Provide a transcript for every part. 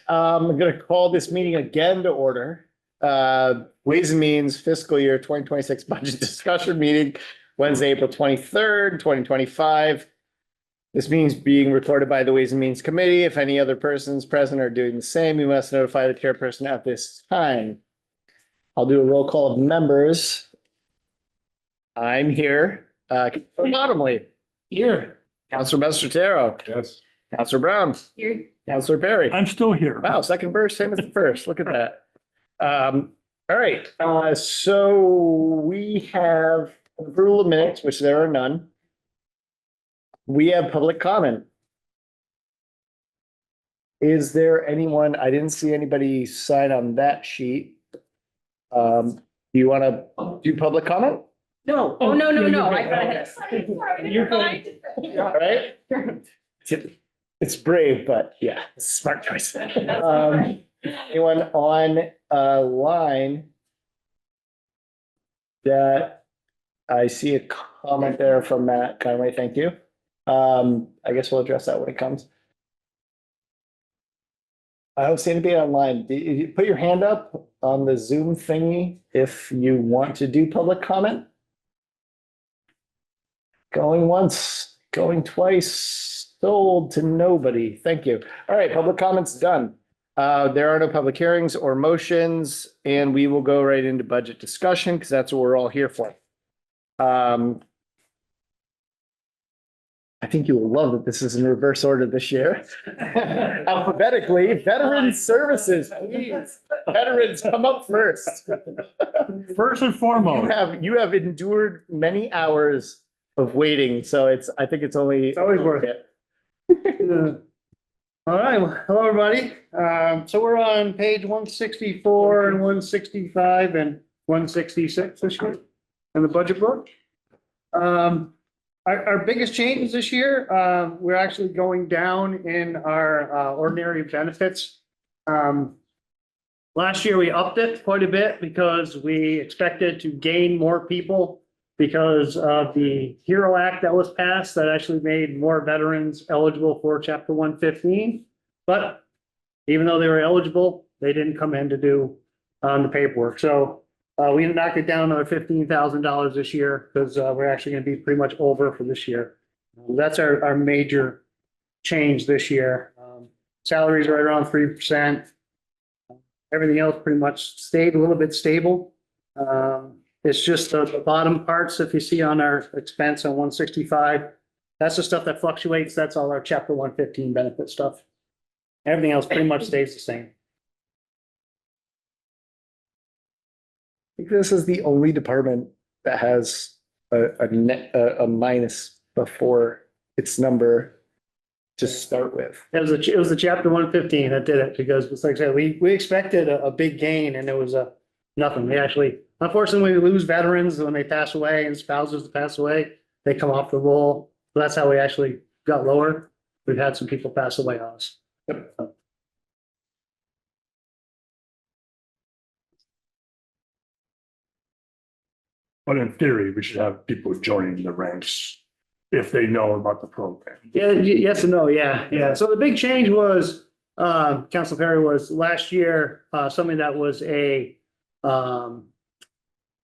I'm gonna call this meeting again to order. Ways and Means Fiscal Year 2026 Budget Discussion Meeting, Wednesday, April 23rd, 2025. This meeting is being recorded by the Ways and Means Committee. If any other persons present are doing the same, you must notify the chairperson at this time. I'll do a roll call of members. I'm here. Bottomley. Here. Councilor Mastrotero. Yes. Councilor Brown. Here. Councilor Perry. I'm still here. Wow, second verse, same as the first. Look at that. All right, so we have approval of minutes, which there are none. We have public comment. Is there anyone, I didn't see anybody sign on that sheet. Do you want to do public comment? No, oh, no, I got it. You're good. All right. It's brave, but yeah, smart choice. Anyone on line that I see a comment there from Matt Conway, thank you. I guess we'll address that when it comes. I don't see anybody online. You put your hand up on the Zoom thingy if you want to do public comment. Going once, going twice, sold to nobody. Thank you. All right, public comments done. There are no public hearings or motions, and we will go right into budget discussion because that's what we're all here for. I think you will love that this is in reverse order this year. Alphabetically, veteran services, please. Veterans, come up first. First and foremost. You have endured many hours of waiting, so I think it's always worth it. All right, well, hello, everybody. So we're on page 164 and 165 and 166 this year in the budget book. Our biggest changes this year, we're actually going down in our ordinary benefits. Last year, we upped it quite a bit because we expected to gain more people because of the HERO Act that was passed that actually made more veterans eligible for Chapter 115. But even though they were eligible, they didn't come in to do the paperwork. So we knocked it down another $15,000 this year because we're actually going to be pretty much over for this year. That's our major change this year. Salaries are right around 3%. Everything else pretty much stayed a little bit stable. It's just the bottom parts, if you see on our expense on 165, that's the stuff that fluctuates. That's all our Chapter 115 benefit stuff. Everything else pretty much stays the same. I think this is the only department that has a minus before its number to start with. It was the Chapter 115 that did it because it's like I said, we expected a big gain and it was nothing. We actually, unfortunately, we lose veterans when they pass away and spouses pass away, they come off the roll. So that's how we actually got lower. We've had some people pass away on us. Yep. But in theory, we should have people joining the ranks if they know about the program. Yeah, yes and no, yeah. So the big change was, Council Perry, was last year, something that was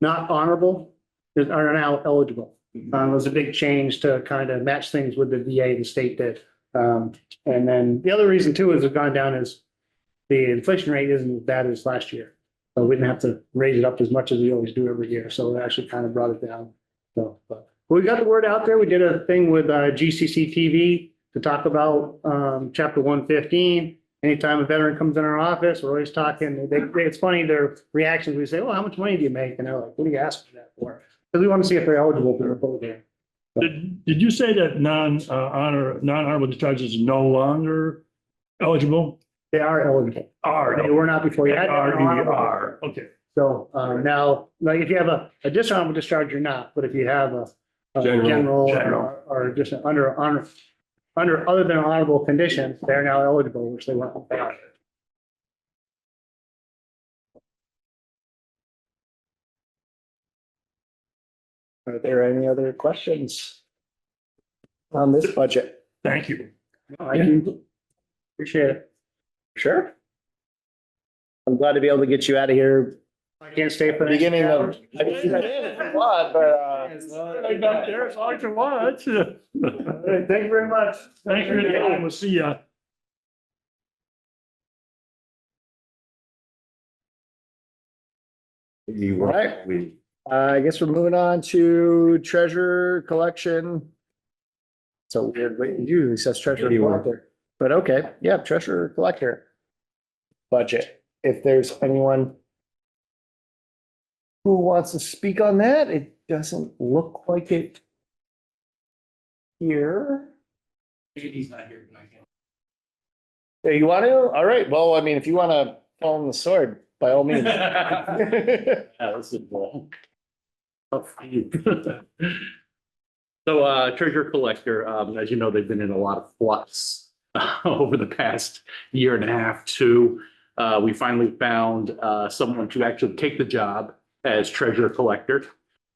not honorable are now eligible. It was a big change to kind of match things with the VA, the state did. And then the other reason too is it's gone down is the inflation rate isn't as bad as last year. So we didn't have to raise it up as much as we always do every year. So it actually kind of brought it down. So, but we got the word out there. We did a thing with GCC TV to talk about Chapter 115. Anytime a veteran comes in our office, we're always talking. It's funny, their reactions. We say, well, how much money do you make? And they're like, what are you asking that for? Because we want to see if they're eligible for the program. Did you say that non-honorable discharges is no longer eligible? They are eligible. They were not before. You had are. Okay. So now, like if you have a dishonorable discharge, you're not. But if you have a general. Or just under other than honorable conditions, they're now eligible, which they weren't. Are there any other questions on this budget? Thank you. I do appreciate it. Sure. I'm glad to be able to get you out of here. I can't stay for the next Beginning hour. of. I mean, you did if you want, but, I don't care as long as you want. All right, thank you very much. Thanks for your time. We'll see ya. All right. I guess we're moving on to treasure collection. So weird, what you usually says treasure collector, but okay, yeah, treasure collector. Budget, if there's anyone who wants to speak on that, it doesn't look like it here. He's not here tonight. Yeah, you want to? All right, well, I mean, if you want to fall on the sword, by all means. So, treasure collector, as you know, they've been in a lot of flux over the past year and a half, two. We finally found someone to actually take the job as treasure collector,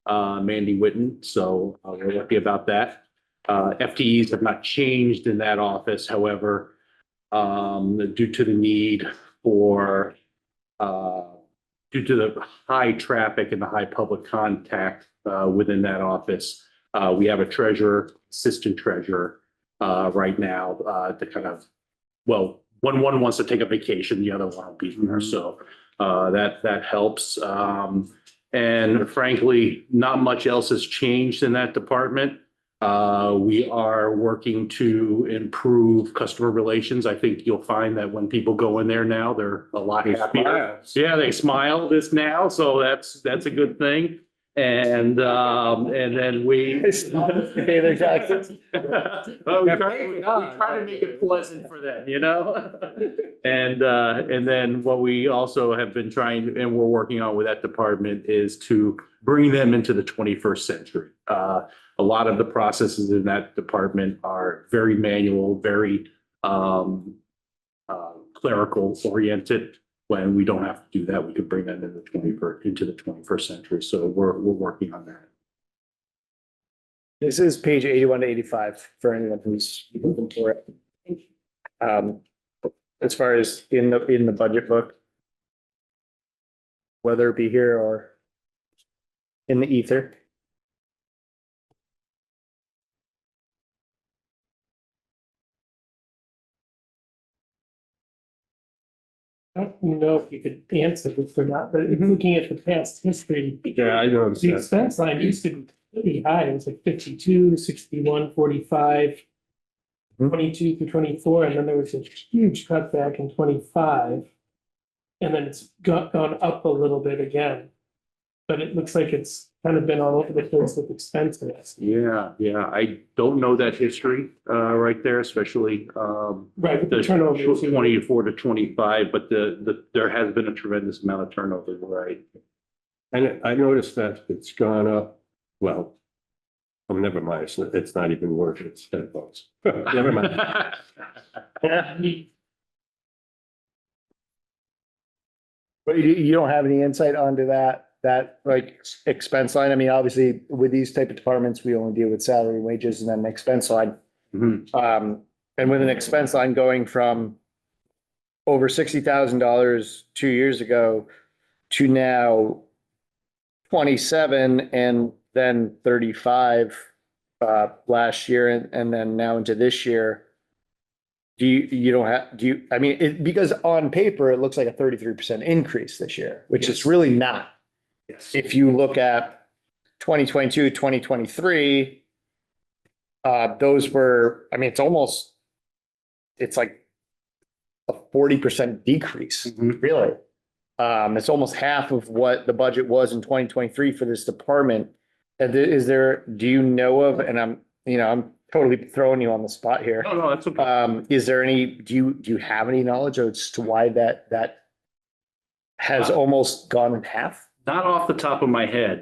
Mandy Witten. So we're lucky about that. FTEs have not changed in that office, however, due to the need for due to the high traffic and the high public contact within that office. We have a treasurer, assistant treasurer right now to kind of, well, one wants to take a vacation, the other one will be here. So that helps. And frankly, not much else has changed in that department. We are working to improve customer relations. I think you'll find that when people go in there now, they're a lot happier. Yeah, they smile this now, so that's a good thing. And then we. Pay their taxes. Well, we try to make it pleasant for them, you know? And then what we also have been trying, and we're working on with that department, is to bring them into the 21st century. A lot of the processes in that department are very manual, very clerical oriented. When we don't have to do that, we could bring them into the 21st century. So we're working on that. This is page 81 to 85 for anyone who's looking for it. As far as in the budget book, whether it be here or in the ether. I don't know if you could answer this or not, but if looking at the past history. Yeah, I noticed The that. expense line used to be pretty high. It was like 52, 61, 45, 22 through 24, and then there was a huge cutback in 25. And then it's gone up a little bit again. But it looks like it's kind of been all over the place with expenses. Yeah, I don't know that history right there, especially Right, with the the turnover. too. 24 to 25, but there has been a tremendous amount of turnover, right? And I noticed that it's gone up, well, never mind, it's not even worth it, it's $10. Never mind. But you don't have any insight onto that like expense line? I mean, obviously with these type of departments, we only deal with salary and wages and then the expense line. Mhm. And with an expense line going from over $60,000 2 years ago to now 27 and then 35 last year and then now into this year. I mean, because on paper, it looks like a 33% increase this year, which is really not. Yes. If you look at 2022, 2023, those were, I mean, it's like a 40% decrease, Mhm. really. It's almost half of what the budget was in 2023 for this department. And do you know of, and I'm totally throwing you on the spot here. No, that's okay. Is there do you have any knowledge as to why that has almost gone in half? Not off the top of my head,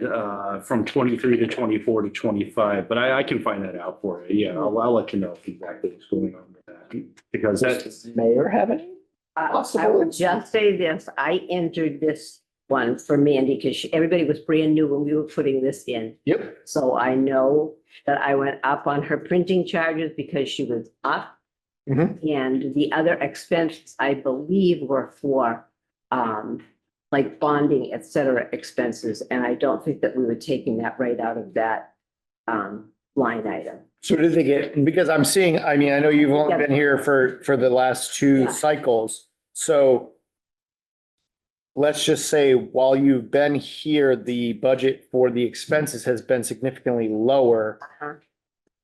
from 23 to 24 to 25, but I can find that out for you. Yeah, I'll let you know exactly what's going on with that. Because that's, Mayor have any? I would just say this, I entered this one for Mandy because everybody was brand new when we were putting this in. Yep. So I know that I went up on her printing charges because she was up. Mhm. And the other expenses, I believe, were for like bonding, et cetera, expenses. And I don't think that we were taking that right out of that line item. So did they get, because I'm seeing, I mean, I know you've only been here for the last two Yeah. cycles, so let's just say while you've been here, the budget for the expenses has been significantly lower.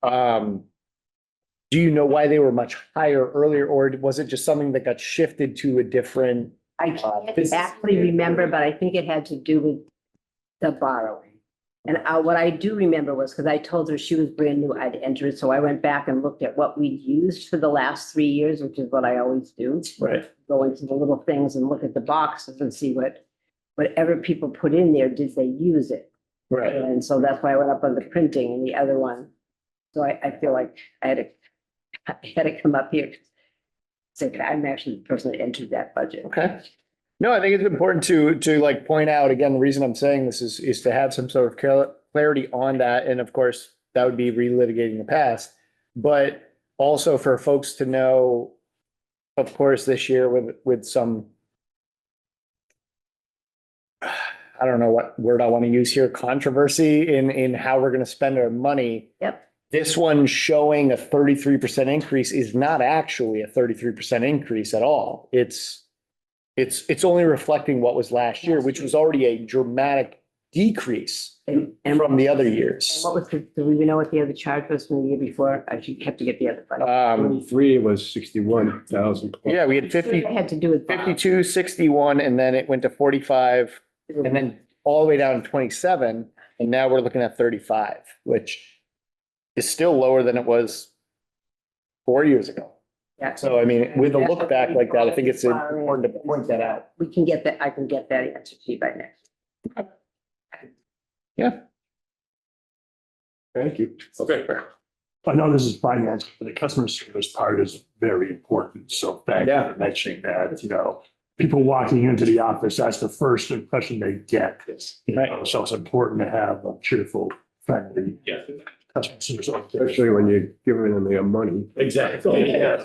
Do you know why they were much higher earlier, or was it just something that got shifted to a different? I can't actually remember, but I think it had to do with the borrowing. And what I do remember was, because I told her she was brand new, I'd enter it, so I went back and looked at what we'd used for the last 3 years, which is what I always do. Right. Go into the little things and look at the boxes and see whatever people put in there, did they use it? Right. And so that's why I went up on the printing and the other one. So I feel like I had to come up here. Say, I'm actually the person that entered that budget. Okay. No, I think it's important to like point out, again, the reason I'm saying this is to have some sort of clarity on that. And of course, that would be relitigating the past, but also for folks to know, of course, this year with some, I don't know what word I want to use here, controversy in how we're going to spend our money. Yep. This one showing a 33% increase is not actually a 33% increase at all. It's only reflecting what was last year, which was already a dramatic decrease And from the other years. what was do we know what the other charge was from the year before? I should have to get the other budget. 23 was 61,000. Yeah, we had It had to do with. 52, 61, and then it went to 45, and then all the way down to 27, and now we're looking at 35, which is still lower than it was 4 years ago. Yeah. So I mean, with a look back like that, I think it's important to point that out. We can get that, I can get that answer to you by next. Thank you. Okay. I know this is finance, but the customer service part is very important. So thank you Yeah. for mentioning that, people walking into the office, that's the first impression they get. Right. So it's important to have a cheerful, friendly Yeah. customer service. Especially when you're giving them their money. Exactly, yes.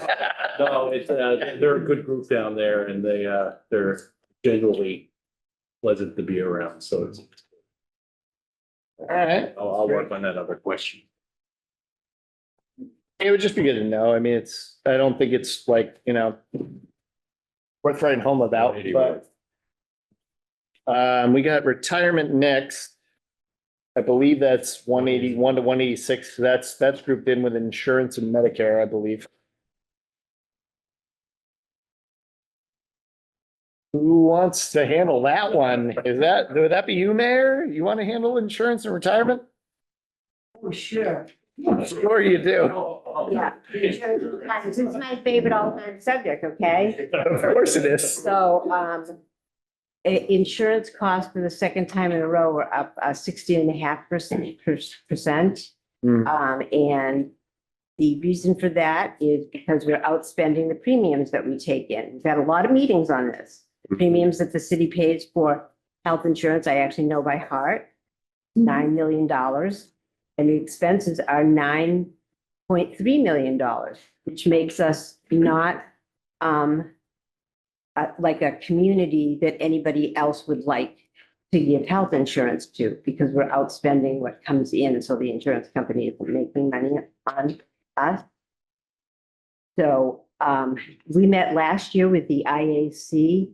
No, it's, they're a good group down there and they're genuinely pleasant to be around, so it's, All right. I'll work on that other question. It would just be good to know. I mean, I don't think it's like, worth writing home about, but we got retirement next. I believe that's 181 to 186. That's grouped in with insurance and Medicare, I believe. Who wants to handle that one? Would that be you, Mayor? You want to handle insurance and retirement? Oh, sure. Sure you do. Yeah. This is my favorite all-time subject, okay? Of course it is. So, insurance costs for the second time in a row were up 16.5%. Hmm. And the reason for that is because we're outspending the premiums that we take in. We've had a lot of meetings on this. The premiums that the city pays for health insurance, I actually know by heart, $9 million. And the expenses are $9.3 million, which makes us not like a community that anybody else would like to give health insurance to, because we're outspending what comes in, so the insurance company isn't making money on us. So we met last year with the IAC.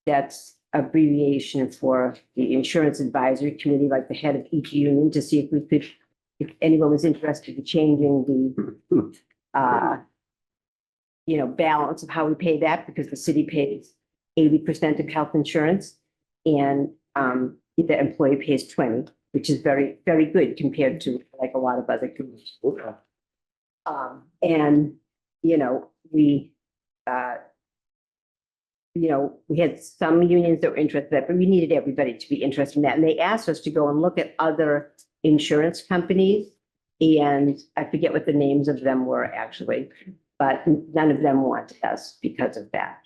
That's abbreviation for the Insurance Advisory Committee, like the head of each union, to see if anyone was interested in changing the balance of how we pay that, because the city pays 80% of health insurance and the employee pays 20%, which is very, very good compared to like a lot of other communities. We had some unions that were interested, but we needed everybody to be interested in that. And they asked us to go and look at other insurance companies. And I forget what the names of them were actually, but none of them wanted us because of that.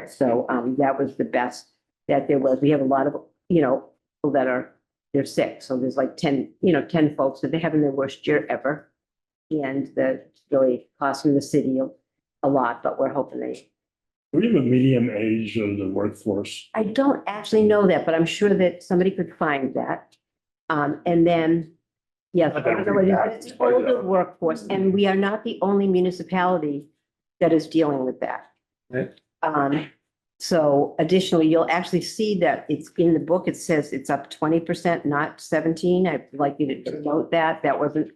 So that was the best that there was. We have a lot of, people that they're sick. So there's like 10 folks that they're having their worst year ever. And that's really costing the city a lot, but we're hoping we have a medium age of the workforce. I don't actually know that, but I'm sure that somebody could find that. And then, yes, I don't know what it is, but it's an older workforce, and we are not the only municipality that is dealing with that. Right. So additionally, you'll actually see that it's in the book, it says it's up 20%, not 17. I'd like you to note that. That wasn't,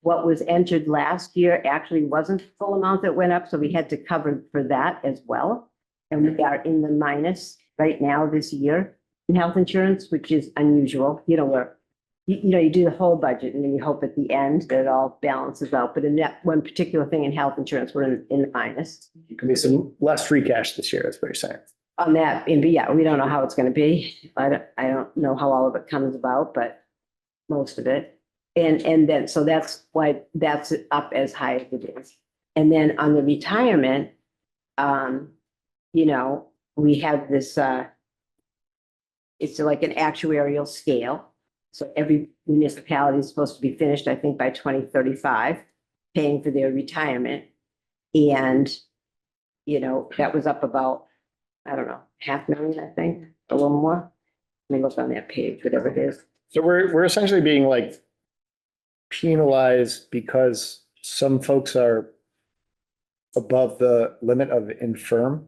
what was entered last year actually wasn't the full amount that went up, so we had to cover for that as well. And we are in the minus right now this year in health insurance, which is unusual. You know, where, you know, you do the whole budget and then you hope at the end that it all balances out. But in that one particular thing in health insurance, we're in the minus Could be some less free cash this year, that's what you're saying. on that. And yeah, we don't know how it's going to be. I don't know how all of it comes about, but most of it. And then, so that's why that's up as high as it is. And then on the retirement, you know, we have this, it's like an actuarial scale. So every municipality is supposed to be finished, I think, by 2035, paying for their retirement. And, you know, that was up about, I don't know, 500,000, I think, a little more. Let me look on that page, whatever it is. So we're essentially being like penalized because some folks are above the limit of infirm.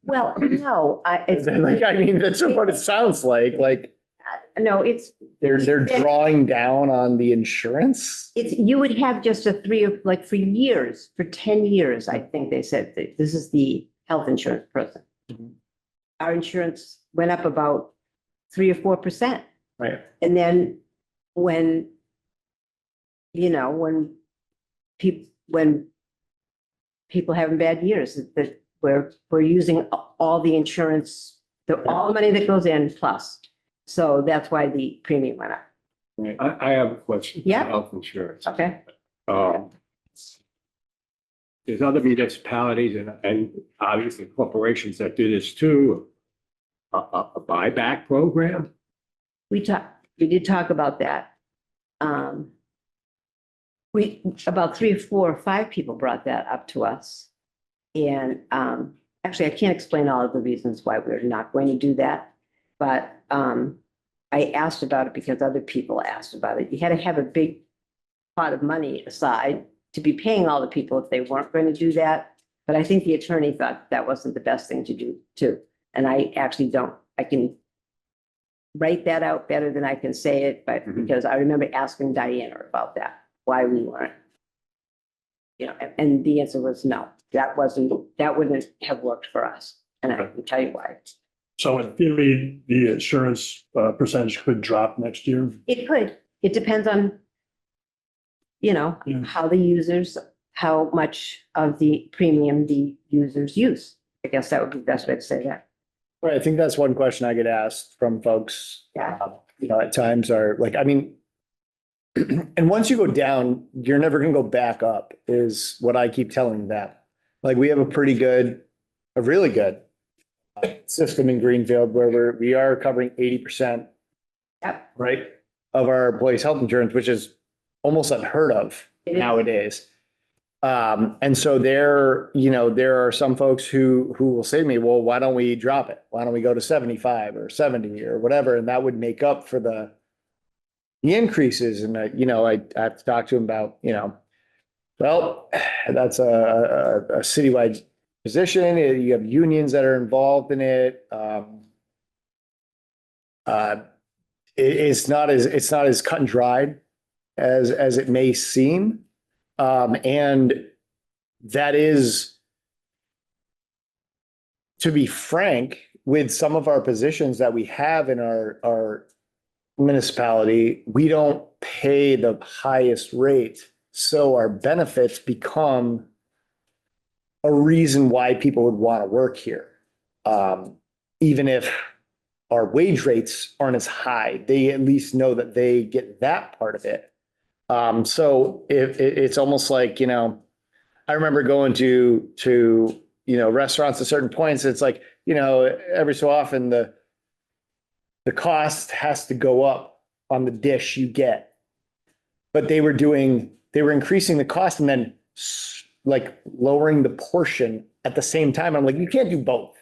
Well, no, it's, Like, I mean, that's what it sounds like no, it's, they're drawing down on the insurance. you would have just a like for years, for 10 years, I think they said that this is the health insurance person. Mhm. Our insurance went up about 3 or 4%. Right. And then when, you know, when people having bad years, that we're using all the insurance, all the money that goes in plus. So that's why the premium went up. I have a question. Yeah. Health insurance. Okay. There's other municipalities and obviously corporations that do this too. A buyback program? We did talk about that. About 3 or 4 or 5 people brought that up to us. And, actually, I can't explain all of the reasons why we're not going to do that. But, I asked about it because other people asked about it. You had to have a big pot of money aside to be paying all the people if they weren't going to do that. But I think the attorney thought that wasn't the best thing to do too. And I actually I can write that out better than I can say it, but because I remember asking Diana about that, why we weren't. You know, and the answer was no, that wouldn't have worked for us. And I can tell you why. So in theory, the insurance percentage could drop next year. It could, it depends on, you know, Yeah. how much of the premium the users use. I guess that would be the best way to say that. Right, I think that's one question I get asked from folks. Yeah. You know, at times are like, I mean, and once you go down, you're never gonna go back up, is what I keep telling them. Like, we have a really good system in Greenfield where we are covering 80%, Yep. right, of our employees' health insurance, which is almost unheard of It is. nowadays. And so there are some folks who will say to me, well, why don't we drop it? Why don't we go to 75 or 70 or whatever? And that would make up for the increases. And I have to talk to them about, well, that's a citywide position. You have unions that are involved in it. It's not as cut and dried as it may seem. And that is, to be frank, with some of our positions that we have in our municipality, we don't pay the highest rate. So our benefits become a reason why people would want to work here. Even if our wage rates aren't as high, they at least know that they get that part of it. So it's almost like, I remember going to restaurants at certain points. It's like, every so often the cost has to go up on the dish you get, but they were increasing the cost and then like lowering the portion at the same time, I'm like, you can't do both.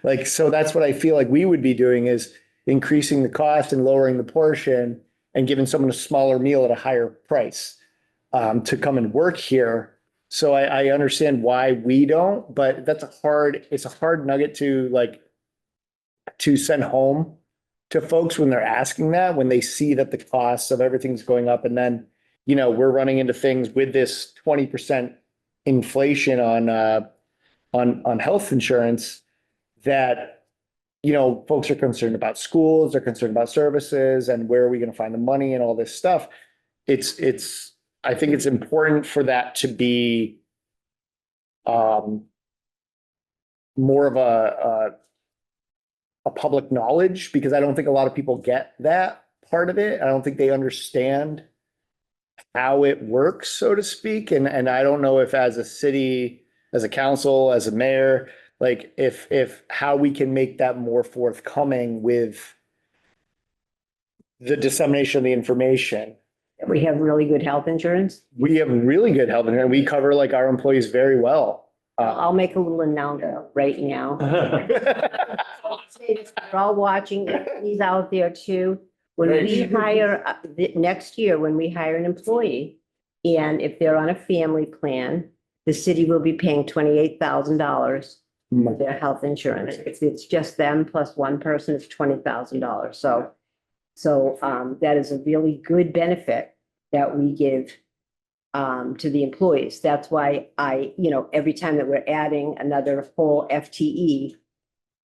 Like, so that's what I feel like we would be doing is increasing the cost and lowering the portion and giving someone a smaller meal at a higher price to come and work here. So I understand why we don't, but it's a hard nugget to like, to send home to folks when they're asking that, when they see that the costs of everything's going up. And then, you know, we're running into things with this 20% inflation on health insurance that, you know, folks are concerned about schools, they're concerned about services and where are we going to find the money and all this stuff. I think it's important for that to be more of a public knowledge, because I don't think a lot of people get that part of it. I don't think they understand how it works, so to speak. And I don't know if as a city, as a council, as a mayor, like if how we can make that more forthcoming with the dissemination of the information. We have really good health insurance. We have really good health insurance. We cover like our employees very well. I'll make a little announcement right now. We're all watching, he's out there too. When we hire, next year, when we hire an employee, and if they're on a family plan, the city will be paying $28,000 for their health insurance. If it's just them plus one person, it's $20,000. So that is a really good benefit that we give to the employees. That's why every time that we're adding another whole FTE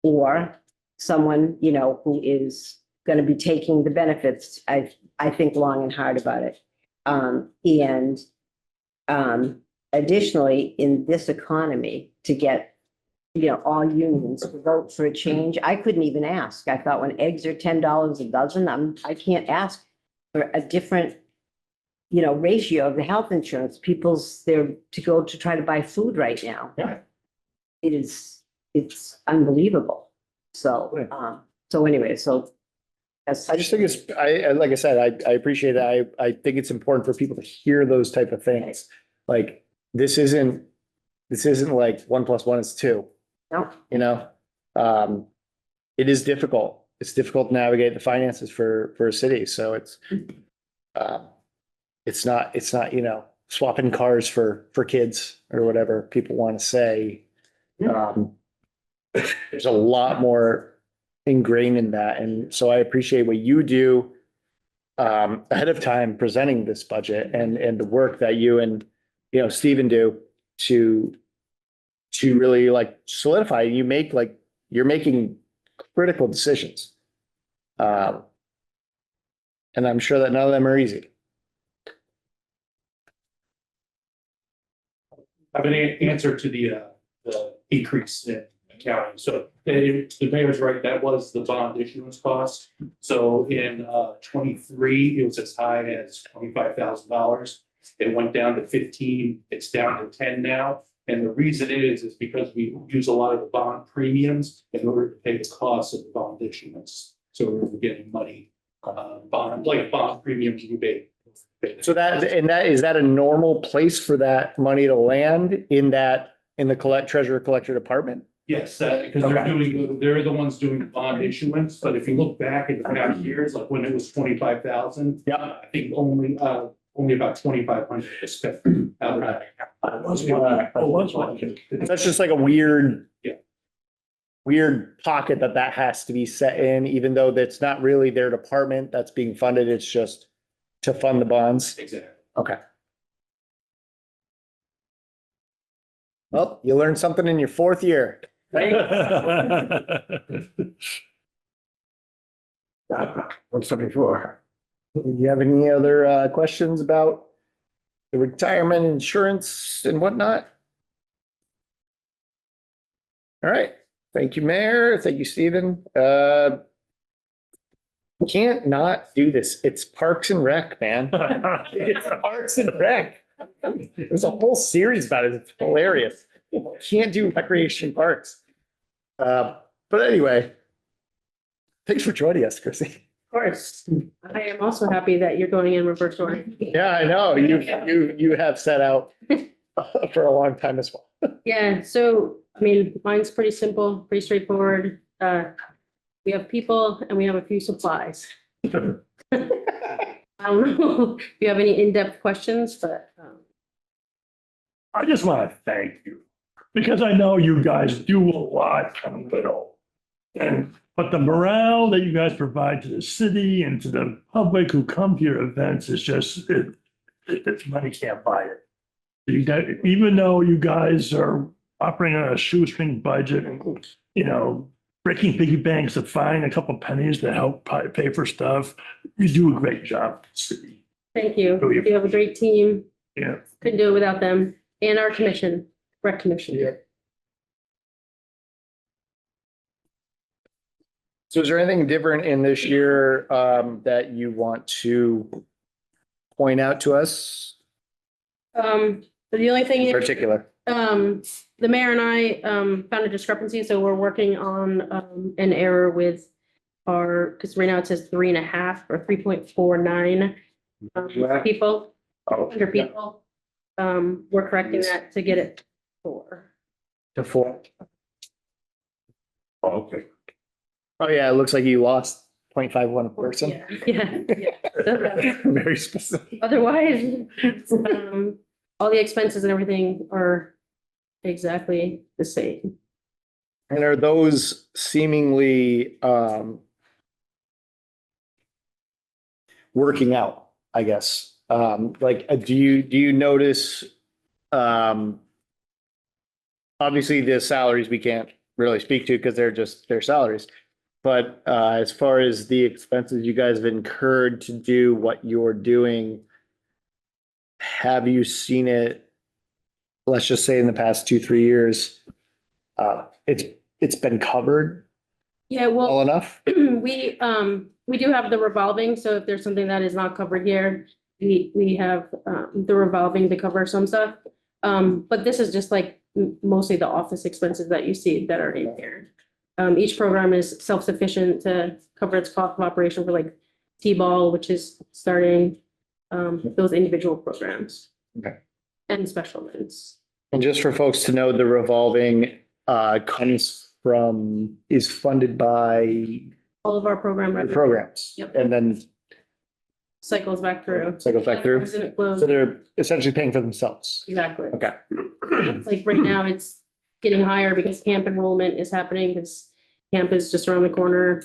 or someone, who is going to be taking the benefits, I think long and hard about it. Additionally, in this economy, to get, all unions to vote for a change, I couldn't even ask. I thought when eggs are $10 a dozen, I can't ask for a different, ratio of the health insurance. They're to go to try to buy food right now. Yeah. It's unbelievable. So anyway, that's. I just think like I said, I appreciate it. I think it's important for people to hear those type of things. Like, this isn't like 1 + 1 is 2, No. It is difficult. It's difficult to navigate the finances for a city. So it's not, swapping cars for kids or whatever people want to say. There's a lot more ingrained in that. And so I appreciate what you do ahead of time presenting this budget and the work that you and, Stephen do to really like solidify. You're making critical decisions. And I'm sure that none of them are easy. I have an answer to the increase in accounting. So the mayor's right, that was the bond issuance cost. So in 23, it was as high as $25,000. It went down to 15, it's down to 10 now. And the reason is because we use a lot of the bond premiums in order to pay the cost of the bond issuance. So we're getting money, bond premiums you pay. So is that a normal place for that money to land in the treasurer collector department? Yes, because they're the ones doing the bond issuance, but if you look back at the past years, like when it was 25,000. Yeah. I think only about 2,500 is spent out of that. That's just like a weird. Yeah. Weird pocket that has to be set in, even though that's not really their department that's being funded. It's just to fund the bonds. Exactly. Okay. Well, you learned something in your 4th year. 174. Do you have any other questions about the retirement insurance and whatnot? All right. Thank you, Mayor. Thank you, Stephen. Can't not do this. It's Parks and Rec, man. It's Parks and Rec. There's a whole series about it. It's hilarious. Can't do recreation parks. But anyway, thanks for joining us, Chrissy. Of course. I am also happy that you're going in reverse order. Yeah, I know. You have set out for a long time as well. Yeah, so I mean, mine's pretty simple, pretty straightforward. We have people and we have a few supplies. I don't know if you have any in-depth questions, but, I just want to thank you because I know you guys do a lot on little. But the morale that you guys provide to the city and to the public who come to your events is just, it's money can't buy it. You guys, even though you guys are operating on a shoestring budget and, you know, breaking piggy banks to find a couple pennies to help pay for stuff, you do a great job, city. thank you. You have a great team. Yeah. Couldn't do it without them and our commission, rec commission. Yeah. So is there anything different in this year that you want to point out to us The only thing in is, particular? the mayor and I, found a discrepancy, so we're working on, an error with our, because right now it says 3.5 or 3.49 people, Oh, 100 people. We're correcting that to get it 4. to 4. Oh, okay. Oh, yeah, it looks like you lost 0.51 person. Yeah, yeah. Very specific. Otherwise, all the expenses and everything are exactly the same. And are those seemingly working out, I guess? Like, do you notice obviously the salaries we can't really speak to because they're just their salaries. But as far as the expenses you guys have incurred to do what you're doing, have you seen it, let's just say in the past 2-3 years, it's been covered Yeah, well well, enough? we do have the revolving, so if there's something that is not covered here, we have, the revolving to cover some stuff. But this is just like mostly the office expenses that you see that are in here. Each program is self-sufficient to cover its cost of operation for like T-ball, which is starting, those individual programs. Okay. And special events. And just for folks to know, the revolving is funded by All of our program the revenue programs. Yep. And then cycles back through. cycles back through. It flows. So they're essentially paying for themselves. Exactly. Okay. It's like right now it's getting higher because camp enrollment is happening because camp is just around the corner.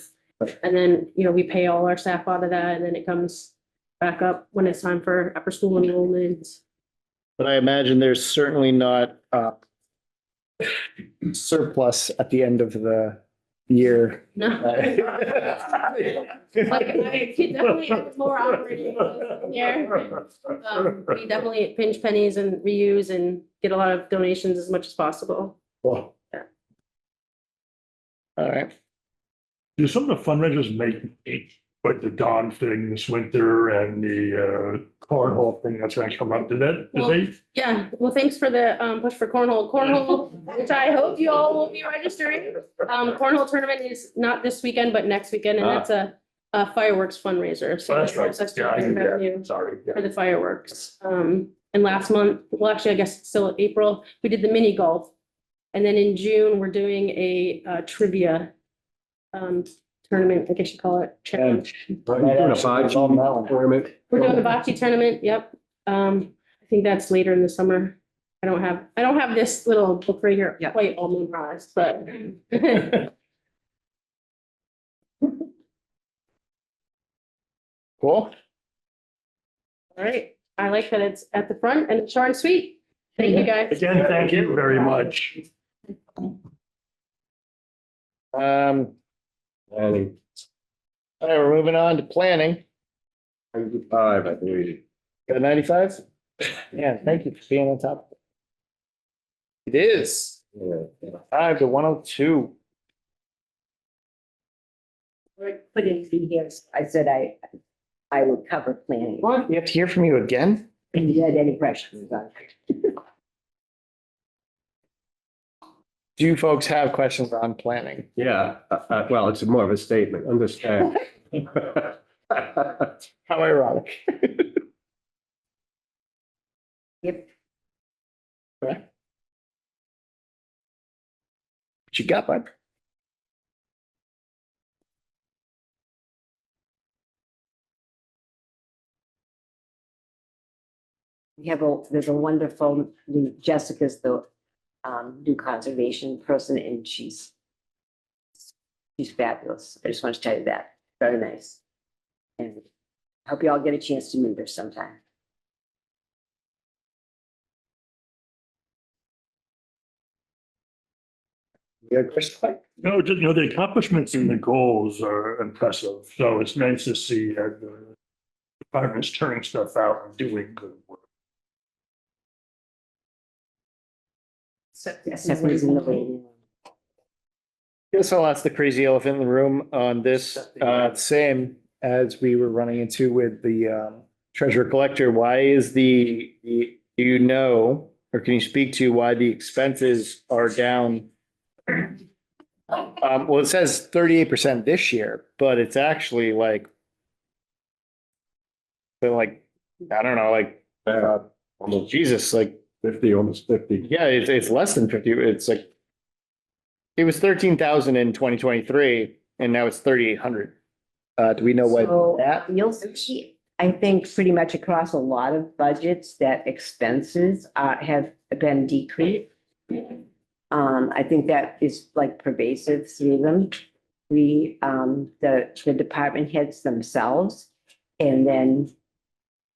And then, we pay all our staff out of that and then it comes back up when it's time for after school enrollment. But I imagine there's certainly not surplus at the end of the year. No. Like I could definitely have more operating here. We definitely pinch pennies and reuse and get a lot of donations as much as possible. Cool. Yeah. All right. Do some of the fundraisers make, like the Dawn thing this winter and the cornhole thing that's gonna come up? Did they? Yeah, well, thanks for the push for cornhole, which I hope you all will be registering. Cornhole tournament is not this weekend, but next weekend, and that's a fireworks fundraiser. So Oh, that's right. helps us to Yeah, I generate knew that. revenue Sorry. Yeah. for the fireworks. And last month, well, actually, I guess still April, we did the mini golf. And then in June, we're doing a trivia tournament, I guess you call it challenge. You're doing a bocce tournament? We're doing the bocce tournament, yep. I think that's later in the summer. I don't have this little book right here quite all memorized, but. Cool. All right, I like that it's at the front and it's short and sweet. Thank you, guys. Again, thank you very much. All Planning. right, we're moving on to planning. 95, I believe. Got 95? Yeah, thank you for being on top. It is Yeah. 5 to 102. Put it in here. I said I would cover planning. What? We have to hear from you again? If you had any questions on it. Do you folks have questions on planning? Yeah, well, it's more of a statement, understand. How ironic. Yep. Okay. you got, bud? There's a wonderful, Jessica's the new conservation person, and she's fabulous. I just want to tell you that. Very nice. And I hope you all get a chance to meet her sometime. You got Chris? No, just, the accomplishments and the goals are impressive. So it's nice to see that the department's turning stuff out and doing good work. Stephanie's in the waiting room. Guess I'll ask the crazy elephant in the room on this, same as we were running into with the treasurer collector. Why is do you know, or can you speak to why the expenses are down? Well, it says 38% this year, but it's actually like, so like, I don't know, like, Almost Jesus, like, 50, almost 50. yeah, it's less than 50. It's like, it was 13,000 in 2023 and now it's 3,800. Do we know So what that? you'll see, I think pretty much across a lot of budgets that expenses have been decreased. I think that is like pervasive through them. The department heads themselves, and then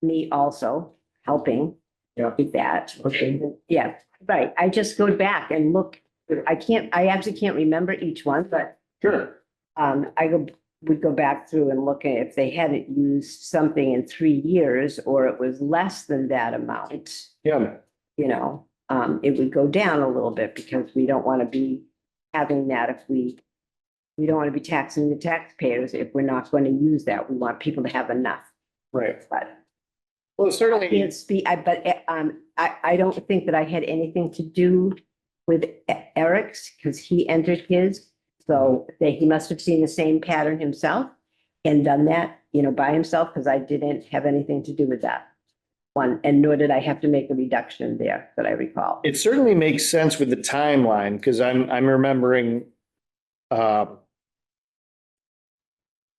me also helping. Yeah. With that. Okay. Yeah, right. I just go back and look. I actually can't remember each one, but Sure. would go back through and look at if they hadn't used something in 3 years or it was less than that amount, Yeah. it would go down a little bit because we don't want to be having that if we don't want to be taxing the taxpayers if we're not going to use that. We want people to have enough, Right. but Well, I certainly, can't speak, I don't think that I had anything to do with Eric's because he entered his. So he must have seen the same pattern himself and done that, by himself, because I didn't have anything to do with that one. And nor did I have to make a reduction there that I recall. it certainly makes sense with the timeline, because I'm remembering, like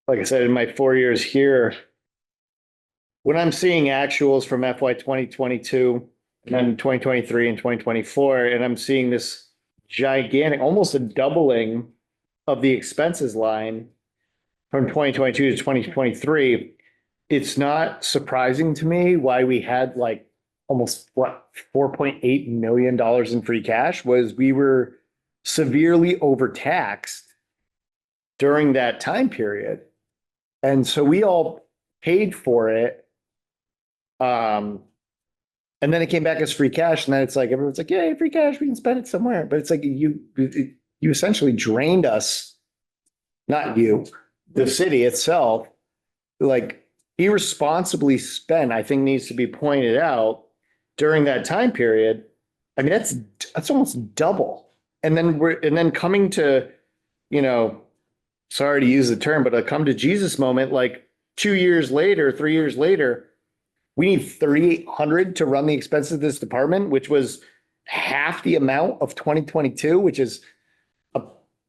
I said, in my 4 years here, when I'm seeing actuals from FY 2022 and then 2023 and 2024, and I'm seeing this gigantic, almost a doubling of the expenses line from 2022 to 2023, it's not surprising to me why we had like almost $4.8 million in free cash. Was we were severely overtaxed during that time period. And so we all paid for it. And then it came back as free cash, and then it's like everyone's like, "Yeah, free cash, we can spend it somewhere." But it's like you essentially drained us, not you, the city itself, like irresponsibly spent. I think needs to be pointed out during that time period. I mean, that's almost double. And then coming to, sorry to use the term, but a come to Jesus moment, like 2 years later, 3 years later. We need 3,800 to run the expenses of this department, which was half the amount of 2022, which is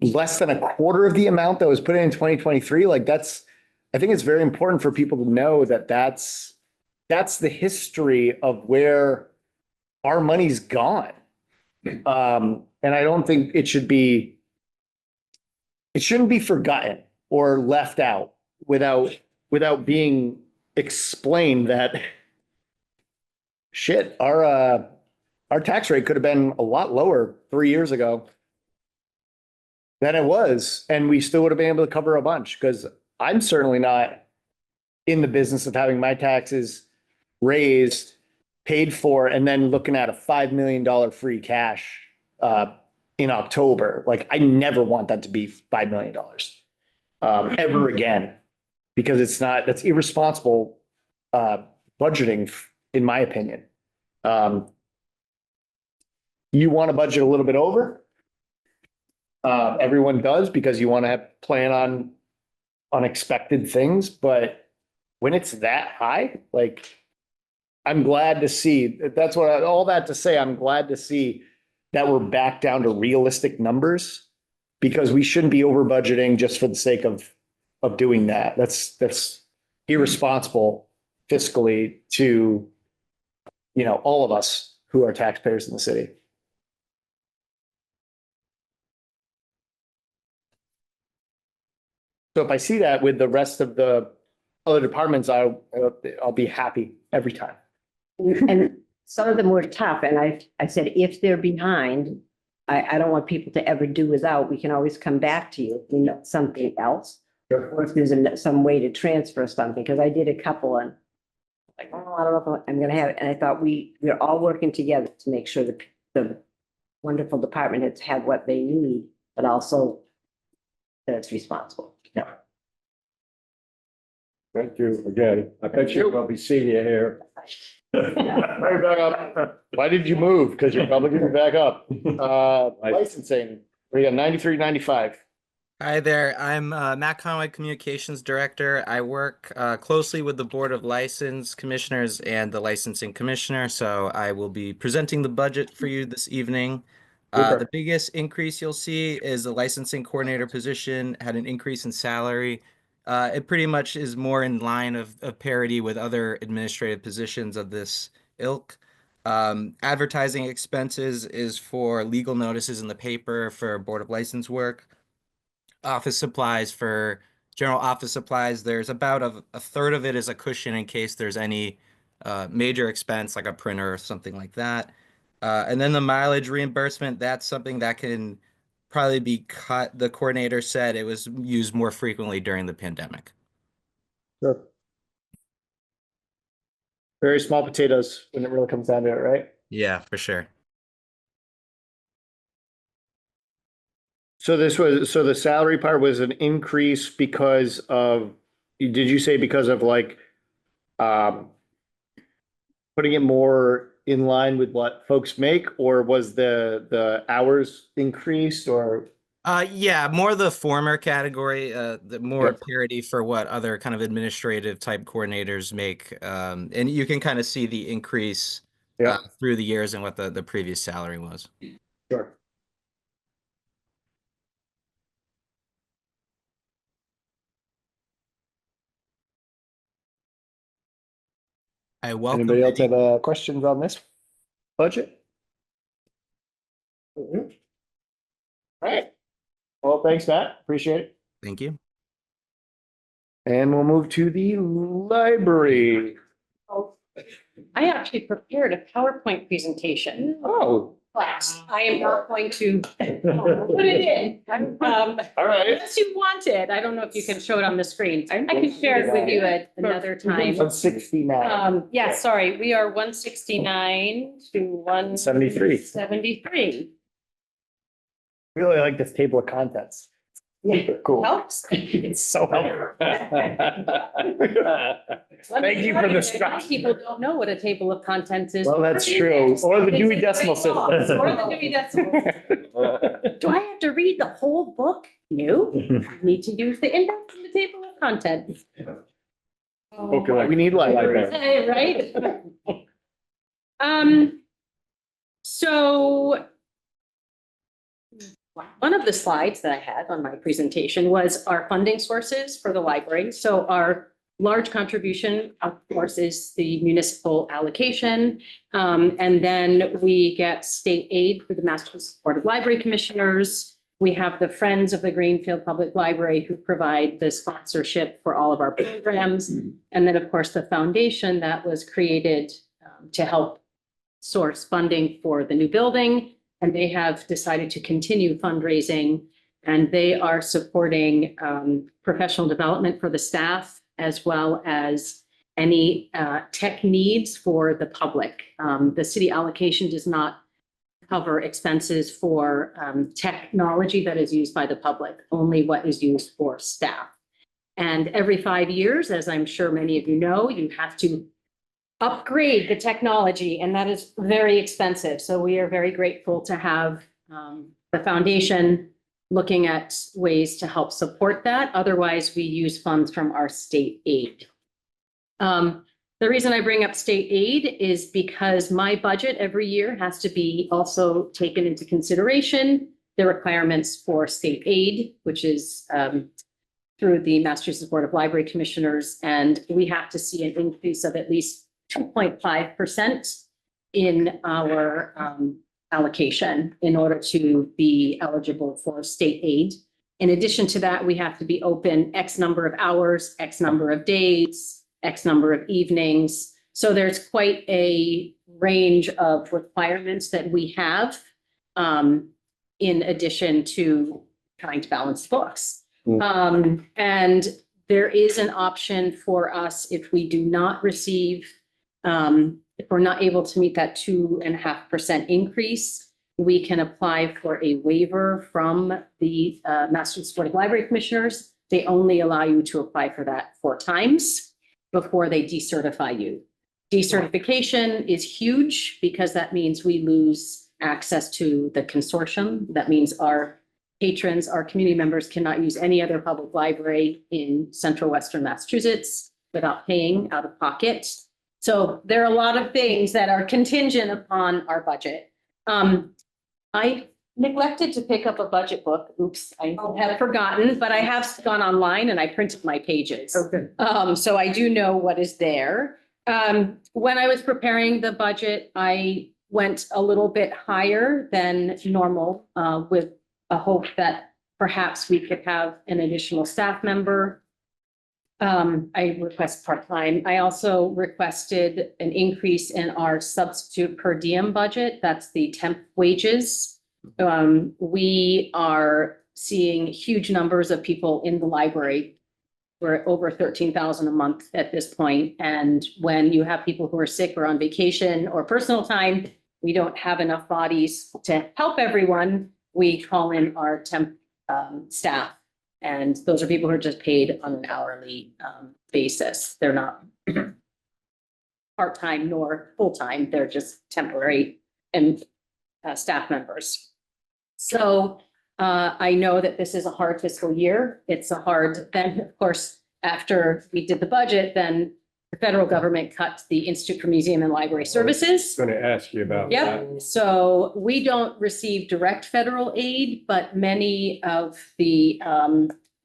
less than a quarter of the amount that was put in 2023. Like I think it's very important for people to know that that's the history of where our money's gone. And I don't think it shouldn't be forgotten or left out without being explained that shit, our tax rate could have been a lot lower 3 years ago than it was, and we still would have been able to cover a bunch, because I'm certainly not in the business of having my taxes raised, paid for, and then looking at a $5 million free cash in October. Like, I never want that to be $5 million ever again, because that's irresponsible budgeting, in my opinion. You want to budget a little bit over. Everyone does, because you want to plan on unexpected things, but when it's that high, like, I'm glad to see, all that to say, I'm glad to see that we're back down to realistic numbers. because we shouldn't be over budgeting just for the sake of doing that. That's irresponsible fiscally to, you know, all of us who are taxpayers in the city. So if I see that with the rest of the other departments, I'll be happy every time. And some of them were tough, and I said, if they're behind, I don't want people to ever do without. We can always come back to you if we know something else. Or if there's some way to transfer something, because I did a couple and like, oh, I don't know if I'm gonna have it. And I thought we're all working together to make sure that the wonderful department heads have what they need, but also that it's responsible. Yeah. Thank you again. I bet you will be seeing you here. Right back up. Why did you move? Because you're probably gonna be back up. Licensing, we got 9395. Hi there, I'm Matt Conway, Communications Director. I work closely with the Board of License Commissioners and the Licensing Commissioner, so I will be presenting the budget for you this evening. Super. The biggest increase you'll see is the licensing coordinator position had an increase in salary. It pretty much is more in line of parity with other administrative positions of this ilk. Advertising expenses is for legal notices in the paper for Board of License work. Office supplies for general office supplies, there's about a third of it is a cushion in case there's any major expense like a printer or something like that. And then the mileage reimbursement, that's something that can probably be cut. The coordinator said it was used more frequently during the pandemic. Sure. Very small potatoes when it really comes down to it, right? Yeah, for sure. So the salary part was an increase because of, did you say because of like, putting it more in line with what folks make, or was the hours increased, or? Yeah, more the former category, the more Yep. parity for what other kind of administrative type coordinators make. And you can kind of see the increase Yeah, through the years and what the previous salary was. sure. I welcome Anybody else any- have questions on this budget? All right. Well, thanks, Matt. Appreciate it. Thank you. And we'll move to the library. I actually prepared a PowerPoint presentation. Oh, Class. I am not going to put it in. all right. Unless you want it. I don't know if you can show it on the screen. I can share it with you at another time. 169. Yeah, sorry, we are 169 to 73. 173. Really like this table of contents. Super cool. Helps. It's so helpful. Thank you for the structure. People don't know what a table of contents is. Well, that's true. Or the Dewey Decimal System. Or the Dewey Decimal System. Do I have to read the whole book? No, I need to use the index and the table of contents. We need library. Right? So one of the slides that I had on my presentation was our funding sources for the library. So our large contribution, of course, is the municipal allocation. And then we get state aid for the Massachusetts Board of Library Commissioners. We have the Friends of the Greenfield Public Library who provide the sponsorship for all of our programs. And then, of course, the foundation that was created to help source funding for the new building. And they have decided to continue fundraising, and they are supporting professional development for the staff, as well as any tech needs for the public. The city allocation does not cover expenses for technology that is used by the public, only what is used for staff. And every 5 years, as I'm sure many of you know, you have to upgrade the technology, and that is very expensive. So we are very grateful to have the foundation looking at ways to help support that. Otherwise, we use funds from our state aid. The reason I bring up state aid is because my budget every year has to be also taken into consideration the requirements for state aid, which is through the Massachusetts Board of Library Commissioners, and we have to see an increase of at least 2.5% in our allocation in order to be eligible for state aid. In addition to that, we have to be open X number of hours, X number of days, X number of evenings. So there's quite a range of requirements that we have in addition to trying to balance the books. And there is an option for us if we do not receive, if we're not able to meet that 2.5% increase, we can apply for a waiver from the Massachusetts Board of Library Commissioners. They only allow you to apply for that 4 times before they decertify you. Decertification is huge because that means we lose access to the consortium. That means our patrons, our community members cannot use any other public library in central western Massachusetts without paying out of pocket. So there are a lot of things that are contingent upon our budget. I neglected to pick up a budget book. Oops, I have forgotten, but I have gone online and I printed my pages. Okay. So I do know what is there. When I was preparing the budget, I went a little bit higher than normal with a hope that perhaps we could have an additional staff member. I request part-time. I also requested an increase in our substitute per diem budget. That's the temp wages. We are seeing huge numbers of people in the library. We're at over 13,000 a month at this point. And when you have people who are sick or on vacation or personal time, we don't have enough bodies to help everyone. We call in our temp staff. And those are people who are just paid on an hourly basis. They're not part-time nor full-time. They're just temporary and staff members. So I know that this is a hard fiscal year. It's a hard, then of course, after we did the budget, then the federal government cut the Institute for Museum and Library Services. Going to ask you about that. Yep, so we don't receive direct federal aid, but many of the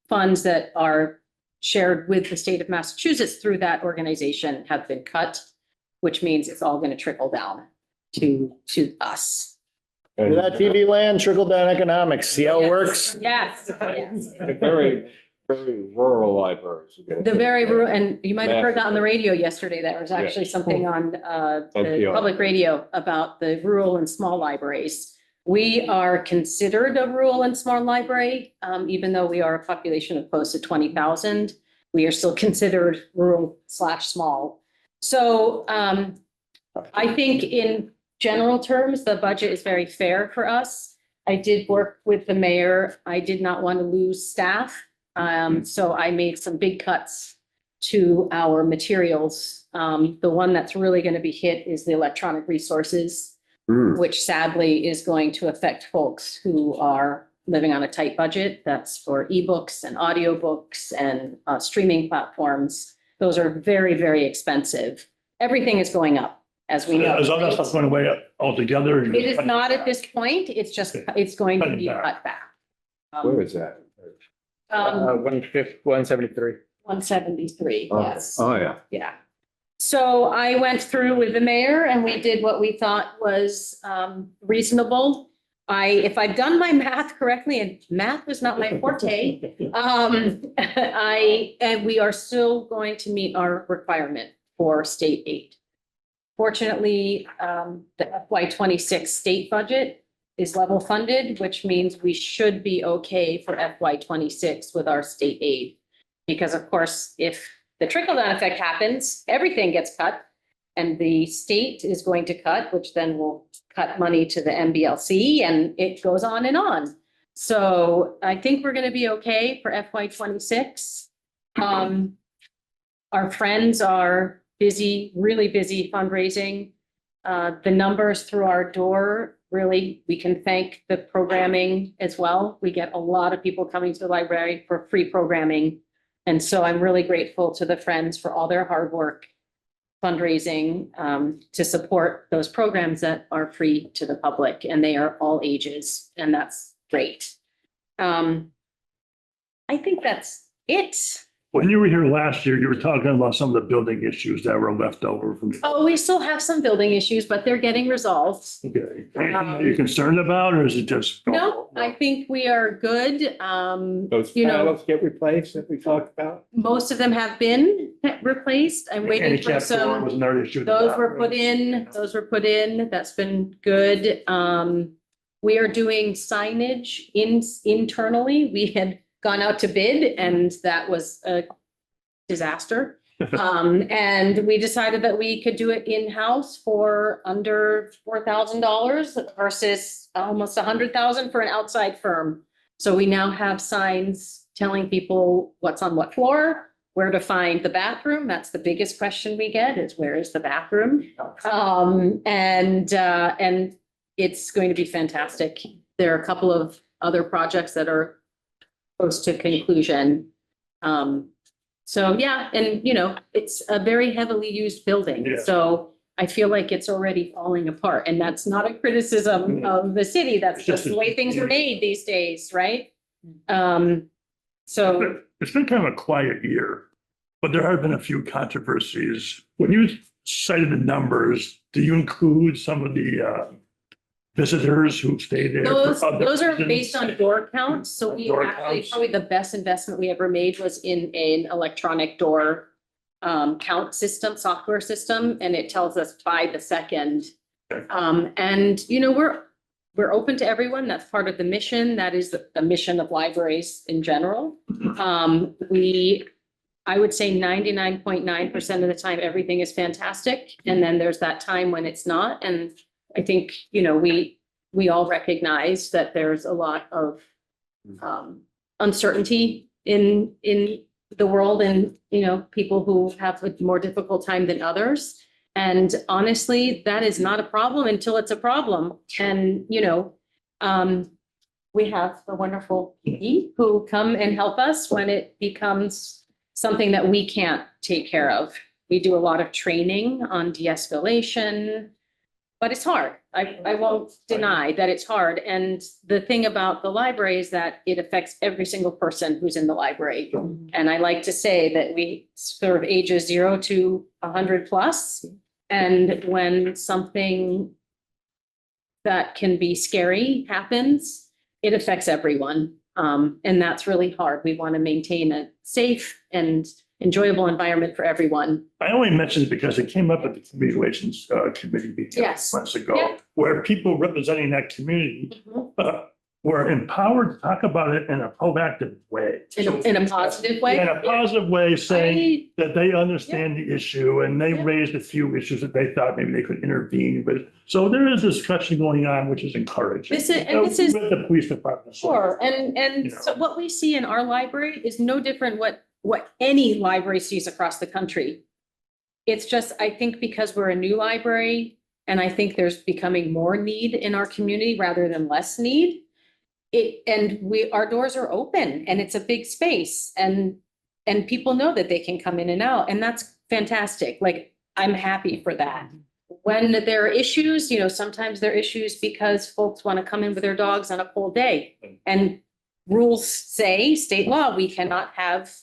funds that are shared with the state of Massachusetts through that organization have been cut, which means it's all going to trickle down to us. And That TV land, trickle down economics, see how it works? Yes, yes. very, very rural libraries. The very, and you might have heard that on the radio yesterday. There was actually something on the NPR. public radio about the rural and small libraries. We are considered a rural and small library, even though we are a population of close to 20,000. We are still considered rural/small. So I think in general terms, the budget is very fair for us. I did work with the mayor. I did not want to lose staff. So I made some big cuts to our materials. The one that's really going to be hit is the electronic resources, which sadly is going to affect folks who are living on a tight budget. That's for ebooks and audiobooks and streaming platforms. Those are very, very expensive. Everything is going up, as we know. Is all that stuff going away altogether? It is not at this point. It's just, it's going to be cut back. Where is that? 173. 173, Oh, yes. Oh, yeah. Yeah. So I went through with the mayor and we did what we thought was reasonable. If I've done my math correctly, and math was not my forte, and we are still going to meet our requirement for state aid. Fortunately, the FY 26 state budget is level funded, which means we should be okay for FY 26 with our state aid. Because of course, if the trickle down effect happens, everything gets cut and the state is going to cut, which then will cut money to the MBLC and it goes on and on. So I think we're going to be okay for FY 26. Our friends are busy, really busy fundraising. The numbers through our door, really, we can thank the programming as well. We get a lot of people coming to the library for free programming. And so I'm really grateful to the Friends for all their hard work fundraising to support those programs that are free to the public, and they are all ages. And that's great. I think that's it. When you were here last year, you were talking about some of the building issues that were left over from. Oh, we still have some building issues, but they're getting resolved. Okay. Anything that you're concerned about, or is it just? No, I think we are good. Those You know- panels get replaced that we talked about? Most of them have been replaced. I'm waiting for Handicap door some. was another issue. Those were put in. That's been good. We are doing signage internally. We had gone out to bid and that was a disaster. And we decided that we could do it in-house for under $4,000 versus almost $100,000 for an outside firm. So we now have signs telling people what's on what floor, where to find the bathroom. That's the biggest question we get is where is the bathroom? And it's going to be fantastic. There are a couple of other projects that are close to conclusion. So yeah, and you know, it's a very heavily used building. Yeah. So I feel like it's already falling apart and that's not a criticism of the city. That's It's just just the way things are made these days, right? So It's been kind of a quiet year, but there have been a few controversies. When you cited the numbers, do you include some of the visitors who stay there? for those are other based on reasons? door counts. So we Door actually, counts. probably the best investment we ever made was in an electronic door count system, software system, and it tells us by the second. Okay. And you know, we're open to everyone. That's part of the mission. That is the mission of libraries in general. I would say 99.9% of the time, everything is fantastic. And then there's that time when it's not. And I think, you know, we all recognize that there's a lot of uncertainty in the world and, you know, people who have a more difficult time than others. And honestly, that is not a problem until it's a problem. And, you know, we have the wonderful PD who come and help us when it becomes something that we can't take care of. We do a lot of training on de-escalation, but it's hard. I won't deny that it's hard. And the thing about the library is that it affects every single person who's in the library. And I like to say that we serve ages 0 to 100 plus. And when something that can be scary happens, it affects everyone. And that's really hard. We want to maintain a safe and enjoyable environment for everyone. I only mentioned it because it came up at the community relations committee meeting Yes. months ago, Yeah. where people representing that community Mhm. were empowered to talk about it in a proactive way. In a positive way. In a positive way, saying I- that they understand the issue and they Yeah. raised a few issues that they thought maybe they could intervene with. So there is discussion going on, which is encouraging. This is- With the police department. Sure, You and know. so what we see in our library is no different what any library sees across the country. It's just, I think because we're a new library, and I think there's becoming more need in our community rather than less need. Our doors are open and it's a big space and people know that they can come in and out, and that's fantastic. Like, I'm happy for that. When there are issues, you know, sometimes there are issues because folks want to come in with their dogs on a cold day. And rules say, state law, we cannot have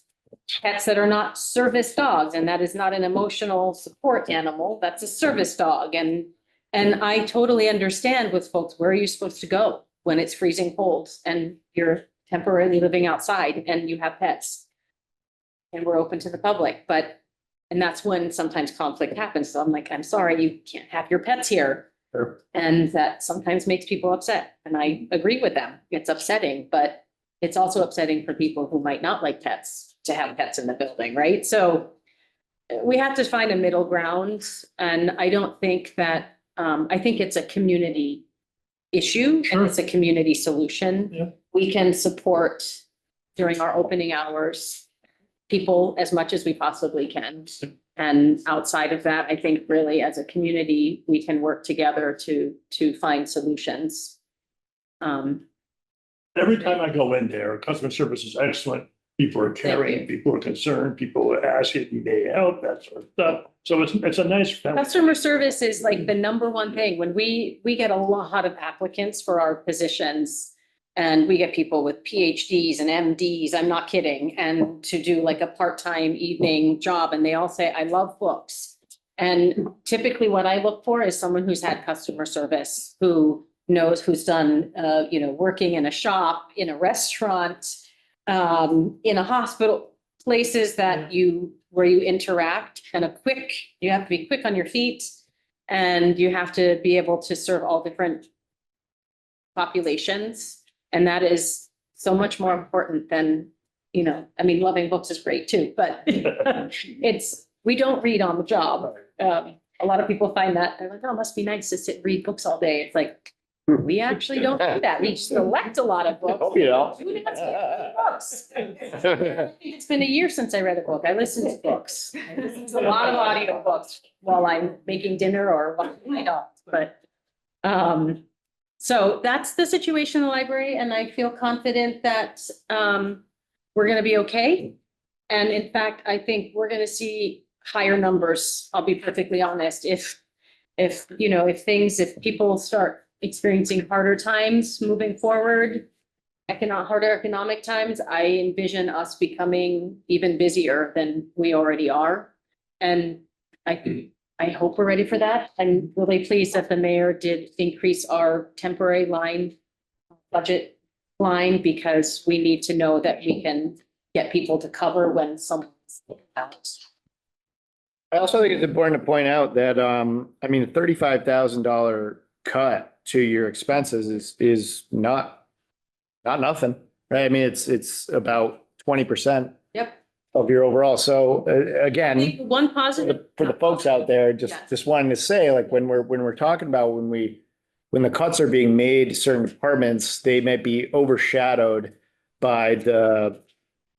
pets that are not service dogs, and that is not an emotional support animal. That's a service dog. And I totally understand with folks, where are you supposed to go when it's freezing cold and you're temporarily living outside and you have pets? And we're open to the public, and that's when sometimes conflict happens. So I'm like, I'm sorry, you can't have your pets here. Sure. And that sometimes makes people upset. And I agree with them. It's upsetting, but it's also upsetting for people who might not like pets to have pets in the building, right? So we have to find a middle ground. And I don't think that, I think it's a community issue and it's a community solution. Yeah. We can support during our opening hours people as much as we possibly can. And outside of that, I think really as a community, we can work together to find solutions. Every time I go in there, customer service is excellent. People are caring, people are concerned, people are asking, do they help, that sort of stuff. So it's a nice. Customer service is like the number one thing. When we get a lot of applicants for our positions, And we get people with PhDs and MDs, I'm not kidding, and to do like a part-time evening job, and they all say, I love books. And typically what I look for is someone who's had customer service, who knows, who's done, working in a shop, in a restaurant, in a hospital, places that where you interact, and you have to be quick on your feet, and you have to be able to serve all different populations. And that is so much more important than, loving books is great too, but we don't read on the job. A lot of people find that, they're like, oh, it must be nice to sit and read books all day. It's like, we actually don't do that. We select a lot of books. Hope you don't. Who does read books? It's been a year since I read a book. I listen to books. I listen to a lot of audiobooks while I'm making dinner or walking my dog, but, so that's the situation in the library, and I feel confident that, we're gonna be okay. And in fact, I think we're gonna see higher numbers. I'll be perfectly honest. If people start experiencing harder times moving forward, harder economic times, I envision us becoming even busier than we already are. And I hope we're ready for that. I'm really pleased that the mayor did increase our temporary budget line, because we need to know that we can get people to cover when someone's out. I also think it's important to point out that, $35,000 cut to your expenses is not nothing, right? I mean, it's about 20% Yep. of your overall. So I again, think one positive. for the folks out there, Yes. just wanting to say, like, when we're talking about when the cuts are being made to certain departments, they may be overshadowed by the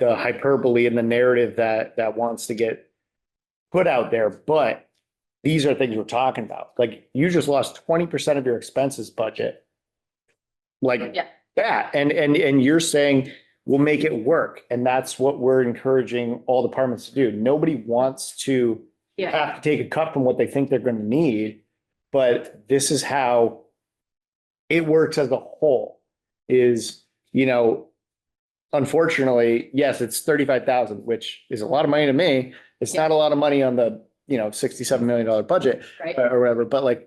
hyperbole and the narrative that wants to get put out there. But these are things we're talking about. Like, you just lost 20% of your expenses budget. Like Yeah. that. And you're saying we'll make it work. And that's what we're encouraging all departments to do. Nobody wants to Yeah. have to take a cut from what they think they're going to need. But this is how it works as a whole is, unfortunately, yes, it's 35,000, which is a lot of money to me. It's Yeah. not a lot of money on the, $67 million budget Right. or whatever, but I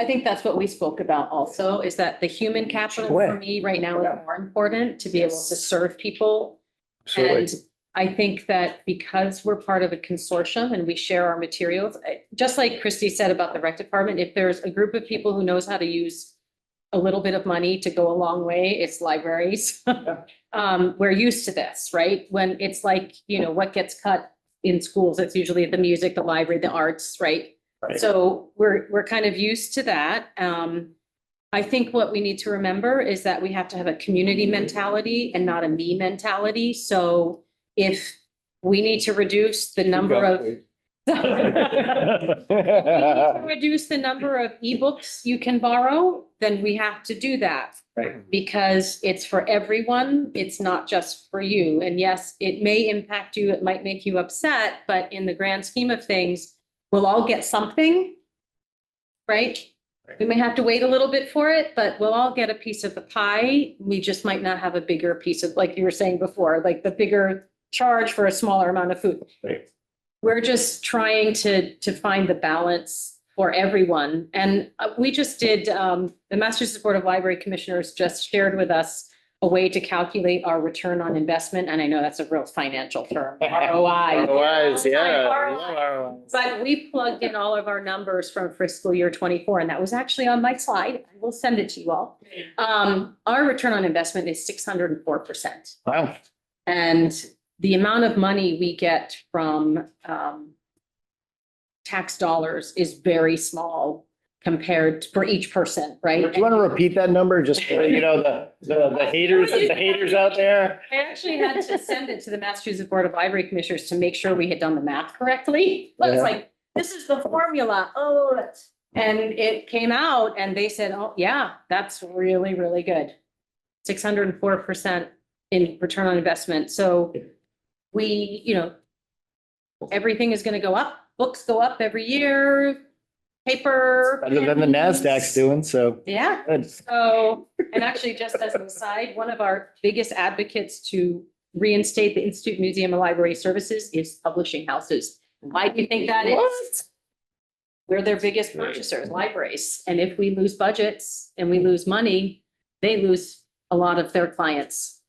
think that's what we spoke about also, is that the human capital for me right now is more important, to be able to serve people. absolutely. And I think that because we're part of a consortium and we share our materials, just like Christy said about the rec department, if there's a group of people who knows how to use a little bit of money to go a long way, it's libraries. We're used to this, right? When it's like, what gets cut in schools, it's usually the music, the library, the arts, right? Right. So we're kind of used to that. I think what we need to remember is that we have to have a community mentality and not a me mentality. So if we need to reduce the number of reduce the number of ebooks you can borrow, then we have to do that. Right. Because it's for everyone, it's not just for you. And yes, it may impact you, it might make you upset, but in the grand scheme of things, we'll all get something, right? We may have to wait a little bit for it, but we'll all get a piece of the pie. We just might not have a bigger piece of, like you were saying before, like the bigger charge for a smaller amount of food. Right. We're just trying to find the balance for everyone. And we just did, the Massachusetts Board of Library Commissioners just shared with us a way to calculate our return on investment. And I know that's a real financial term, ROI. ROIs, yeah. ROI. But we plugged in all of our numbers from fiscal year 24, and that was actually on my slide. I will send it to you all. Our return on investment is 604%. Wow. And the amount of money we get from tax dollars is very small compared for each person, right? Do you want to repeat that number? Just, for, the haters out there. I actually had to send it to the Massachusetts Board of Library Commissioners to make sure we had done the math correctly. I was Yeah. like, this is the formula. And it came out and they said, oh, yeah, that's really, really good. 604% in return on investment. So we, everything is going to go up. Books go up every year. paper. Better than the NASDAQ's doing, so. Yeah. Good. So, and actually, just as an aside, one of our biggest advocates to reinstate the Institute Museum and Library Services is publishing houses. Why do you think that is? We're their biggest purchasers, libraries. And if we lose budgets and we lose money, they lose a lot of their clients.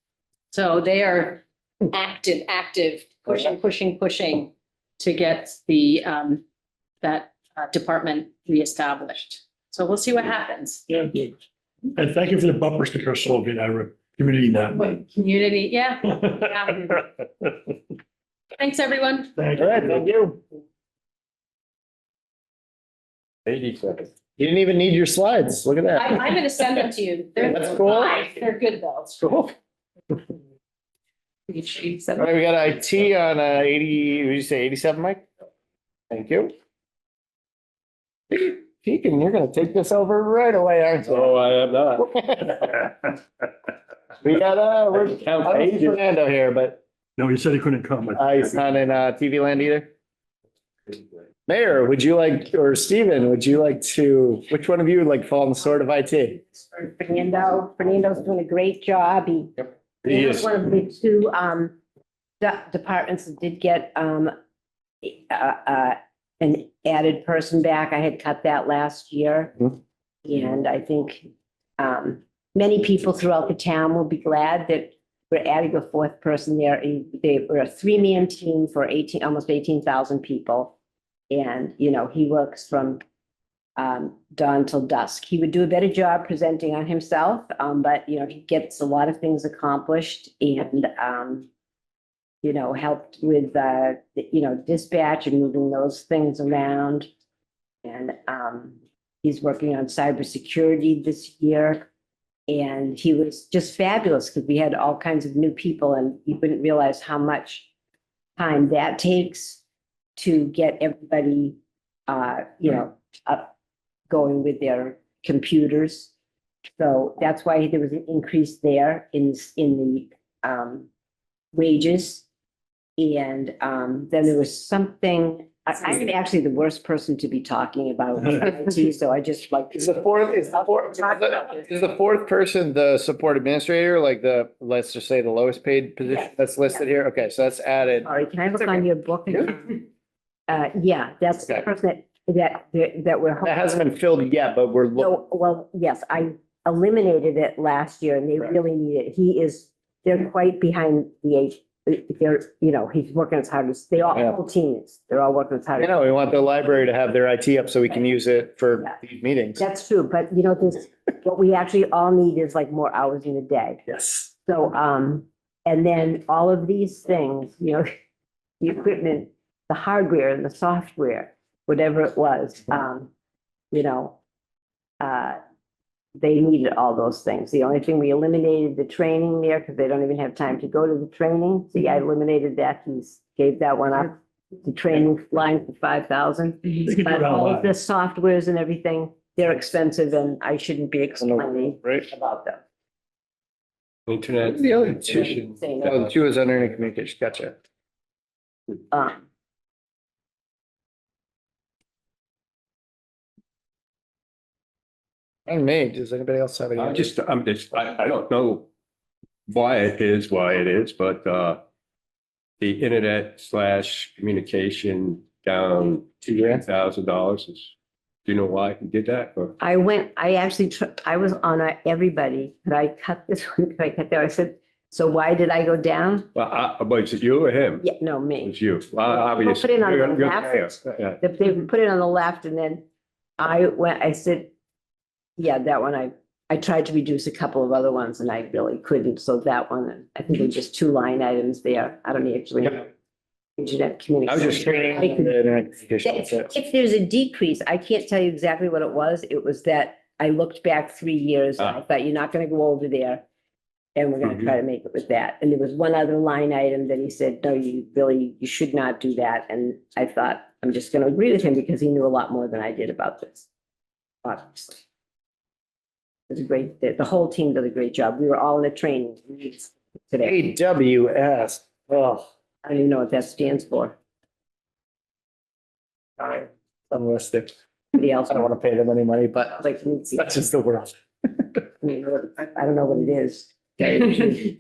So they are active, pushing to get the, that department reestablished. So we'll see what happens. Yeah. And thank you for the bumper sticker slogan, community now. Community, yeah. Thanks, everyone. Thank All right, you. thank you. 80 seconds. You didn't even need your slides. Look at that. I'm gonna send them to you. That's cool. They're good though. Cool. You should send All them. right, we got IT on 80, what did you say, 87, Mike? Thank you. Pekin, you're gonna take this over right away, aren't you? Oh, I am not. We got, we're, Count I don't see pages. Fernando here, but No, he said he couldn't come. he's not in TV land either. Mayor, would you like, or Steven, would you like to, which one of you would like to fall on the sword of IT? Fernando's doing a great job. He was is. one of the two, departments that did get, an added person back. I had cut that last year. Mhm. And I think, many people throughout the town will be glad that we're adding a fourth person there. They were a three-man team for almost 18,000 people. And, you know, he works from, dawn till dusk. He would do a better job presenting on himself, but, you know, he gets a lot of things accomplished and, you know, helped with, you know, dispatch and moving those things around. And he's working on cybersecurity this year. And he was just fabulous because we had all kinds of new people and you wouldn't realize how much time that takes to get everybody, you know, up going with their computers. So that's why there was an increase there in the wages. And then there was something, I'm actually the worst person to be talking about IT, so I just like. Is the fourth person the support administrator, like let's just say the lowest paid position Yes. that's listed here? Okay, so that's added. All right, can I look on your book? Yeah, that's the Okay. person that we're. That hasn't been filled yet, but we're looking. No, well, yes, I eliminated it last year and they Right. really need it. They're quite behind the age. They're, you know, he's working as hard as, Yeah. whole team is, they're all working as hard. You know, we want the library to have their IT up so we can use it for Yeah. these meetings. That's true, but you know, what we actually all need is like more hours in a day. Yes. So, and then all of these things, you know, the equipment, the hardware and the software, whatever it was, you know, they needed all those things. The only thing, we eliminated the training there because they don't even have time to go to the training. See, I eliminated that. Gave that one up. The training line for 5,000. They can do But it all of online. the softwares and everything, they're expensive and I shouldn't be explaining Right. about them. Internet. The other two. petition. Saying, Oh, the two is under any communication. Gotcha. And me, does anybody else have any? I don't know why it is, but, the internet / communication down $2,000 is, do you know why he did that? Or, I was on everybody, but I cut this one, I cut there. I said, so why did I go down? well, was it you or him? Yeah, no, It me. was you. Well, Well, obviously. put it on you're- the you're left. mayor. Yeah. They put it on the left and then I said, yeah, that one, I tried to reduce a couple of other ones and I really couldn't. So that one, I think there's just 2 line items there. I don't actually. Yeah. Internet I was communication. just training I could- the internet communication. That's it. If there's a decrease, I can't tell you exactly what it was. It was that I looked back 3 years and I thought, you're not gonna go over there. And we're gonna try to make it with that. And there was one other line item that he said, no, you should not do that. And I thought, I'm just gonna agree with him because he knew a lot more than I did about this. Obviously. It was great. The whole team did a great job. We were all in the training today. AWS. Oh, I don't even know what that stands for. unlisted. Somebody else, I don't want to pay them any money, but like, that's just the world. I don't know what it is. Okay.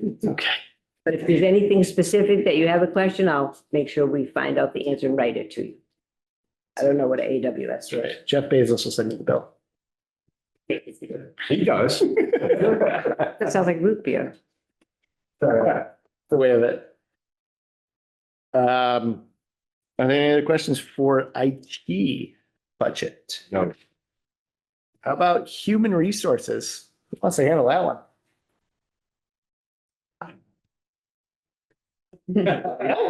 But if there's anything specific that you have a question, I'll make sure we find out the answer and write it to you. I don't know what AWS That's right. Jeff Bezos will send you the bill. He does. That sounds like root beer. The way of it. Are there any other questions for IT budget? No. How about human resources? Who wants to handle that one?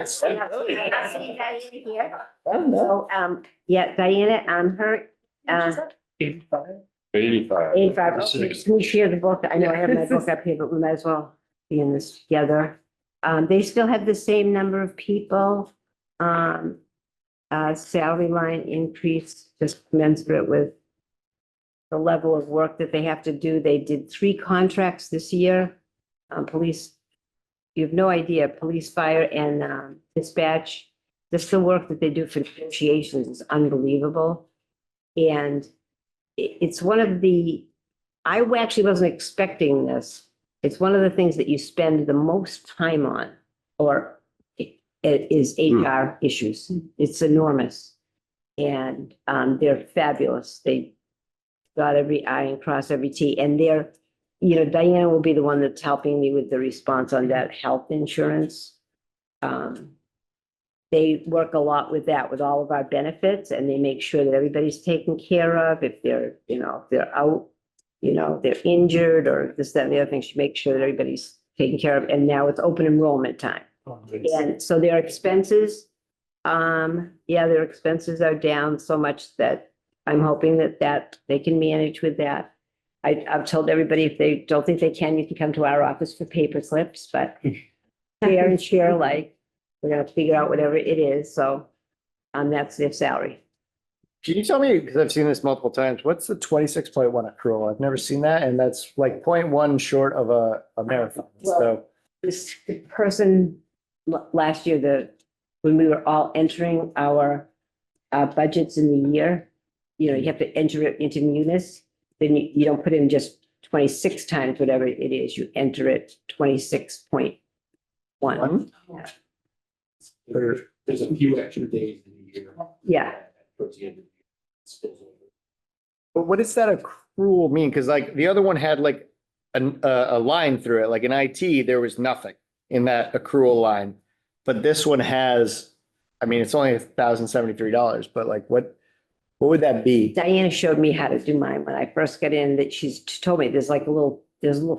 So, yeah, Diana, her, Eighty-five. 85. Okay, can we share the book? I know I have my book up here, but we might as well be in this together. They still have the same number of people. Salary line increase just commensurate with the level of work that they have to do. They did 3 contracts this year. Police, you have no idea, police, fire, and dispatch. Just the work that they do for negotiations is unbelievable. And it's one of the, I actually wasn't expecting this. It's one of the things that you spend the most time on, or it is HR issues. It's enormous. And they're fabulous. They got every I and cross every T. And they're, you know, Diana will be the one that's helping me with the response on that health insurance. They work a lot with that, with all of our benefits, and they make sure that everybody's taken care of. If they're, you know, if they're out, you know, they're injured or this, that, and the other thing, she makes sure that everybody's taken care of. And now it's open enrollment time. And so their expenses, their expenses are down so much that I'm hoping that they can manage with that. I've told everybody, if they don't think they can, you can come to our office for paper slips, but share and share alike. We're gonna figure out whatever it is, so, that's their salary. Can you tell me, because I've seen this multiple times, what's the 26.1 accrual? I've never seen that, and that's like 0.1 short of a marathon, so. This person, last year, when we were all entering our budgets in the year, you know, you have to enter it into Munis, then you don't put in just 26 times whatever it is, you enter it 26.1. One? There's a few extra days in the year. Yeah. Towards the end of the year. it spills over. But what does that accrual mean? Because like the other one had like a line through it, like in IT, there was nothing in that accrual line. But this one has, I mean, it's only $1,073, but like what would that be? Diana showed me how to do mine when I first got in, that she's told me there's a little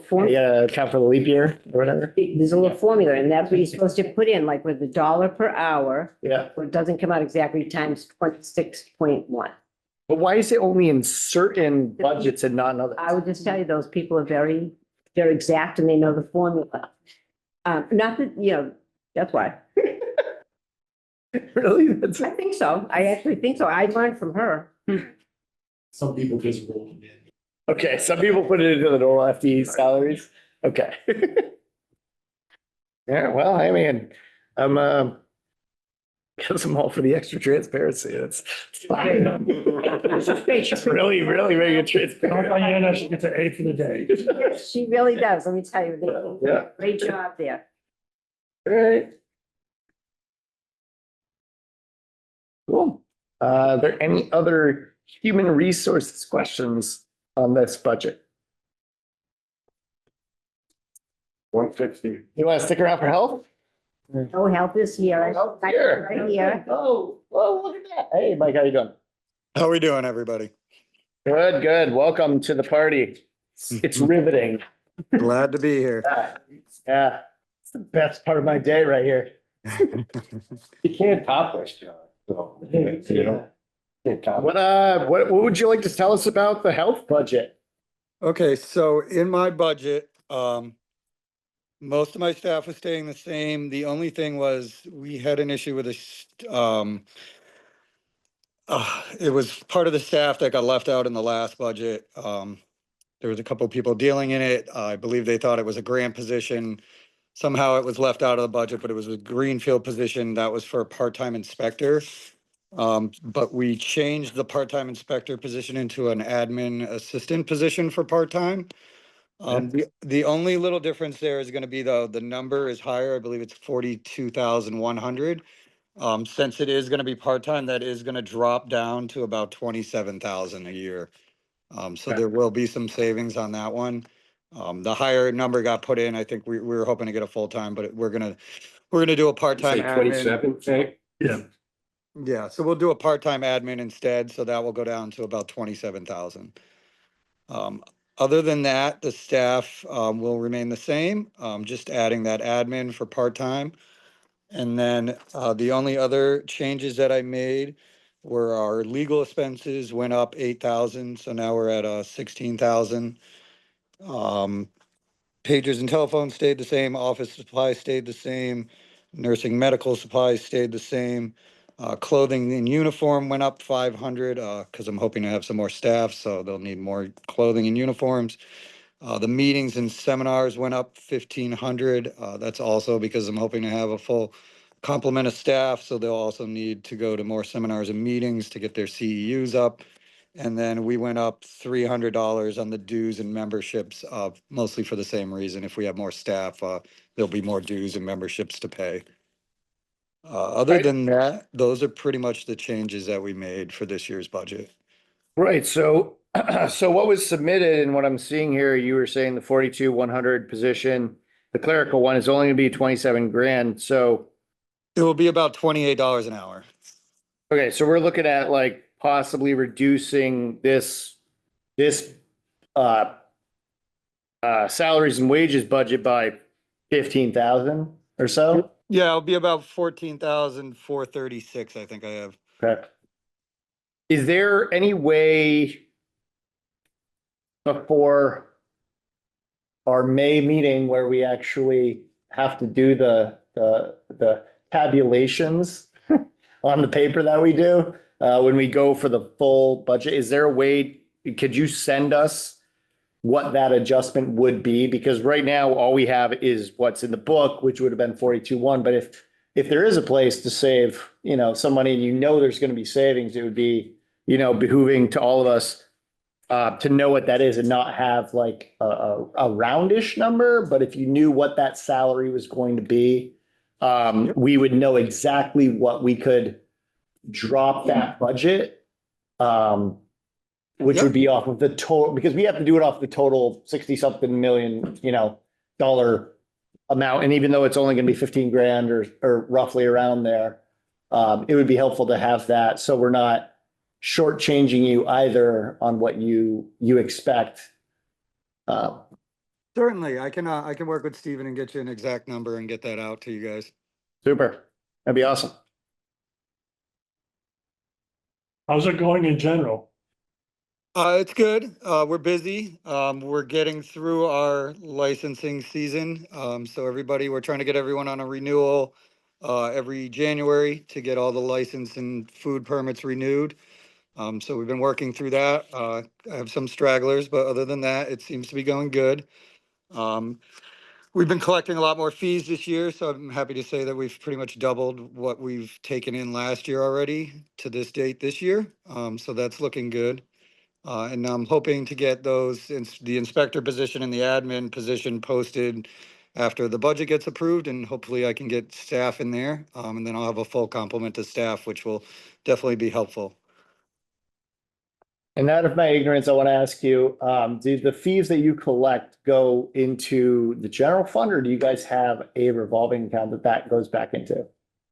form. Yeah, account for the leap year or whatever. There's a little formula, and that's what you're supposed to put in, like with the $1 per hour. Yeah. So it doesn't come out exactly times 26.1. But why is it only in certain budgets and not in others? I would just tell you, those people are they're exact and they know the formula. Not that, you know, that's why. Really? I think so. I actually think so. I learned from her. Some people just roll them in. Okay, some people put it into the normal FTE salaries. Okay. Yeah, well, I mean, guess I'm all for the extra transparency. It's fine. It's really, really, really good transparency. Diana, she gets an A for the day. She really does. Let me tell you, they do Yeah. a great job there. All right. Cool. Are there any other human resources questions on this budget? 150. You want to stick around for health? Oh, health is here. Health here. Right here. Oh, look at that. Hey, Mike, how you doing? How are we doing, everybody? Good, good. Welcome to the party. It's riveting. Glad to be here. Yeah, it's the best part of my day right here. You can't top this, John. So, you know, can't top it. What would you like to tell us about the health budget? Okay, so in my budget, most of my staff was staying the same. The only thing was we had an issue with it was part of the staff that got left out in the last budget. There was a couple of people dealing in it. I believe they thought it was a grant position. Somehow it was left out of the budget, but it was a greenfield position that was for a part-time inspector. But we changed the part-time inspector position into an admin assistant position for part-time. The only little difference there is gonna be the number is higher. I believe it's 42,100. Since it is gonna be part-time, that is gonna drop down to about 27,000 a year. So Okay. there will be some savings on that one. The higher number got put in, I think we were hoping to get a full-time, but we're gonna do a part-time Say admin. 27, Hank? Yeah, Yeah, so we'll do a part-time admin instead, so that will go down to about 27,000. Other than that, the staff will remain the same, just adding that admin for part-time. And then the only other changes that I made were our legal expenses went up 8,000, so now we're at 16,000. Pagers and telephones stayed the same, office supplies stayed the same, nursing medical supplies stayed the same. Clothing and uniform went up 500, because I'm hoping to have some more staff, so they'll need more clothing and uniforms. The meetings and seminars went up 1,500. That's also because I'm hoping to have a full complement of staff, so they'll also need to go to more seminars and meetings to get their CEUs up. And then we went up $300 on the dues and memberships, mostly for the same reason. If we have more staff, there'll be more dues and memberships to pay. Other Right. than that, those are pretty much the changes that we made for this year's budget. Right, so, so what was submitted and what I'm seeing here, you were saying the 42,100 position, the clerical one is only gonna be 27 grand, so, It will be about $28 an hour. okay, so we're looking at like possibly reducing this, uh, salaries and wages budget by 15,000 or so? Yeah, it'll be about 14,436, I think I have. Okay. Is there any way before our May meeting where we actually have to do the tabulations on the paper that we do, when we go for the full budget, is there a way, could you send us what that adjustment would be? Because right now, all we have is what's in the book, which would have been 42.1, but if there is a place to save, some money and there's gonna be savings, it would be, behooving to all of us to know what that is and not have like a roundish number, but if you knew what that salary was going to be, we would know exactly what we could drop that budget, which would be off of the total, because we have to do it off the total 60-something million, dollar amount. And even though it's only gonna be 15 grand or roughly around there, it would be helpful to have that, so we're not shortchanging you either on what you expect. Certainly, I can work with Steven and get you an exact number and get that out to you guys. Super, that'd be awesome. how's it going in general? It's good. We're busy. We're getting through our licensing season. So we're trying to get everyone on a renewal every January to get all the license and food permits renewed. So we've been working through that. I have some stragglers, but other than that, it seems to be going good. We've been collecting a lot more fees this year, so I'm happy to say that we've pretty much doubled what we've taken in last year already to this date this year. So that's looking good. And I'm hoping to get the inspector position and the admin position posted after the budget gets approved, and hopefully I can get staff in there. And then I'll have a full complement of staff, which will definitely be helpful. And out of my ignorance, I want to ask you, do the fees that you collect go into the general fund, or do you guys have a revolving account that goes back into?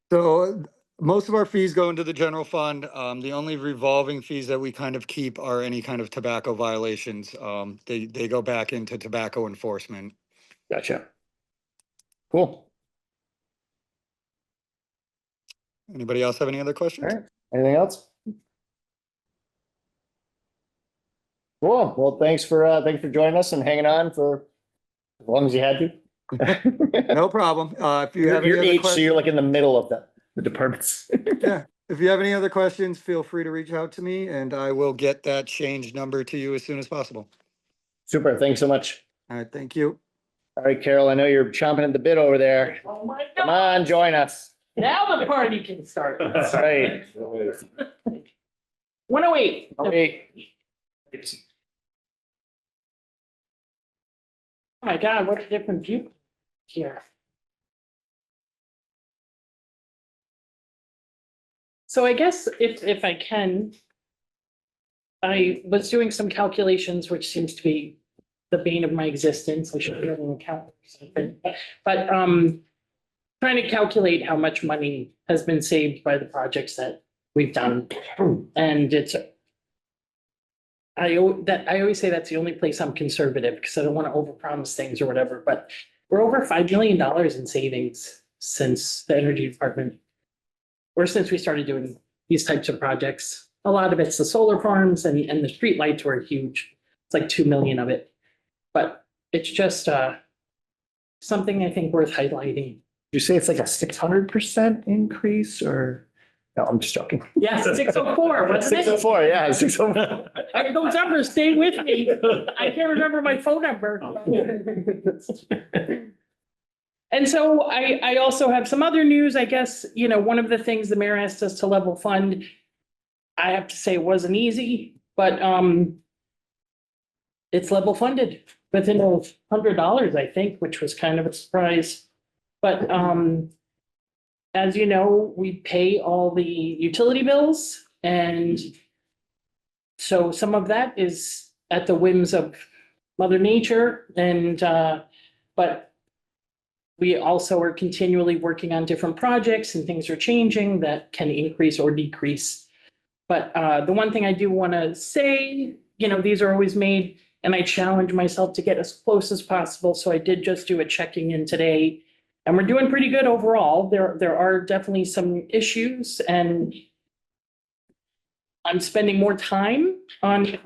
So most of our fees go into the general fund. The only revolving fees that we kind of keep are any kind of tobacco violations. They go back into tobacco enforcement. Gotcha. Cool. Anybody else have any other questions? All right. Anything else? Cool. Well, thanks for joining us and hanging on for as long as you had to. No problem. If you have any You're other H, so questions, you're like in the middle of the departments. yeah. If you have any other questions, feel free to reach out to me and I will get that change number to you as soon as possible. Super. Thanks so much. All right, thank you. All right, Carol, I know you're chomping at the bit over there. Oh my Come on, join us. Now the party can start. That's right. 108. Okay. Oh my God, what a different view here. So I guess if I can, I was doing some calculations, which seems to be the bane of my existence. I should be able to count something. But trying to calculate how much money has been saved by the projects that we've done. And I always say that's the only place I'm conservative because I don't want to overpromise things or whatever, but we're over $5 million in savings since the energy department, or since we started doing these types of projects. A lot of it's the solar farms and the street lights were huge. It's like 2 million of it. But it's just something I think worth highlighting. You say it's like a 600% increase or? No, I'm just joking. Yes, 604, wasn't it? 604, yeah, 604. Those numbers stay with me. I can't remember my phone number. And so I also have some other news, I guess, one of the things the mayor asked us to level fund, I have to say it wasn't easy, but it's level funded within $100, I think, which was kind of a surprise. But as you know, we pay all the utility bills, and so some of that is at the whims of Mother Nature, and but we also are continually working on different projects and things are changing that can increase or decrease. But the one thing I do want to say, these are always made, and I challenge myself to get as close as possible. So I did just do a checking in today, and we're doing pretty good overall. There are definitely some issues, and I'm spending more time on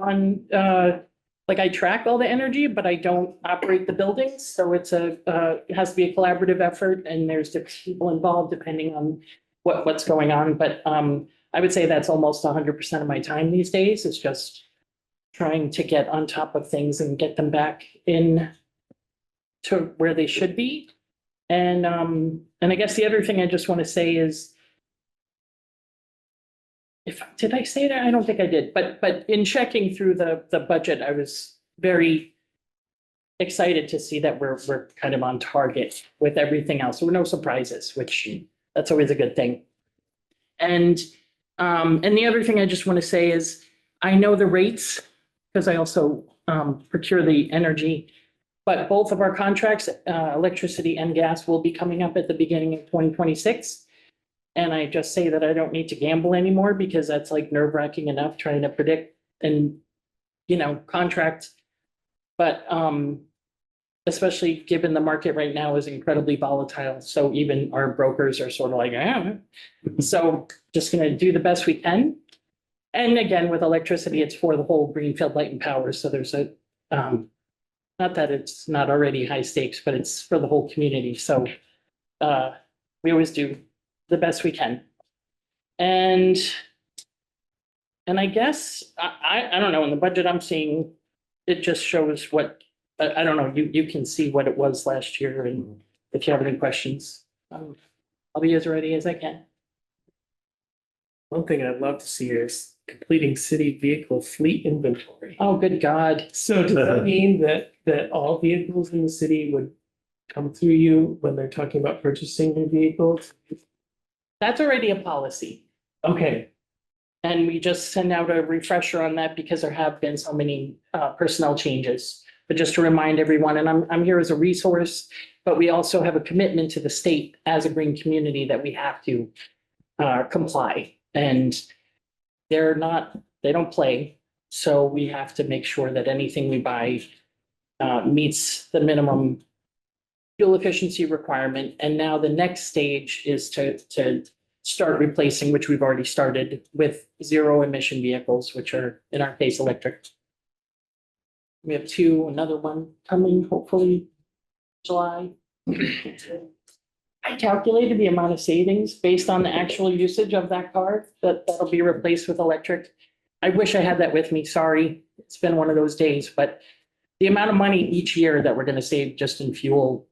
like I track all the energy, but I don't operate the buildings. So it has to be a collaborative effort, and there's different people involved depending on what's going on. But I would say that's almost 100% of my time these days. It's just trying to get on top of things and get them back in to where they should be. And I guess the other thing I just want to say is, did I say that? I don't think I did, but in checking through the budget, I was very excited to see that we're kind of on target with everything else. So no surprises, which that's always a good thing. And the other thing I just want to say is, I know the rates because I also procure the energy, but both of our contracts, electricity and gas, will be coming up at the beginning of 2026. And I just say that I don't need to gamble anymore because that's like nerve-wracking enough trying to predict and, contract. But especially given the market right now is incredibly volatile. So even our brokers are sort of like, So just going to do the best we can. And again, with electricity, it's for the whole Greenfield Light and Power. So there's a, not that it's not already high stakes, but it's for the whole community. So we always do the best we can. And I guess, I don't know, in the budget I'm seeing, it just shows what, I don't know, you can see what it was last year, and if you have any questions, I'll be as ready as I can. One thing I'd love to see is completing city vehicle fleet inventory. Oh, good God. So does that mean that all vehicles in the city would come through you when they're talking about purchasing new vehicles? That's already a policy. Okay, And we just send out a refresher on that because there have been so many personnel changes. But just to remind everyone, and I'm here as a resource, but we also have a commitment to the state as a green community that we have to comply. And they don't play. So we have to make sure that anything we buy meets the minimum fuel efficiency requirement. And now the next stage is to start replacing, which we've already started, with zero emission vehicles, which are in our case electric. We have another one coming, hopefully July. I calculated the amount of savings based on the actual usage of that car that'll be replaced with electric. I wish I had that with me. Sorry, it's been one of those days, but the amount of money each year that we're going to save just in fuel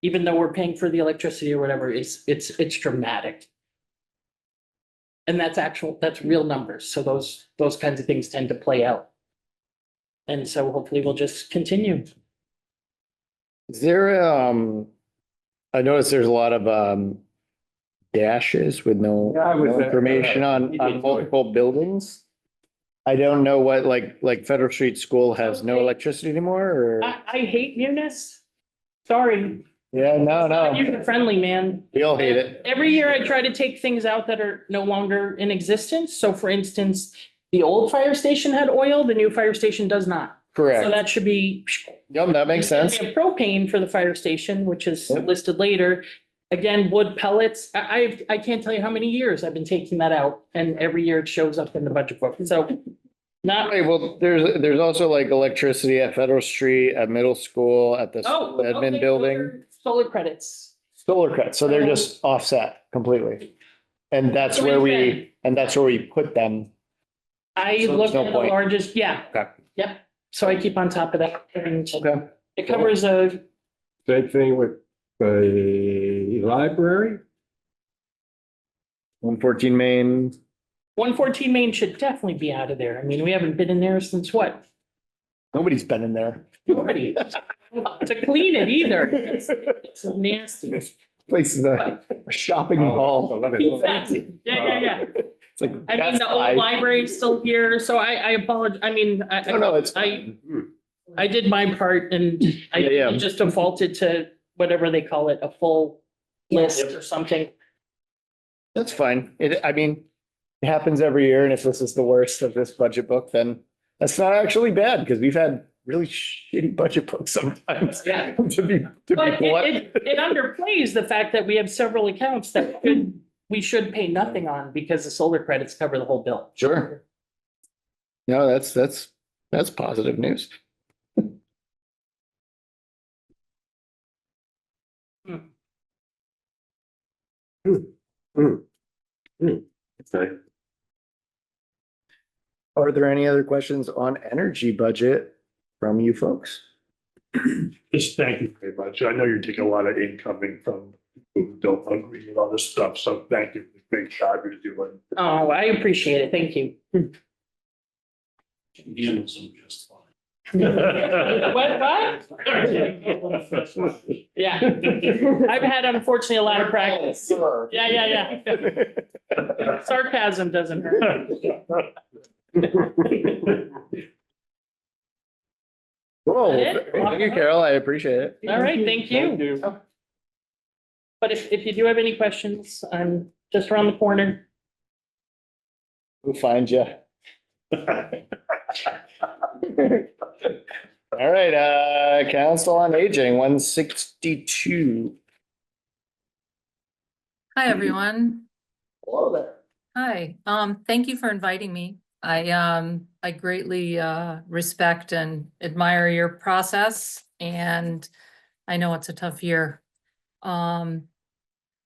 even though we're paying for the electricity or whatever, it's dramatic. And that's real numbers. So those kinds of things tend to play out. And so hopefully we'll just continue. Is there, I noticed there's a lot of, dashes with no Yeah, I was, no information on multiple buildings. I don't know what, like Federal Street School has no electricity anymore, or, I hate Munis. Sorry, yeah, no, user friendly, man. we all hate it. Every year I try to take things out that are no longer in existence. So for instance, the old fire station had oil, the new fire station does not. So Correct. that should be. Yep, that makes sense. We have propane for the fire station, which is listed later. Again, wood pellets. I can't tell you how many years I've been taking that out, and every year it shows up in the budget book. So not. Right, well, there's also like electricity at Federal Street, at middle school, at the Oh, okay, admin building. Solar credits. Solar credits, so they're just offset completely. And that's where we put them. I So looked there's no at the point. largest, yeah, Okay. yep. So I keep on top of that. And Okay. it covers a, Same thing with the library. 114 Main, 114 Main should definitely be out of there. I mean, we haven't been in there since what? nobody's been in there. Nobody. To clean it either. It's nasty. Place is a shopping mall. Exactly. Yeah. It's like. I mean, Best the old Buy. library is still here, so I apologize. I mean, No, it's. I did my part and Yeah. I just defaulted to whatever they call it, a full list or something. That's fine. I mean, it happens every year, and if this is the worst of this budget book, then that's not actually bad, because we've had really shitty budget books sometimes. Yeah. To be But blunt. it underplays the fact that we have several accounts that we should pay nothing on because the solar credits cover the whole bill. Sure. No, that's positive news. Okay. Are there any other questions on energy budget from you folks? Just thank you very much. I know you're taking a lot of incoming from who don't agree with all this stuff, so thank you. for the Great job you're doing. Oh, I appreciate it. Thank you. Handles them just fine. What? Yeah. I've had unfortunately a lot of practice. Yeah. Sarcasm doesn't hurt. Cool. That it? Thank you, Carol. I appreciate it. All right, thank you. But if you do have any questions, I'm just around the corner. We'll find you. All right, Council on Aging, 162. Hi, everyone. Hello there. Hi, thank you for inviting me. I greatly respect and admire your process, and I know it's a tough year. I'm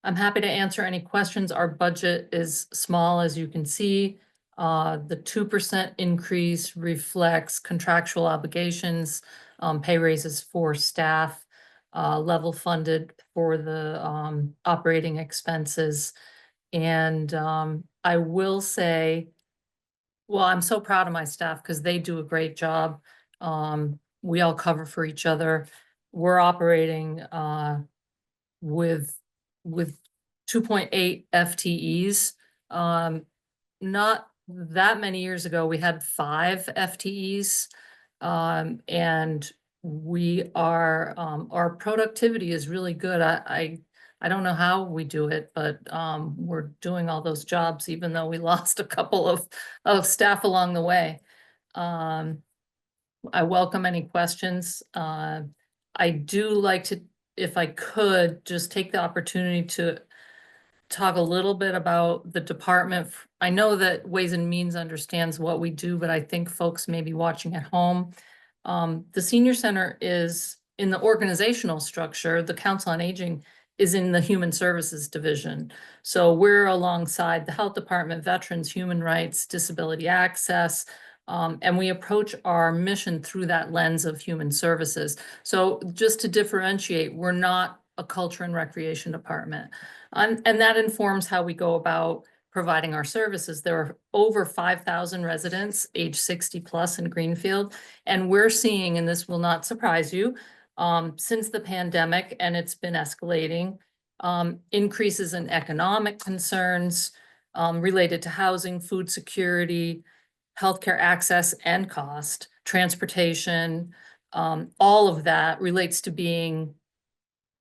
happy to answer any questions. Our budget is small, as you can see. The 2% increase reflects contractual obligations, pay raises for staff, level funded for the operating expenses. And I will say, well, I'm so proud of my staff because they do a great job. We all cover for each other. We're operating with 2.8 FTEs. Not that many years ago, we had 5 FTEs. And we are, our productivity is really good. I don't know how we do it, but we're doing all those jobs, even though we lost a couple of staff along the way. I welcome any questions. I do like to, if I could, just take the opportunity to talk a little bit about the department. I know that Ways and Means understands what we do, but I think folks may be watching at home. The senior center is in the organizational structure. The Council on Aging is in the Human Services Division. So we're alongside the Health Department, Veterans, Human Rights, Disability Access, and we approach our mission through that lens of human services. So just to differentiate, we're not a culture and recreation department. And that informs how we go about providing our services. There are over 5,000 residents age 60 plus in Greenfield. And we're seeing, and this will not surprise you, since the pandemic, and it's been escalating, increases in economic concerns related to housing, food security, healthcare access and cost, transportation, all of that relates to being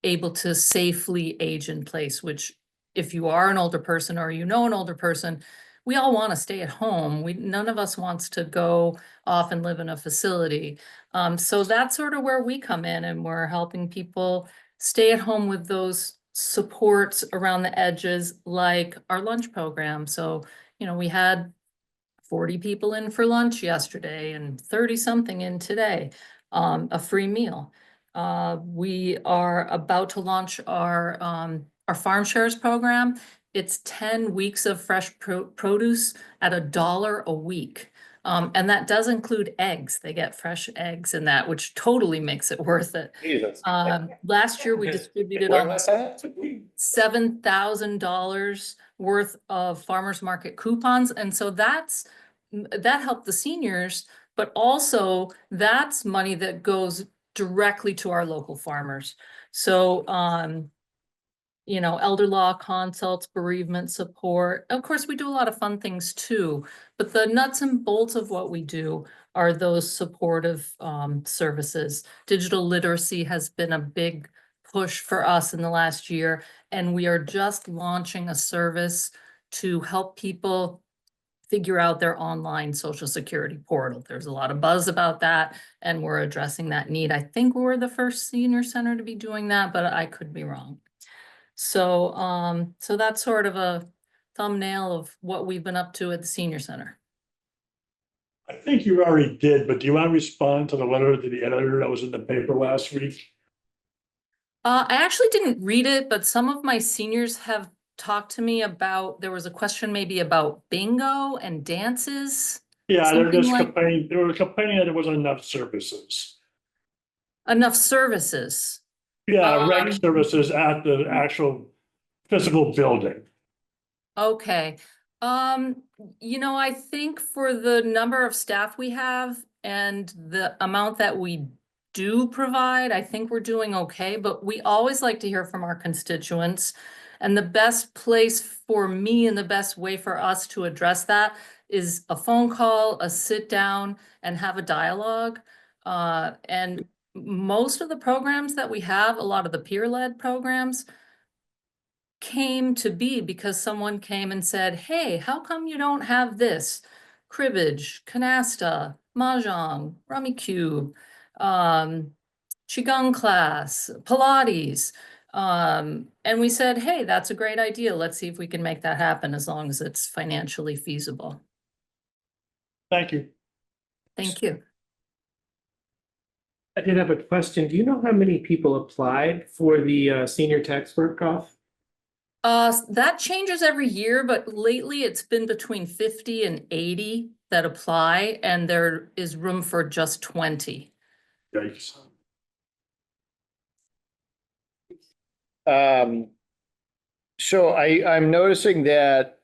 able to safely age in place, which if you are an older person or you know an older person, we all want to stay at home. None of us wants to go off and live in a facility. So that's sort of where we come in, and we're helping people stay at home with those supports around the edges, like our lunch program. So, we had 40 people in for lunch yesterday and 30 something in today, a free meal. We are about to launch our farm shares program. It's 10 weeks of fresh produce at $1 a week. And that does include eggs. They get fresh eggs in that, which totally makes it worth it. Jesus. Last year we distributed Where almost was that? $7,000 worth of farmers market coupons. And so that helped the seniors, but also that's money that goes directly to our local farmers. So, elder law consults, bereavement support. Of course, we do a lot of fun things too, but the nuts and bolts of what we do are those supportive services. Digital literacy has been a big push for us in the last year, and we are just launching a service to help people figure out their online Social Security portal. There's a lot of buzz about that, and we're addressing that need. I think we're the first senior center to be doing that, but I could be wrong. So, so that's sort of a thumbnail of what we've been up to at the senior center. I think you already did, but do you want to respond to the letter to the editor that was in the paper last week? I actually didn't read it, but some of my seniors have talked to me about, there was a question maybe about bingo and dances. Yeah, they're Something just like- complaining, they were complaining that there wasn't enough services. Enough services. Yeah, rec Um, services at the actual physical building. Okay. I think for the number of staff we have and the amount that we do provide, I think we're doing okay, but we always like to hear from our constituents. And the best place for me and the best way for us to address that is a phone call, a sit down, and have a dialogue. And most of the programs that we have, a lot of the peer-led programs, came to be because someone came and said, hey, how come you don't have this? Cribbage, canasta, mahjong, rummy cube, qigong class, Pilates. And we said, hey, that's a great idea. Let's see if we can make that happen as long as it's financially feasible. Thank you. Thank you. I did have a question. Do you know how many people applied for the senior tax work-off? That changes every year, but lately it's been between 50 and 80 that apply, and there is room for just 20. Yikes. So I'm noticing that,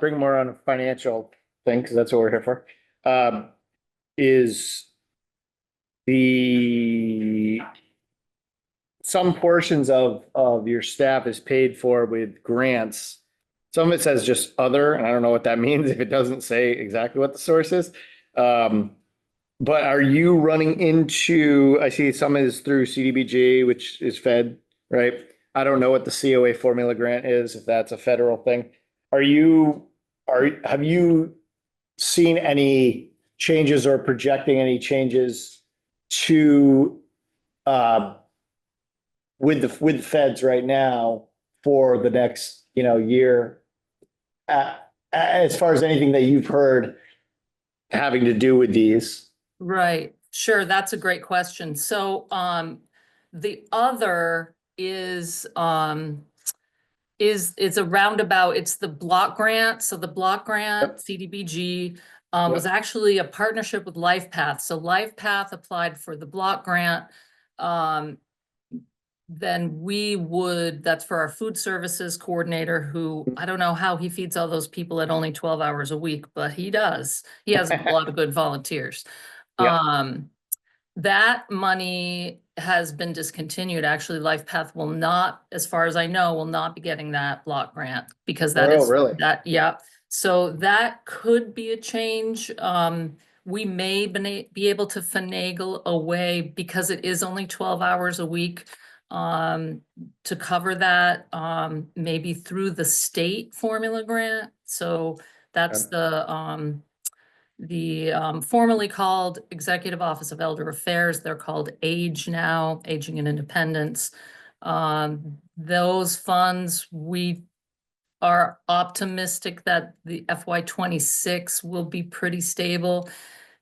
bring more on a financial thing, because that's what we're here for. Is some portions of your staff is paid for with grants. Some of it says just other, and I don't know what that means if it doesn't say exactly what the source is. But are you running into, I see some is through CDBG, which is Fed, right? I don't know what the COA formula grant is, if that's a federal thing. Have you seen any changes or projecting any changes to with feds right now for the next year, as far as anything that you've heard having to do with these? Right, sure, that's a great question. So the other is it's a roundabout, it's the block grant. So the block grant, CDBG, was actually a partnership with LifePath. So LifePath applied for the block grant. then that's for our food services coordinator who, I don't know how he feeds all those people at only 12 hours a week, but he does. He has a lot of good volunteers. Yep. That money has been discontinued. Actually, LifePath will not, as far as I know, will not be getting that block grant because that Oh, is really? yeah. So that could be a change. We may be able to finagle a way because it is only 12 hours a week to cover that, maybe through the state formula grant. So that's the formerly called Executive Office of Elder Affairs. They're called AGE now, Aging and Independence. Those funds, we are optimistic that the FY 26 will be pretty stable.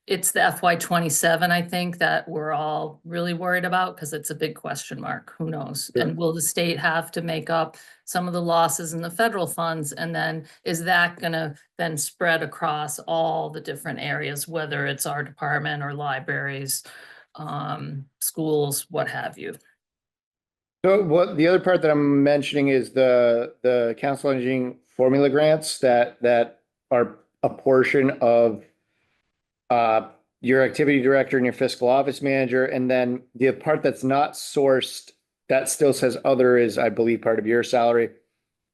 It's the FY 27, I think, that we're all really worried about because it's a big question mark. Who knows? Sure. And will the state have to make up some of the losses in the federal funds? And then is that gonna then spread across all the different areas, whether it's our department or libraries, schools, what have you? So what the other part that I'm mentioning is the council on aging formula grants that are a portion of your activity director and your fiscal office manager, and then the part that's not sourced that still says other is, I believe, part of your salary.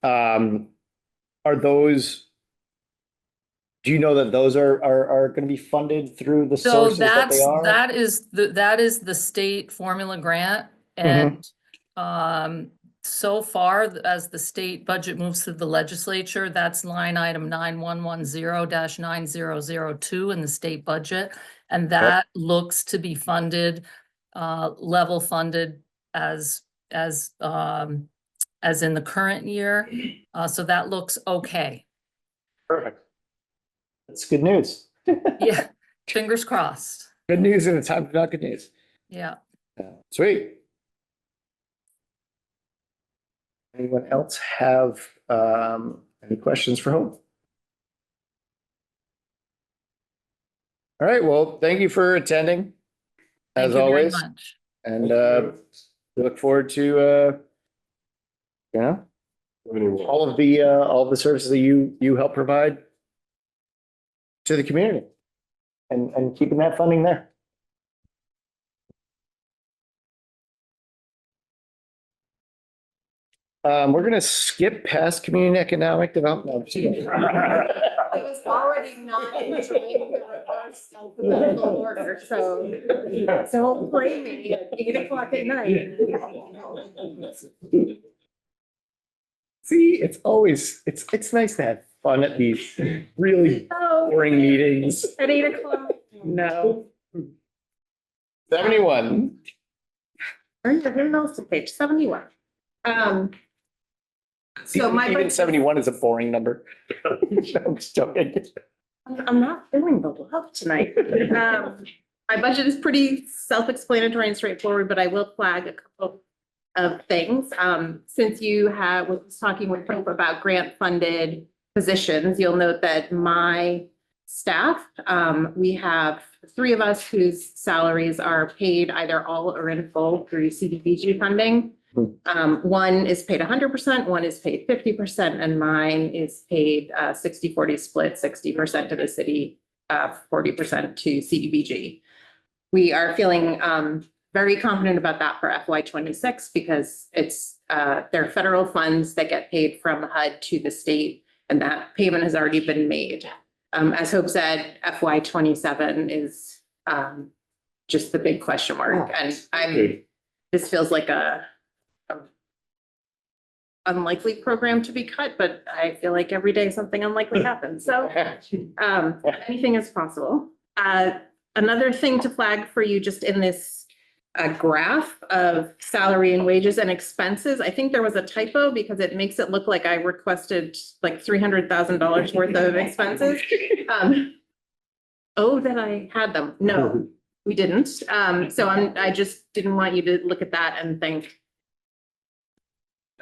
Are those? Do you know that those are going to be funded through the So sources that they are? that is the state formula grant, and so far as the state budget moves through the legislature, that's line item 9110-9002 in the state budget, and that looks to be funded, level funded as in the current year. So that looks okay. Perfect. That's good news. Yeah, fingers crossed. Good news in a time of not good news. Yeah. Sweet. Anyone else have any questions for Hope? All right, well, thank you for attending, Thank as you very always. much. And we look forward to all of the services that you help provide to the community and keeping that funding there. We're gonna skip past community economic development. No, I'm just kidding. It was already not enjoying the reverse alphabetical order, so don't blame me at 8 o'clock at night. See, it's nice to have fun at these really boring meetings. At 8 o'clock, no. 71. Who knows the page, 71. So my. Even 71 is a boring number. I'm just joking. I'm not feeling the love tonight. My budget is pretty self-explanatory and straightforward, but I will flag a couple of things. Since you was talking with Hope about grant-funded positions, you'll note that my staff, we have 3 of us whose salaries are paid either all or in full through CDBG funding. One is paid 100%, one is paid 50%, and mine is paid 60-40 split, 60% to the city, 40% to CDBG. We are feeling very confident about that for FY 26 because it's they're federal funds that get paid from HUD to the state, and that payment has already been made. As Hope said, FY 27 is just the big question mark, and this feels like a unlikely program to be cut, but I feel like every day something unlikely happens. So anything is possible. Another thing to flag for you just in this graph of salary and wages and expenses, I think there was a typo because it makes it look like I requested like $300,000 worth of expenses. That I had them. No, we didn't. So I just didn't want you to look at that and think,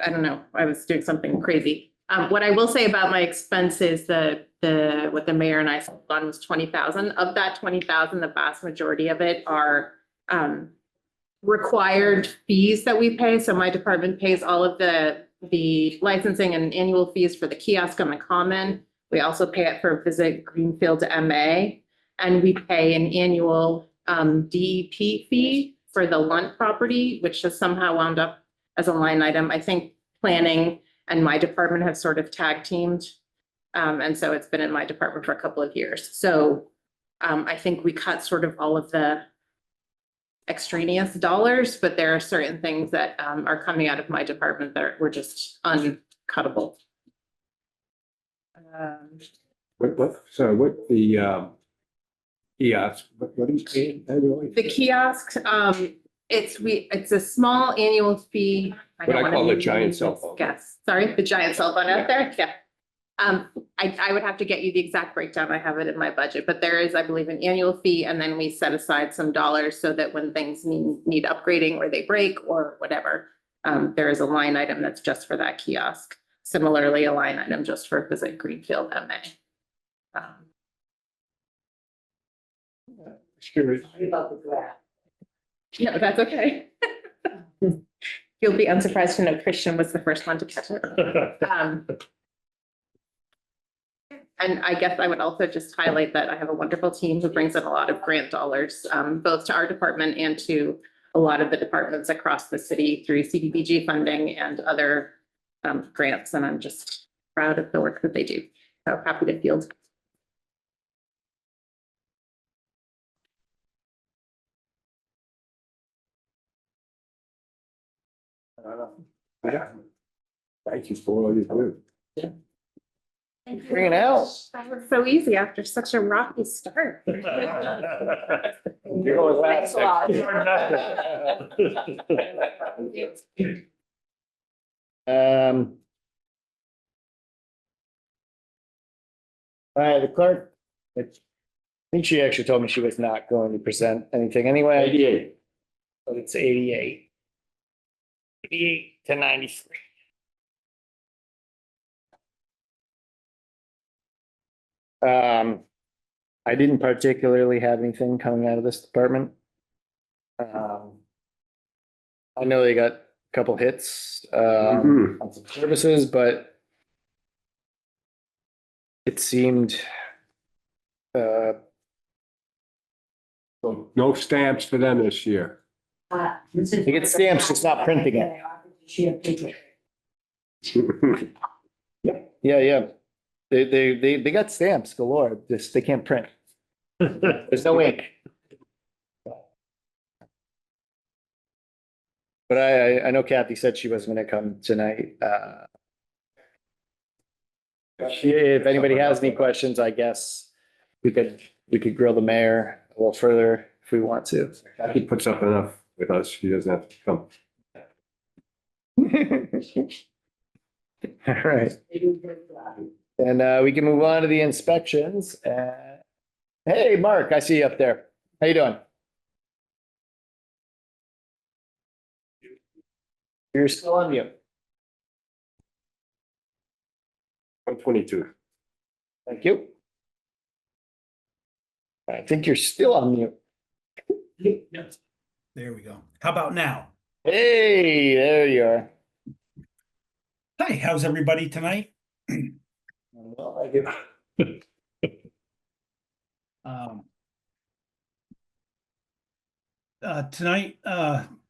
I don't know, I was doing something crazy. What I will say about my expenses, what the mayor and I settled on was 20,000. Of that 20,000, the vast majority of it are required fees that we pay. So my department pays all of the licensing and annual fees for the kiosk on the common. We also pay it for Visit Greenfield MA, and we pay an annual DEP fee for the Lunt property, which has somehow wound up as a line item. I think planning and my department have sort of tag teamed. And so it's been in my department for a couple of years. So I think we cut sort of all of the extraneous dollars, but there are certain things that are coming out of my department that were just uncuttable. What the kiosk, what are you paying annually? The kiosk, it's a small annual fee. What I don't call wanna the giant cell phone. Guess, sorry, the giant cell phone out there, yeah. I would have to get you the exact breakdown. I have it in my budget, but there is, I believe, an annual fee, and then we set aside some dollars so that when things need upgrading or they break or whatever, there is a line item that's just for that kiosk. Similarly, a line item just for Visit Greenfield MA. Curious. No, that's okay. You'll be unsurprised to know Christian was the first one to catch it. And I guess I would also just highlight that I have a wonderful team who brings in a lot of grant dollars, both to our department and to a lot of the departments across the city through CDBG funding and other grants. And I'm just proud of the work that they do. So happy to field. Yeah. Thank you for all you do. Bring it out. That was so easy after such a rocky start. You're going last. Thanks a lot. All right, the clerk, I think she actually told me she was not going to present anything anyway. 88. But it's 88. 88 to 93. I didn't particularly have anything coming out of this department. I know they got a couple hits, on some services, but it seemed, So no stamps for them this year. they get stamps, just not printing it. Yeah. They got stamps galore, just they can't print. There's no ink. But I know Kathy said she wasn't gonna come tonight. If anybody has any questions, I guess we could grill the mayor a little further if we want to. Kathy puts up enough with us. She doesn't have to come. All right. And we can move on to the inspections. Hey, Mark, I see you up there. How you doing? You're still on mute. 122. Thank you. I think you're still on mute. There we go. How about now? Hey, there you are. Hi, how's everybody tonight? Well, I get. Tonight,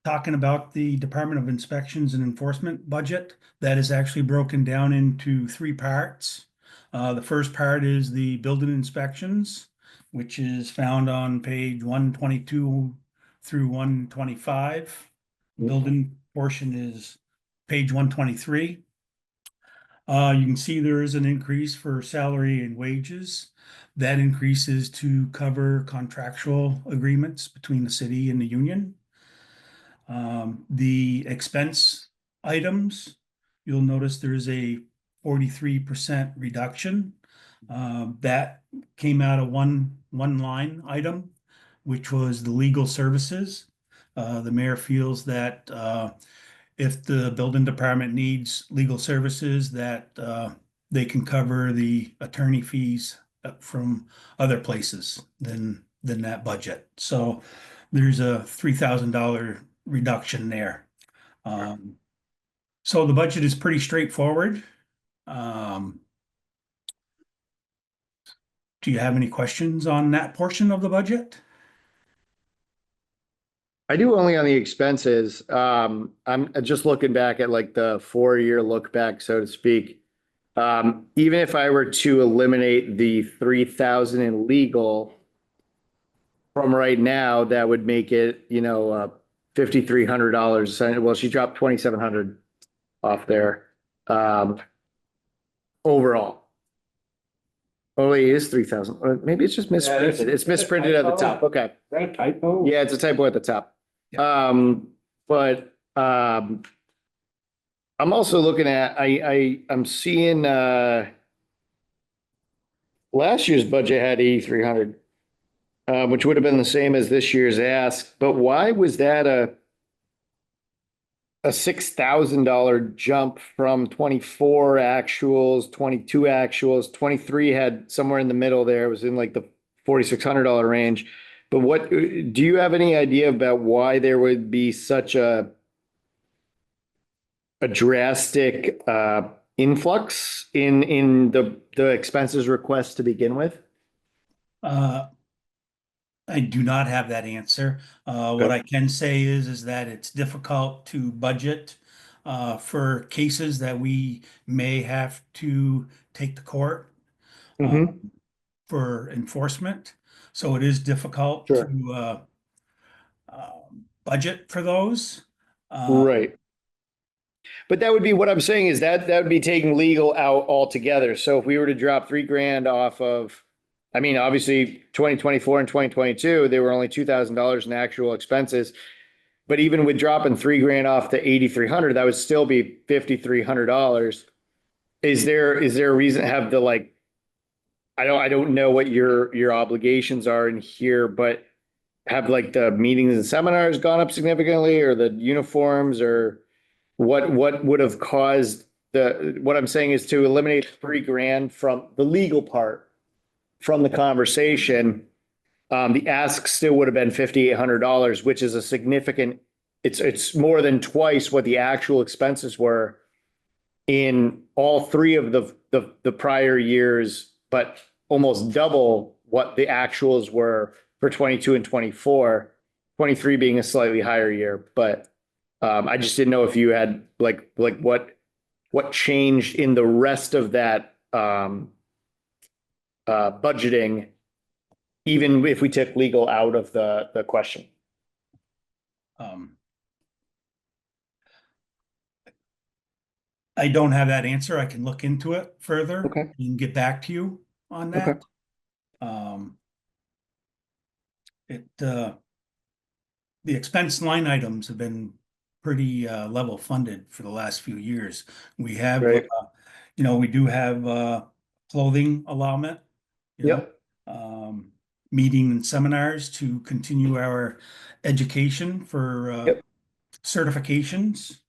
talking about the Department of Inspections and Enforcement budget that is actually broken down into three parts. The first part is the building inspections, which is found on page 122 through 125. Building portion is page 123. You can see there is an increase for salary and wages. That increases to cover contractual agreements between the city and the union. The expense items, you'll notice there's a 43% reduction. That came out of one line item, which was the legal services. The mayor feels that if the building department needs legal services, that they can cover the attorney fees from other places than that budget. So there's a $3,000 reduction there. So the budget is pretty straightforward. Do you have any questions on that portion of the budget? I do only on the expenses. I'm just looking back at like the 4-year look back, so to speak. Even if I were to eliminate the 3,000 in legal from right now, that would make it, $5,300. Well, she dropped 2,700 off there. Overall. Oh, it is 3,000. Or maybe it's just misprinted. It's misprinted at the top. Okay. Is that a typo? Yeah, it's a typo at the top. But I'm also looking at, I'm seeing, last year's budget had 8,300, which would have been the same as this year's ask, but why was that a $6,000 jump from 24 actuals, 22 actuals, 23 had somewhere in the middle there. It was in like the $4,600 range. But what, do you have any idea about why there would be such a drastic influx in the expenses request to begin with? I do not have that answer. What I can say is that it's difficult to budget for cases that we may have to take to court for enforcement. So it is difficult to budget for those. Right. But that would be what I'm saying is that would be taking legal out altogether. So if we were to drop $3,000 off of, I mean, obviously 2024 and 2022, they were only $2,000 in actual expenses. But even with dropping $3,000 off to 8,300, that would still be $5,300. Is there a reason to have the like, I don't know what your obligations are in here, but have like the meetings and seminars gone up significantly, or the uniforms, or what would have caused what I'm saying is to eliminate $3,000 from the legal part from the conversation. The ask still would have been $5,800, which is a significant, it's more than twice what the actual expenses were in all three of the prior years, but almost double what the actuals were for 22 and 24, 23 being a slightly higher year. But I just didn't know if you had like what changed in the rest of that budgeting, even if we took legal out of the question. I don't have that answer. I can look into it further. Okay. And get back to you on that. Okay. The expense line items have been pretty level funded for the last few years. We have, Right. We do have clothing allowment. Yep. Meeting and seminars to continue our education for certifications.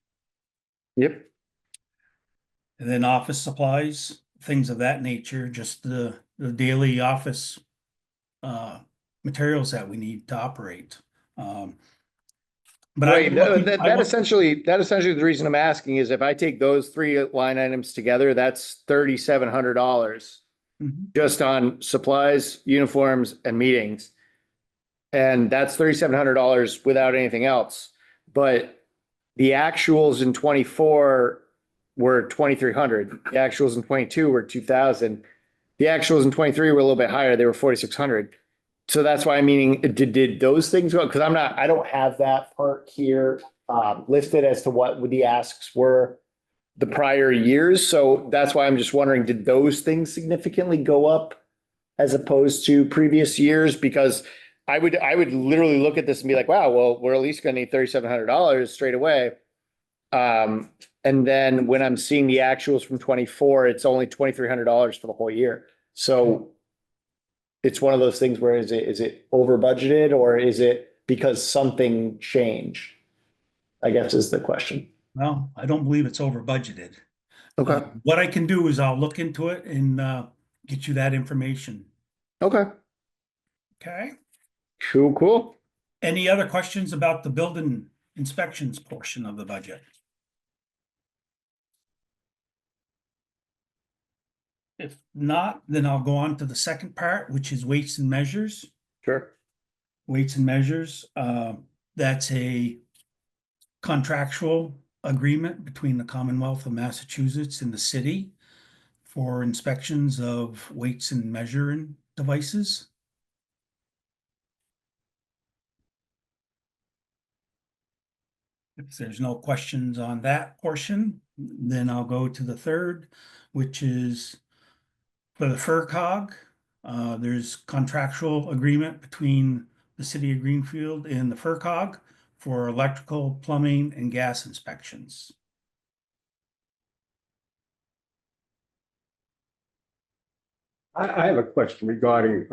Yep. And then office supplies, things of that nature, just the daily office materials that we need to operate. But Right. That essentially the reason I'm asking is if I take those three line items together, that's $3,700 just on supplies, uniforms, and meetings. And that's $3,700 without anything else. But the actuals in 24 were 2,300. The actuals in 22 were 2,000. The actuals in 23 were a little bit higher. They were 4,600. So that's why I'm meaning, did those things go? Because I don't have that part here listed as to what the asks were the prior years. So that's why I'm just wondering, did those things significantly go up as opposed to previous years? Because I would literally look at this and be like, wow, well, we're at least going to need $3,700 straight away. And then when I'm seeing the actuals from 24, it's only $2,300 for the whole year. So it's one of those things where is it over budgeted, or is it because something changed? I guess is the question. Well, I don't believe it's over budgeted. Okay. What I can do is I'll look into it and get you that information. Okay. Okay. Cool. Any other questions about the building inspections portion of the budget. If not, then I'll go on to the second part, which is weights and measures. Sure. Weights and measures, that's a contractual agreement between the Commonwealth of Massachusetts and the city for inspections of weights and measuring devices. If there's no questions on that portion, then I'll go to the third, which is for the FERCog. There's contractual agreement between the city of Greenfield and the FERCog for electrical, plumbing, and gas inspections. I have a question regarding,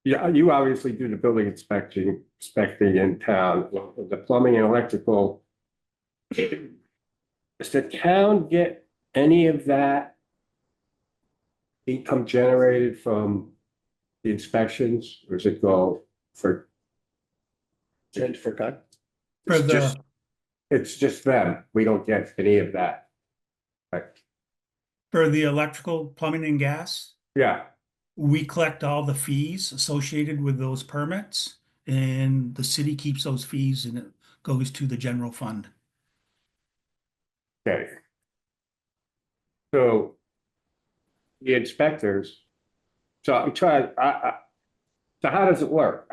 yeah, you obviously do the building inspecting in town, the plumbing and electrical. Does the town get any of that income generated from the inspections, or does it go for? FERCog? For It's the, just- It's just them, we don't get any of that. Like, for the electrical, plumbing, and gas, yeah, we collect all the fees associated with those permits, and the city keeps those fees and it goes to the general fund. okay. So the inspectors, so I'm trying, so how does it work?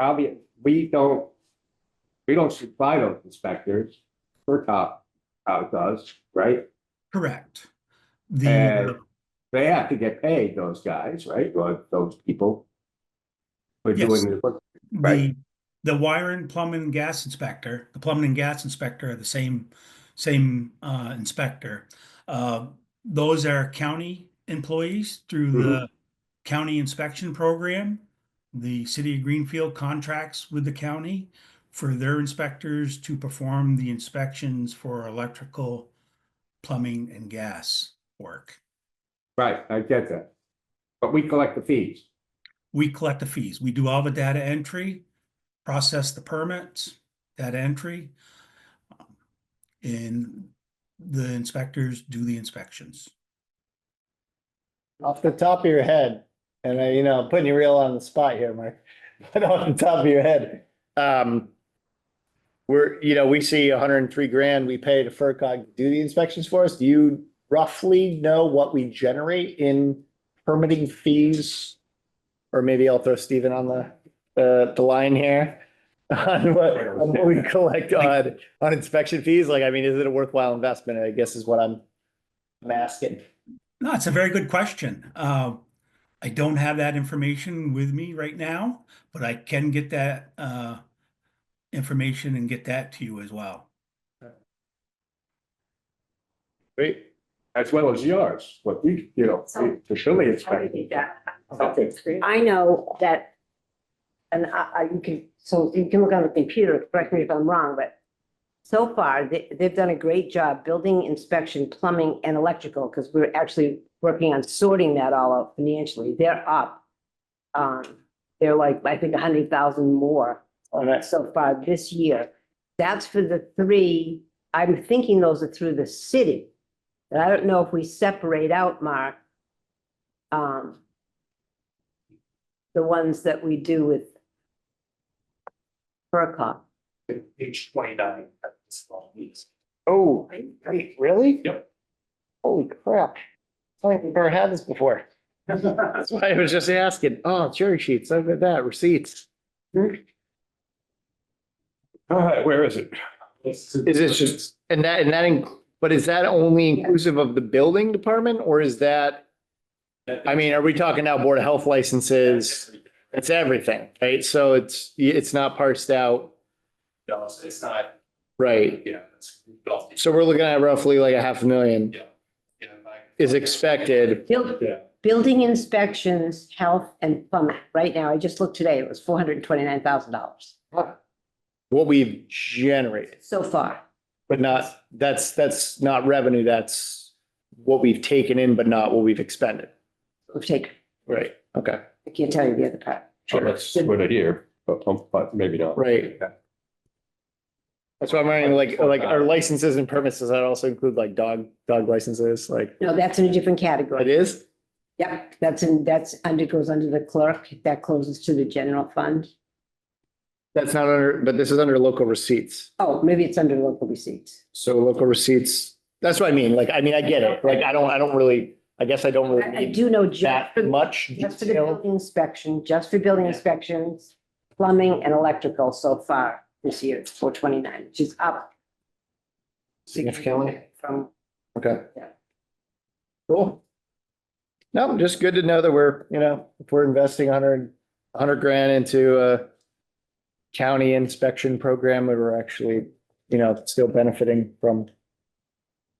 We don't supply those inspectors, FERCog how it does, right? Correct. And The, they have to get paid, those guys, right? Or those people. For Yes. doing the work, right? the wiring, plumbing, and gas inspector, the plumbing and gas inspector are the same inspector. Those are county employees through the county inspection program. The city of Greenfield contracts with the county for their inspectors to perform the inspections for electrical, plumbing, and gas work. Right, I get that. But we collect the fees. We collect the fees. We do all the data entry, process the permits, data entry. And the inspectors do the inspections. Off the top of your head, and I'm putting you real on the spot here, Mark, but off the top of your head, we see 103 grand we pay to FERCog to do the inspections for us. Do you roughly know what we generate in permitting fees? Or maybe I'll throw Stephen on the line here on what we collect on inspection fees. Like, I mean, is it a worthwhile investment? I guess is what I'm asking. No, it's a very good question. I don't have that information with me right now, but I can get that information and get that to you as well. Great. As well as yours, what we, the building inspector. Okay. I know that, and you can look on the computer, correct me if I'm wrong, but so far, they've done a great job building, inspection, plumbing, and electrical, because we're actually working on sorting that all out financially. They're up. They're like, I think, 100,000 more so far this year. That's for the three. I'm thinking those are through the city. But I don't know if we separate out, Mark, the ones that we do with FERCog. Page 29. Oh, wait, really? Yep. Holy crap. I've never had this before. That's why I was just asking. Oh, cherry sheets, look at that, receipts. All right, where is it? Is it just, but is that only inclusive of the building department, or is that, I mean, are we talking now Board of Health licenses? It's everything, right? So it's not parsed out, No, it's not, right? yeah. So we're looking at roughly like $500,000 Yeah. is expected. Building inspections, health, and plumbing. Right now, I just looked today, it was $429,000 What we've generated, so far. but not, that's not revenue, that's what we've taken in, but not what we've expended. We've taken, Right, okay, I can't tell you the other part. Oh, that's what I hear, but maybe not. right. That's what I'm wondering, like our licenses and permits, does that also include like dog licenses, like No, that's in a different it category. is? Yep, goes under the clerk. That closes to the general fund. That's not under, but this is under local receipts. Oh, maybe it's under local receipts. So local receipts, that's what I mean. Like, I mean, I get it. Like, I don't really, I guess I don't really I need do know just that for, much just for the detail. building inspection, just for building inspections, plumbing and electrical so far this year, it's 429, which is up Significantly. from, Okay. Yeah. Cool. No, just good to know that we're, if we're investing 100 grand into a county inspection program, that we're actually, still benefiting from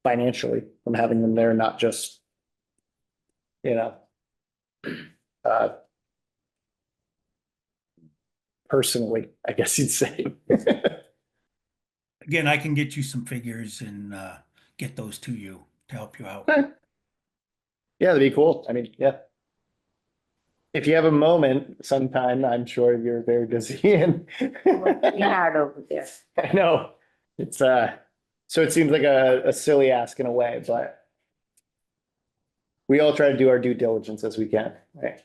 financially from having them there, not just, personally, I guess you'd say. Again, I can get you some figures and get those to you to help you out. Yeah, that'd be cool. I mean, yeah. If you have a moment sometime, I'm sure you're very busy and pretty hard over there. I know. It's so it seems like a silly ask in a way, but we all try to do our due diligence as we can, right?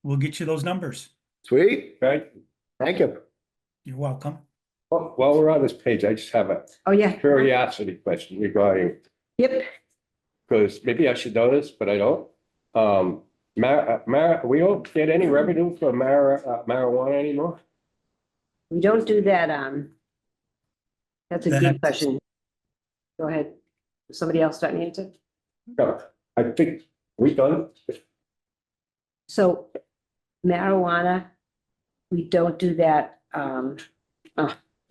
We'll get you those numbers. Sweet. Right. Thank you. You're welcome. Well, while we're on this page, I just have a Oh, yeah. curiosity question regarding, Yep. because maybe I should know this, but I don't. We don't get any revenue for marijuana anymore? We don't do that, that's a good That- question. Go ahead. Somebody else start to answer? No, I think we done. So marijuana, we don't do that.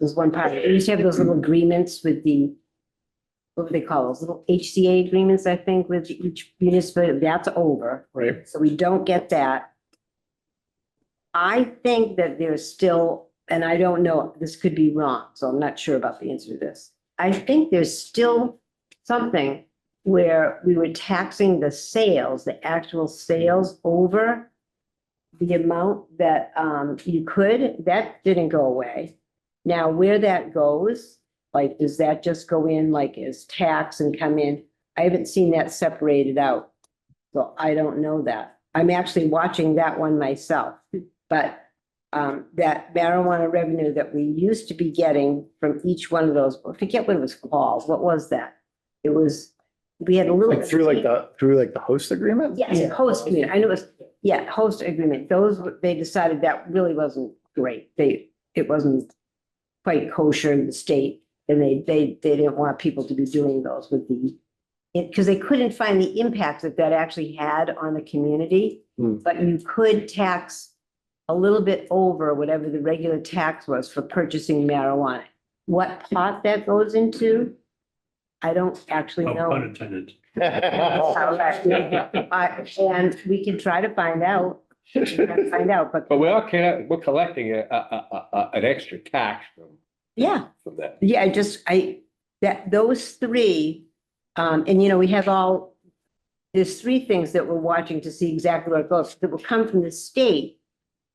There's one part, we used to have those little agreements with the, what do they call those, little HCA agreements, I think, with each municipality, that's over. Right. So we don't get that. I think that there's still, and I don't know, this could be wrong, so I'm not sure about the answer to this. I think there's still something where we were taxing the sales, the actual sales over the amount that you could, that didn't go away. Now, where that goes, like, does that just go in like as tax and come in? I haven't seen that separated out. So I don't know that. I'm actually watching that one myself. But that marijuana revenue that we used to be getting from each one of those, I forget what it was called. What was that? It was, we had a little. Like through the host agreement? Yes, host agreement. I know it was, yeah, host agreement. Those, they decided that really wasn't great. It wasn't quite kosher in the state. And they didn't want people to be doing those with because they couldn't find the impact that actually had on the community. But you could tax a little bit over whatever the regular tax was for purchasing marijuana. What pot that goes into, I don't actually Oh, know. pun intended. And we can try to find out. But But we're collecting an extra tax yeah, from that. yeah, those three, and we have there's three things that we're watching to see exactly where it goes, that will come from the state.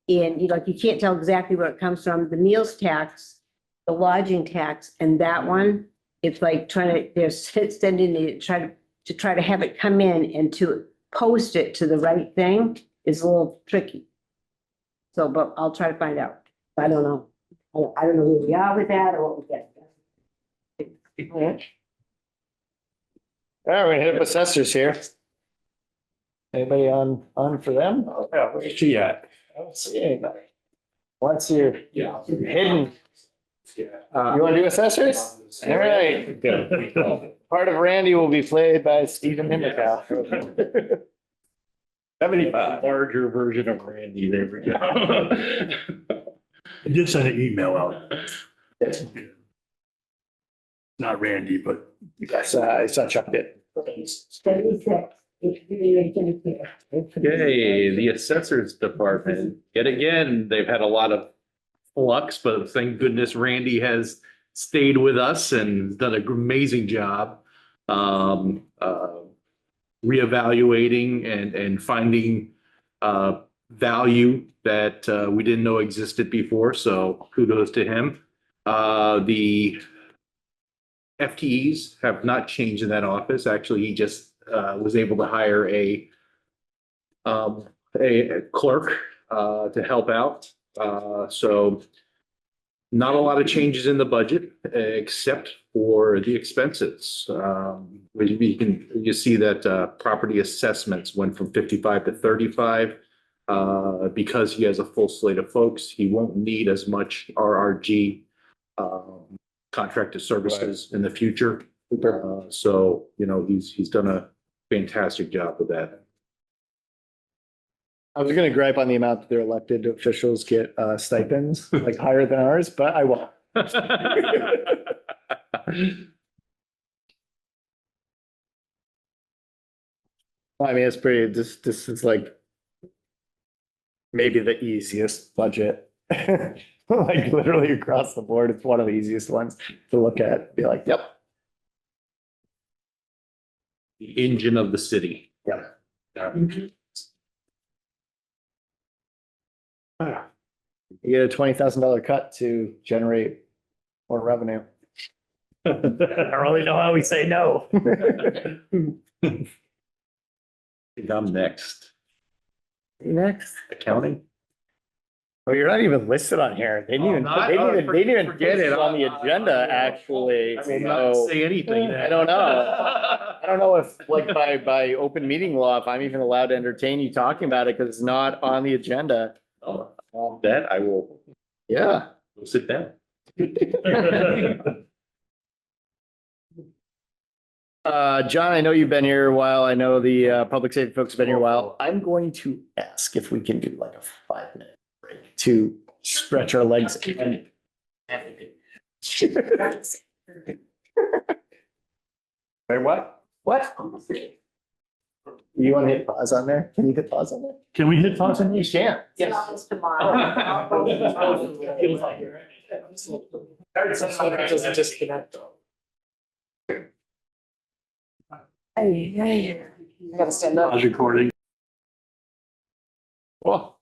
And you can't tell exactly where it comes from, the meals tax, the lodging tax, and that one, it's like they're sending it, try to have it come in and to post it to the right thing is a little tricky. So, but I'll try to find out. I don't know. I don't know where we are with that or what we get. All right, we hit up assessors here. Anybody on for them? Oh, yeah, where's she at? I don't see anybody. What's your hidden? You want to do assessors? All right. Part of Randy will be played by Stephen Himmelkow. 75. Larger version of Randy, there we go. I did send an email out. Not Randy, but. Yes, I saw Chuck did. Okay, the assessors department, yet again, they've had a lot of flux, but thank goodness Randy has stayed with us and done an amazing job. Reevaluating and finding value that we didn't know existed before, so kudos to him. The FTEs have not changed in that office. Actually, he just was able to hire a clerk to help out. So not a lot of changes in the budget except for the expenses. You see that property assessments went from 55 to 35. Because he has a full slate of folks, he won't need as much RRG contracted services in the future. So, you know, he's done a fantastic job with that. I was gonna gripe on the amount that their elected officials get stipends, like higher than ours, but I won't. I mean, it's pretty, this is like maybe the easiest budget. Like literally across the board, it's one of the easiest ones to look at, be like, yep. The engine of the city. Yep. You get a $20,000 cut to generate more revenue. I don't really know how we say no. I think I'm next. Next. Accounting? Oh, you're not even listed on here. They didn't even, they didn't even get it on the agenda, actually. I will not So, say anything. I don't know. I don't know if like by open meeting law, if I'm even allowed to entertain you talking about it because it's not on the agenda. Oh, that I will. Yeah. Go sit down. John, I know you've been here a while. I know the public safety folks have been here a while. I'm going to ask if we can do like a 5-minute break to stretch our legs. And Wait, what? What? You want to hit pause on there? Can you hit pause on there? Can we hit pause on You this? can. Yes. Doesn't disconnect. I gotta stand up. I was recording. Well.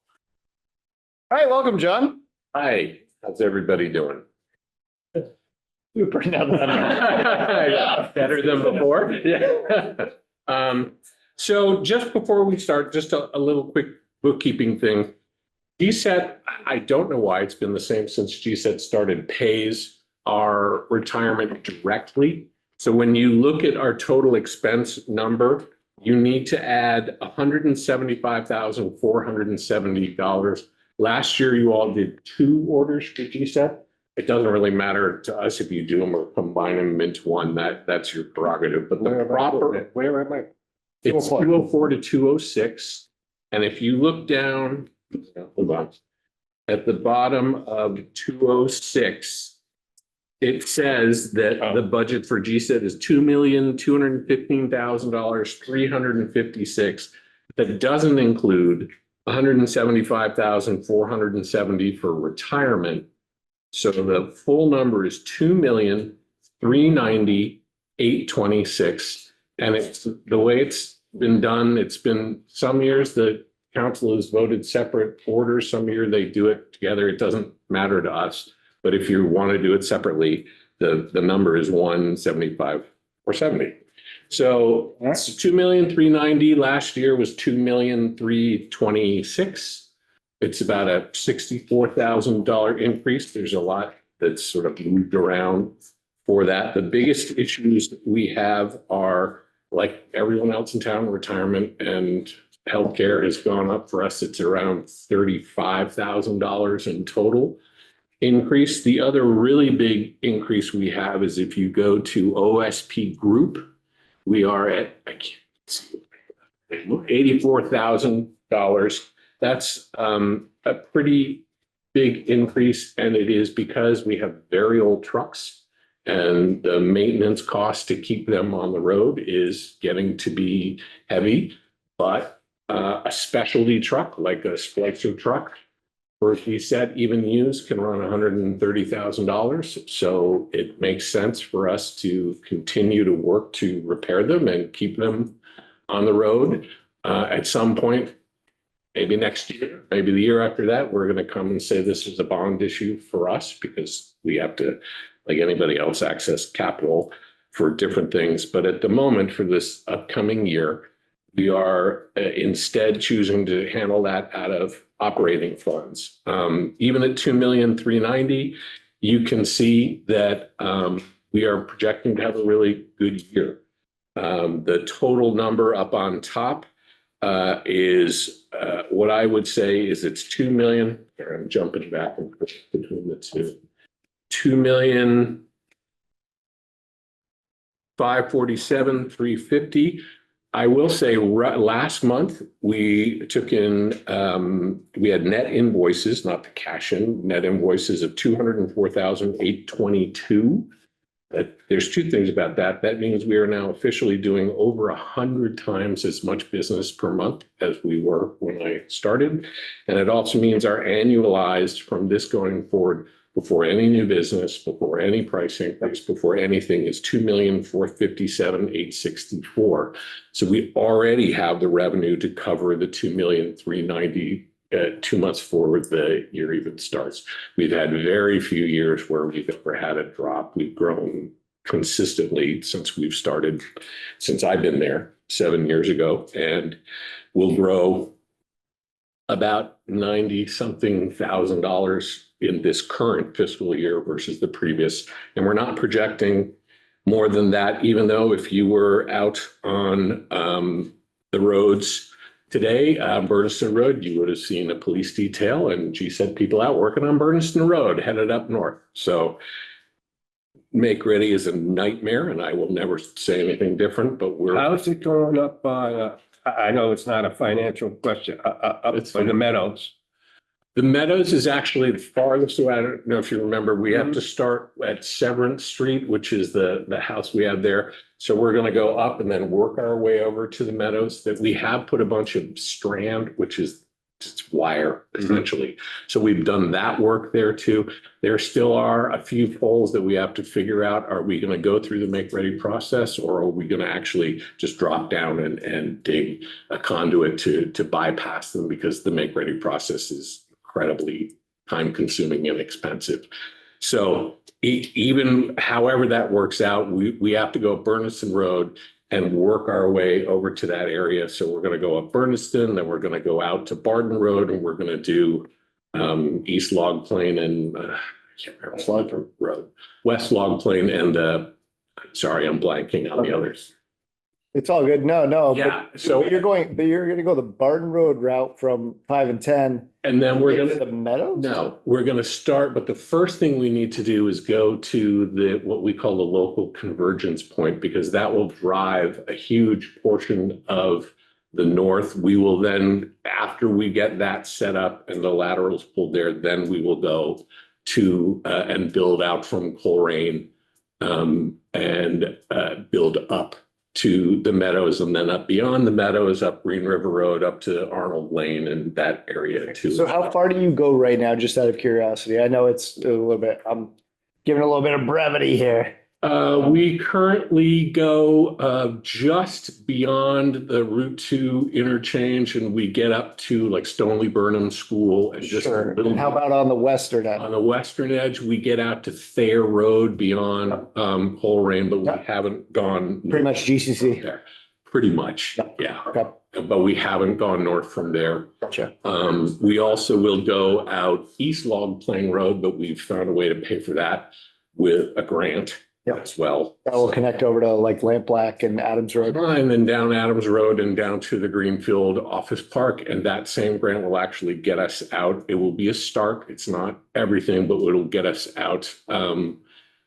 All right, welcome, John. Hi, how's everybody doing? Super. Better than before? Yeah. So just before we start, just a little quick bookkeeping thing. GSET, I don't know why it's been the same since GSET started, pays our retirement directly. So when you look at our total expense number, you need to add $175,470. Last year, you all did 2 orders for GSET. It doesn't really matter to us if you do them or combine them into one, that's your prerogative, but the proper. Where am I? It's 204 to 206. And if you look down, hold on, at the bottom of 206, it says that the budget for GSET is $2,215,356. That doesn't include $175,470 for retirement. So the full number is $2,390,826. And it's the way it's been done. It's been some years the council has voted separate orders. Some year they do it together. It doesn't matter to us. But if you want to do it separately, the number is 175 or 70. So that's 2,390,000. Last year was 2,326,000. It's about a $64,000 increase. There's a lot that's sort of moved around for that. The biggest issues that we have are, like everyone else in town, retirement and healthcare has gone up. For us, it's around $35,000 in total increase. The other really big increase we have is if you go to OSP Group, we are at $84,000. That's a pretty big increase, and it is because we have very old trucks, and the maintenance cost to keep them on the road is getting to be heavy. But a specialty truck, like a splicer truck, for GSET, even used, can run $130,000. So it makes sense for us to continue to work to repair them and keep them on the road. At some point, maybe next year, maybe the year after that, we're going to come and say this is a bond issue for us because we have to, like anybody else, access capital for different things. But at the moment, for this upcoming year, we are instead choosing to handle that out of operating funds. Even at 2,390,000, you can see that we are projecting to have a really good year. The total number up on top is what I would say is it's 2 million. I'm jumping back and forth between the two. 2,547,350. I will say last month we took in, we had net invoices, not the cash in, net invoices of 204,822. There's two things about that. That means we are now officially doing over 100 times as much business per month as we were when I started. And it also means our annualized from this going forward, before any new business, before any price increase, before anything, is 2,457,864. So we already have the revenue to cover the 2,390,000 2 months forward the year even starts. We've had very few years where we've ever had a drop. We've grown consistently since we've started, since I've been there 7 years ago, and we'll grow about 90-something thousand dollars in this current fiscal year versus the previous. And we're not projecting more than that, even though if you were out on the roads today, Burniston Road, you would have seen a police detail, and G said people out working on Burniston Road headed up north. So make ready is a nightmare, and I will never say anything different, but we're. How's it going up by, I know it's not a financial question, up by the Meadows? The Meadows is actually the farthest away. I don't know if you remember, we have to start at Severance Street, which is the house we have there. So we're going to go up and then work our way over to the Meadows. That we have put a bunch of strand, which is just wire essentially. So we've done that work there too. There still are a few poles that we have to figure out. Are we going to go through the make ready process, or are we going to actually just drop down and dig a conduit to bypass them, because the make ready process is incredibly time consuming and expensive. So even however that works out, we have to go up Burniston Road and work our way over to that area. So we're going to go up Burniston, then we're going to go out to Barton Road, and we're going to do East Log Plain and I can't remember Log Road, West Log Plain, and sorry, I'm blanking on the others. It's all good. No. Yeah, but so- you're going to go the Barton Road route from 5 and 10. And then we're going to to the Meadows? No, we're going to start, but the first thing we need to do is go to what we call the local convergence point, because that will drive a huge portion of the north. We will then, after we get that set up and the laterals pulled there, then we will go to and build out from Coleraine and build up to the Meadows, and then up beyond the Meadows, up Green River Road, up to Arnold Lane and that area too. So how far do you go right now, just out of curiosity? I know it's a little bit, I'm giving a little bit of brevity here. We currently go just beyond the Route 2 interchange, and we get up to like Stoneleigh Burnham School and just a Sure. little. And how about on the western end? On the western edge, we get out to Thayer Road beyond Coleraine, but we haven't gone. Pretty much GCC. There. Pretty much, yeah. Okay. But we haven't gone north from there. Gotcha. We also will go out East Log Plain Road, but we've found a way to pay for that with a grant as well. That will connect over to like Lamplack and Adams Road. And then down Adams Road and down to the Greenfield Office Park. And that same grant will actually get us out. It will be a start. It's not everything, but it'll get us out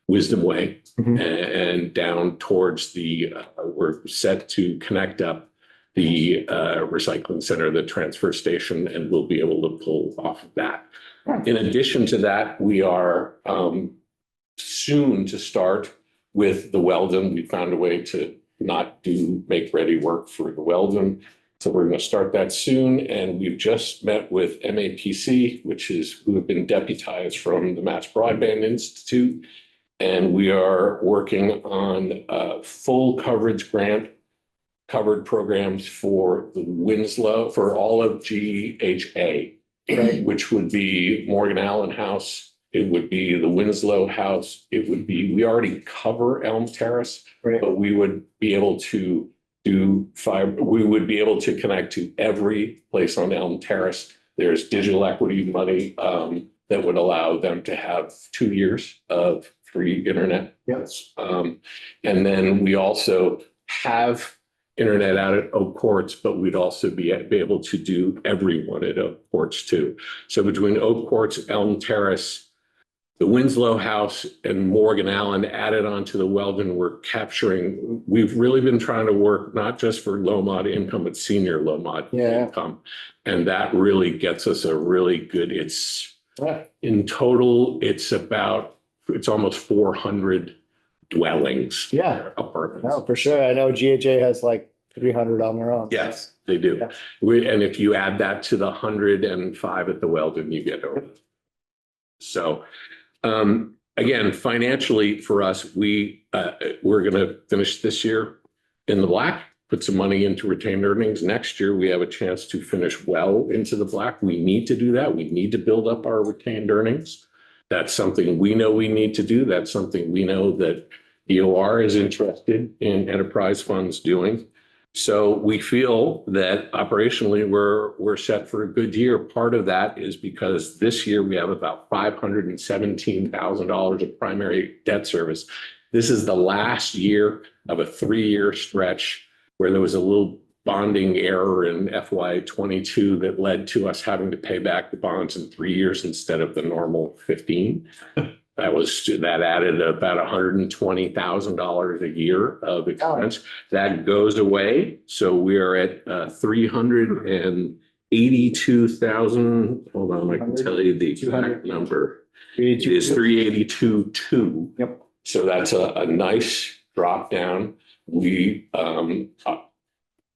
Wisdom Way and down towards we're set to connect up the recycling center, the transfer station, and we'll be able to pull off of that. In addition to that, we are soon to start with the Weldon. We found a way to not do make ready work for the Weldon. So we're going to start that soon. And we've just met with MAPC, who have been deputized from the Mass Broadband Institute. And we are working on a full coverage grant covered programs for the Winslow, for all of GHA, which would be Morgan Allen House. It would be the Winslow House. It would be, we already cover Elm Terrace, but we would be able to do fiber, we would be able to connect to every place on Elm Terrace. There's digital equity money that would allow them to have 2 years of free internet. Yes. And then we also have internet out at Oak Courts, but we'd also be able to do everyone at Oak Courts too. So between Oak Courts, Elm Terrace, the Winslow House, and Morgan Allen added onto the Weldon, we're capturing, we've really been trying to work not just for low mod income, but senior low mod income. And that really gets us a really good, it's in total, it's almost 400 dwellings. Yeah. Apartments. No, for sure. I know GHA has like 300 on their own. Yes, they do. And if you add that to the 105 at the Weldon, you get over. So, again, financially for us, we're going to finish this year in the black, put some money into retained earnings. Next year, we have a chance to finish well into the black. We need to do that. We need to build up our retained earnings. That's something we know we need to do. That's something we know that DOR is interested in enterprise funds doing. So we feel that operationally we're set for a good year. Part of that is because this year we have about $517,000 of primary debt service. This is the last year of a 3-year stretch where there was a little bonding error in FY22 that led to us having to pay back the bonds in 3 years instead of the normal 15. That added about $120,000 a year of expense. That goes away. So we are at 382,000. Hold on, I can tell you the exact number. It is 382,200. Yep. So that's a nice drop down.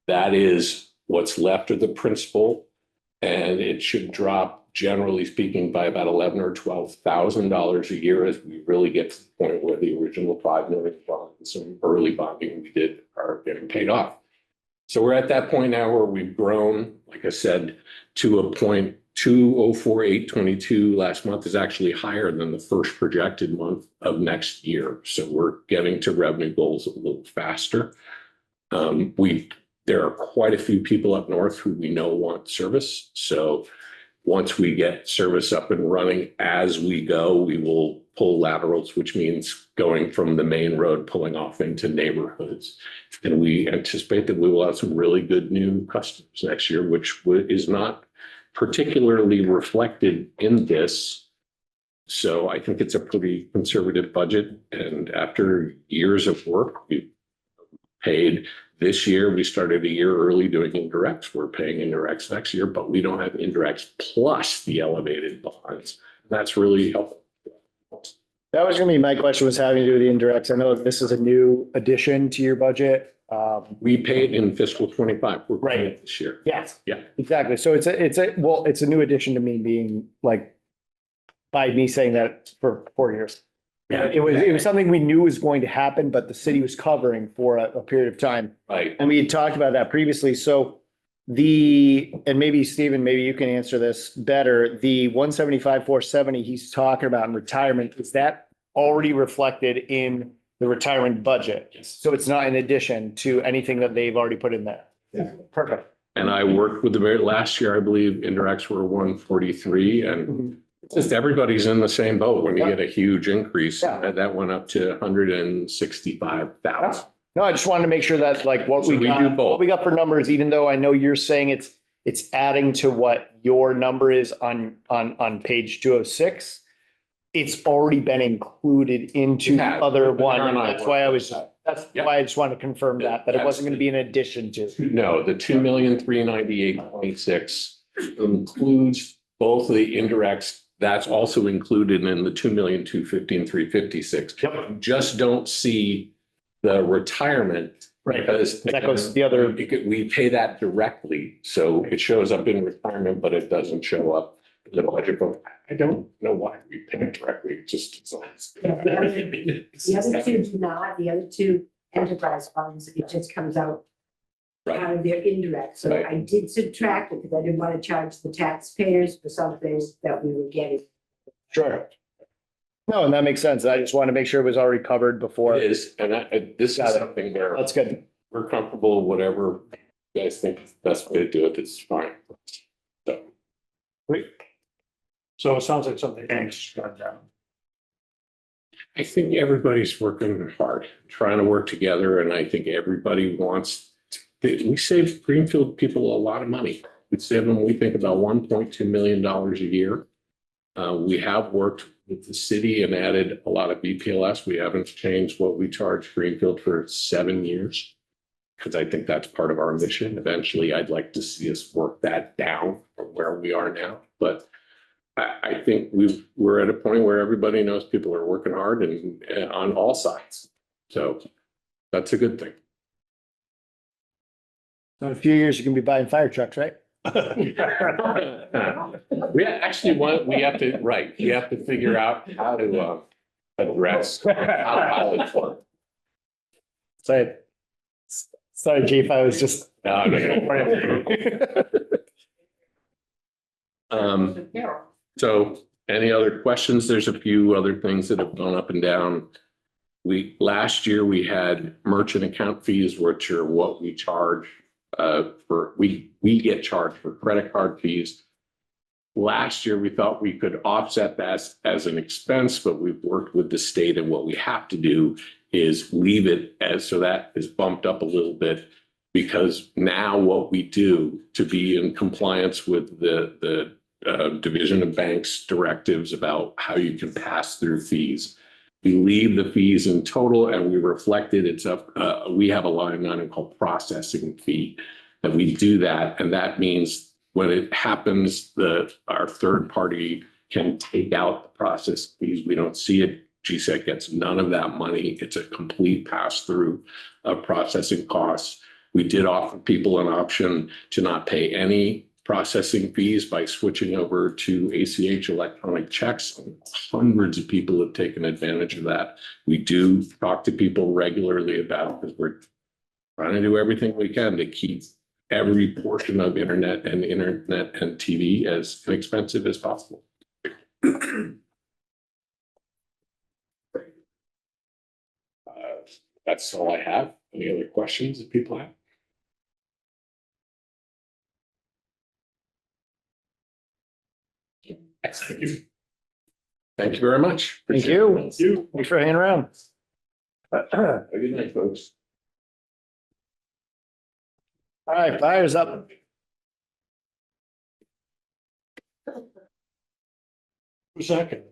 That is what's left of the principal, and it should drop, generally speaking, by about $11,000 or $12,000 a year as we really get to the point where the original $5 million bonds, some early bonding we did, are getting paid off. So we're at that point now where we've grown, like I said, to a point. 204,822 last month is actually higher than the first projected month of next year. So we're getting to revenue goals a little faster. There are quite a few people up north who we know want service. So once we get service up and running as we go, we will pull laterals, which means going from the main road, pulling off into neighborhoods. And we anticipate that we will have some really good new customers next year, which is not particularly reflected in this. So I think it's a pretty conservative budget. And after years of work, we paid. This year, we started a year early doing indirects. We're paying indirects next year, but we don't have indirects plus the elevated bonds. That's really helpful. That was going to be my question, was having to do with the indirects. I know this is a new addition to your budget. We paid in fiscal 25. We're paying it this year. Yes. Yeah. Exactly. So it's a new addition to me being like, by me saying that for 4 years. Yeah. It was something we knew was going to happen, but the city was covering for a period of time. Right. And we had talked about that previously. So and maybe Stephen, maybe you can answer this better. The 175, 470 he's talking about in retirement, is that already reflected in the retirement budget? Yes. So it's not in addition to anything that they've already put in there? Yeah. Perfect. And I worked with the last year, I believe indirects were 143, and just everybody's in the same boat when you get a huge increase. That went up to 165,000. No, I just wanted to make sure that like what we got for numbers, even though I know you're saying it's adding to what your number is on page 206. It's already been included into the other one. That's why I just wanted to confirm that it wasn't going to be an addition to. No, the 2,398,26 includes both of the indirects. That's also included in the 2,215,356. Yep. Just don't see the retirement. Right. Because that goes the other. We pay that directly. So it shows up in retirement, but it doesn't show up in the budget book. I don't know why we pay it directly. It just. The other two do not, the other two enterprise funds, it just comes out out of their indirect. So Right. I did subtract it because I didn't want to charge the taxpayers for something that we were getting. Sure. No, and that makes sense. I just want to make sure it was already covered before. It is, and this Got is it. something where That's good. we're comfortable, whatever you guys think is the best way to do it, it's fine. So, So it sounds like something anxious got down. I think everybody's working hard, trying to work together, and I think everybody wants, we save Greenfield people a lot of money. We save them, we think about $1.2 million a year. We have worked with the city and added a lot of BPLS. We haven't changed what we charge Greenfield for 7 years. Because I think that's part of our mission. Eventually, I'd like to see us work that down from where we are now. But I think we're at a point where everybody knows people are working hard and on all sides. So that's a good thing. So in a few years, you can be buying fire trucks, right? We actually want, we have to figure out how to address how it's work. Sorry, Chief, I was just. No. So any other questions? There's a few other things that have gone up and down. Last year, we had merchant account fees, which are what we charge we get charged for credit card fees. Last year, we thought we could offset that as an expense, but we've worked with the state, and what we have to do is leave it as, so that is bumped up a little bit, because now what we do to be in compliance with the Division of Banks directives about how you can pass through fees, we leave the fees in total and we reflect it. It's up, we have a line item called processing fee, and we do that. And that means when it happens, our third party can take out the process fees. We don't see it. GSEC gets none of that money. It's a complete pass through of processing costs. We did offer people an option to not pay any processing fees by switching over to ACH electronic checks. Hundreds of people have taken advantage of that. We do talk to people regularly about, because we're trying to do everything we can to keep every portion of internet and TV as inexpensive as possible. That's all I have. Any other questions that people have? Thank you. Thank you very much. Thank you. Thanks for hanging around. Have a good night, folks. All right, fire's up. Second.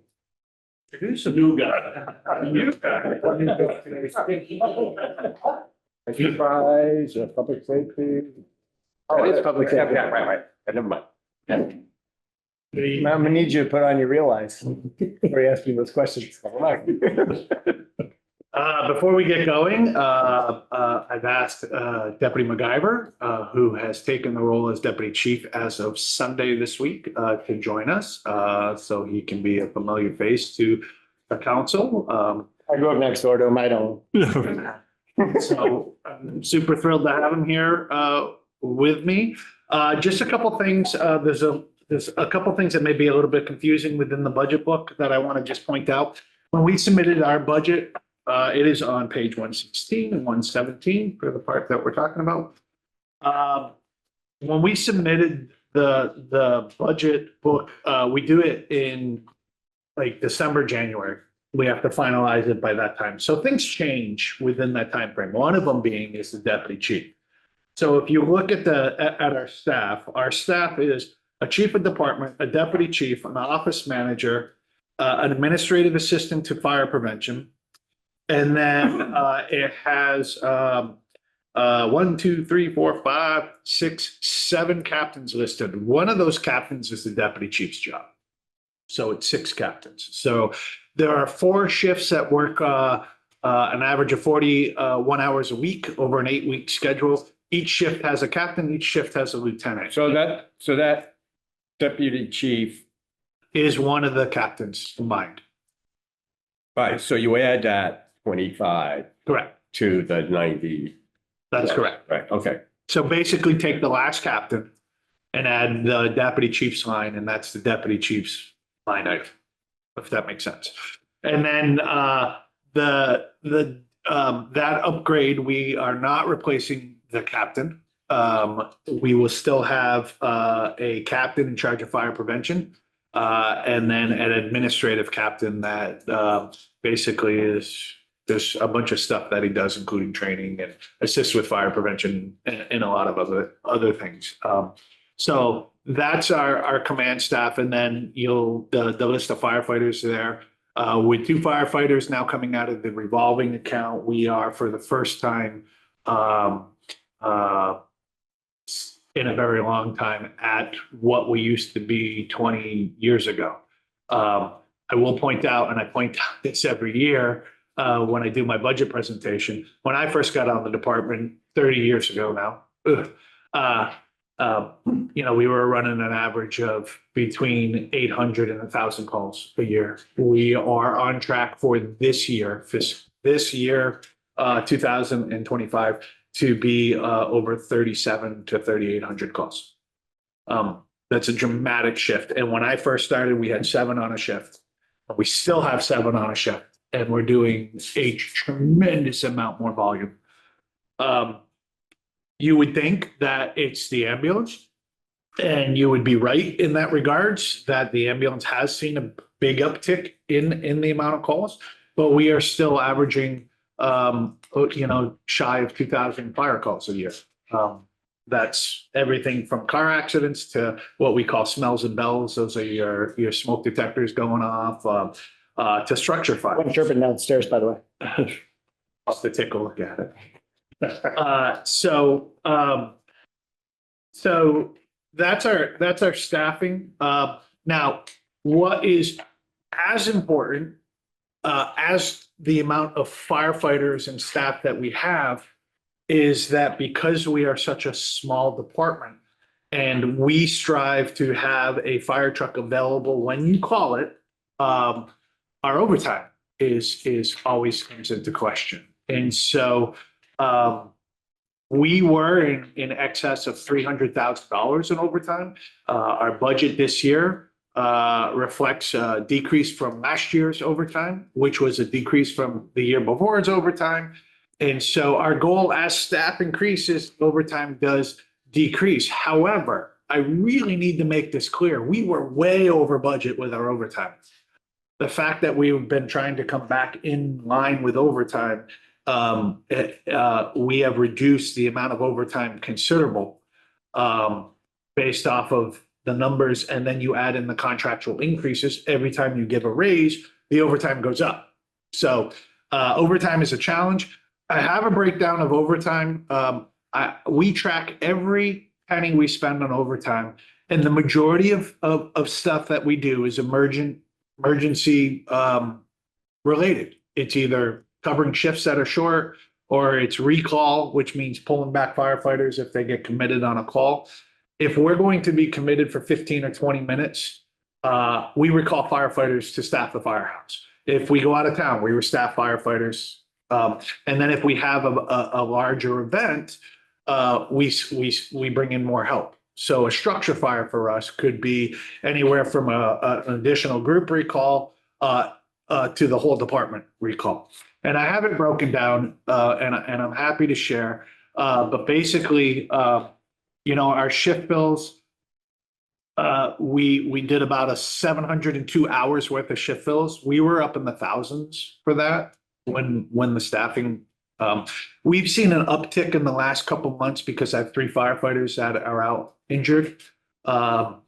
Who's the new guy? New guy. Enterprise, public safety. Oh, it is public safety. Right. Never mind. I'm gonna need you to put on your real eyes before you ask me those questions. Before we get going, I've asked Deputy MacGyver, who has taken the role as Deputy Chief as of Sunday this week, to join us, so he can be a familiar face to the council. I grew up next door to him. I don't. So I'm super thrilled to have him here with me. Just a couple things. There's a couple things that may be a little bit confusing within the budget book that I want to just point out. When we submitted our budget, it is on page 116 and 117 for the part that we're talking about. When we submitted the budget book, we do it in like December, January. We have to finalize it by that time. So things change within that time frame. One of them being is the deputy chief. So if you look at our staff is a chief of department, a deputy chief, an office manager, an administrative assistant to fire prevention. And then it has 1, 2, 3, 4, 5, 6, 7 captains listed. One of those captains is the deputy chief's job. So it's 6 captains. So there are 4 shifts that work an average of 41 hours a week over an 8-week schedule. Each shift has a captain, each shift has a lieutenant. So that deputy chief is one of the captains combined. Right, so you add that 25. Correct. To the 90. That's correct. Right, okay. So basically take the last captain and add the deputy chief's line, and that's the deputy chief's line item, if that makes sense. And then that upgrade, we are not replacing the captain. We will still have a captain in charge of fire prevention. And then an administrative captain that basically is there's a bunch of stuff that he does, including training and assists with fire prevention and a lot of other things. So that's our command staff, and then the list of firefighters there. With 2 firefighters now coming out of the revolving account, we are for the first time in a very long time at what we used to be 20 years ago. I will point out, and I point out this every year when I do my budget presentation, when I first got on the department 30 years ago now, we were running an average of between 800 and 1,000 calls a year. We are on track for this year, 2025, to be over 3,700 to 3,800 calls. That's a dramatic shift. And when I first started, we had 7 on a shift. We still have 7 on a shift, and we're doing a tremendous amount more volume. You would think that it's the ambulance, and you would be right in that regards, that the ambulance has seen a big uptick in the amount of calls, but we are still averaging, shy of 2,000 fire calls a year. That's everything from car accidents to what we call smells and bells. Those are your smoke detectors going off, to structure fire. I'm chirping downstairs, by the way. Just to take a look at it. So that's our staffing. Now, what is as important as the amount of firefighters and staff that we have is that because we are such a small department and we strive to have a fire truck available when you call it, our overtime is always comes into question. And so we were in excess of $300,000 in overtime. Our budget this year reflects a decrease from last year's overtime, which was a decrease from the year before's overtime. And so our goal as staff increases, overtime does decrease. However, I really need to make this clear. We were way over budget with our overtime. The fact that we've been trying to come back in line with overtime, we have reduced the amount of overtime considerable based off of the numbers. And then you add in the contractual increases. Every time you give a raise, the overtime goes up. So overtime is a challenge. I have a breakdown of overtime. We track every penny we spend on overtime, and the majority of stuff that we do is emergency related. It's either covering shifts that are short, or it's recall, which means pulling back firefighters if they get committed on a call. If we're going to be committed for 15 or 20 minutes, we recall firefighters to staff the firehouse. If we go out of town, we staff firefighters. And then if we have a larger event, we bring in more help. So a structure fire for us could be anywhere from an additional group recall to the whole department recall. And I have it broken down, and I'm happy to share. But basically, our shift bills, we did about 702 hours worth of shift bills. We were up in the thousands for that when the staffing. We've seen an uptick in the last couple months because I have 3 firefighters that are out injured. One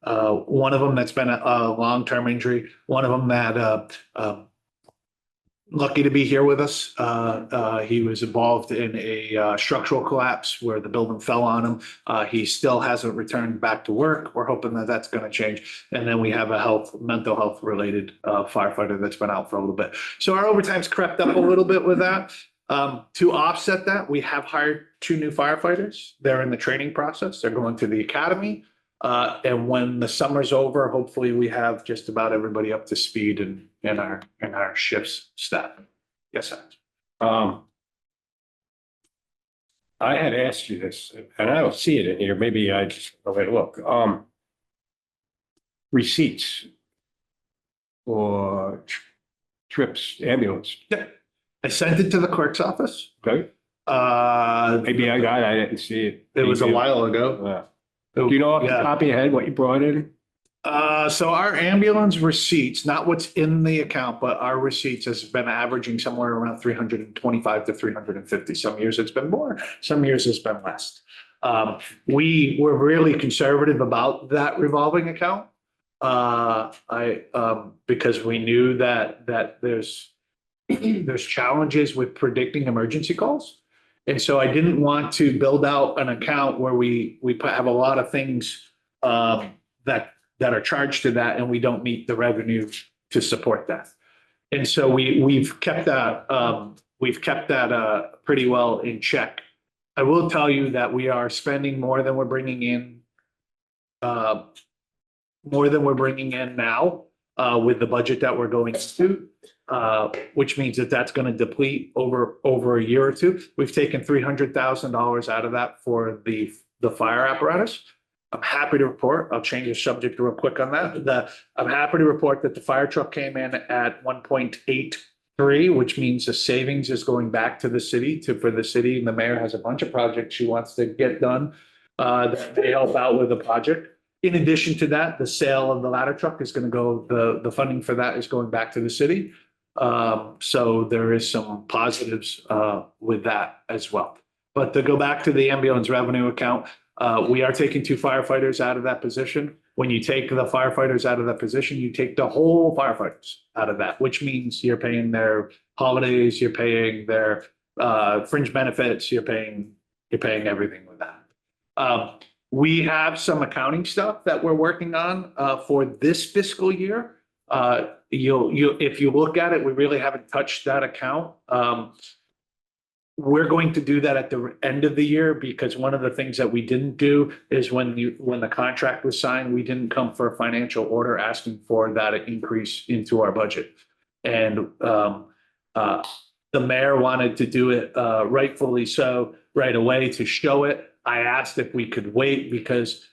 of them that's been a long-term injury. One of them that lucky to be here with us. He was involved in a structural collapse where the building fell on him. He still hasn't returned back to work. We're hoping that that's going to change. And then we have a mental health related firefighter that's been out for a little bit. So our overtime's crept up a little bit with that. To offset that, we have hired 2 new firefighters. They're in the training process. They're going to the academy. And when the summer's over, hopefully we have just about everybody up to speed in our shifts staff. Yes, sir. I had asked you this, and I don't see it in here, maybe I just overlook, receipts or trips, ambulance, I sent it to the clerk's office. okay? Maybe I got it, I didn't see it. It was a Maybe- while ago. Yeah. Do you know off the Yeah. top of your head what you brought in? So our ambulance receipts, not what's in the account, but our receipts has been averaging somewhere around 325 to 350. Some years it's been more, some years it's been less. We were really conservative about that revolving account. Because we knew that there's challenges with predicting emergency calls. And so I didn't want to build out an account where we have a lot of things that are charged to that and we don't meet the revenue to support that. And so we've kept that pretty well in check. I will tell you that we are spending more than we're bringing in now with the budget that we're going into. Which means that that's going to deplete over a year or two. We've taken $300,000 out of that for the fire apparatus. I'm happy to report, I'll change the subject real quick on that. I'm happy to report that the fire truck came in at 1.83, which means the savings is going back to the city, for the city. And the mayor has a bunch of projects she wants to get done that may help out with the project. In addition to that, the sale of the ladder truck is going to go, the funding for that is going back to the city. So there is some positives with that as well. But to go back to the ambulance revenue account, we are taking 2 firefighters out of that position. When you take the firefighters out of that position, you take the whole firefighters out of that, which means you're paying their holidays, you're paying their fringe benefits, you're paying everything with that. We have some accounting stuff that we're working on for this fiscal year. If you look at it, we really haven't touched that account. We're going to do that at the end of the year because one of the things that we didn't do is when the contract was signed, we didn't come for a financial order asking for that increase into our budget. And the mayor wanted to do it rightfully so right away to show it. I asked if we could wait because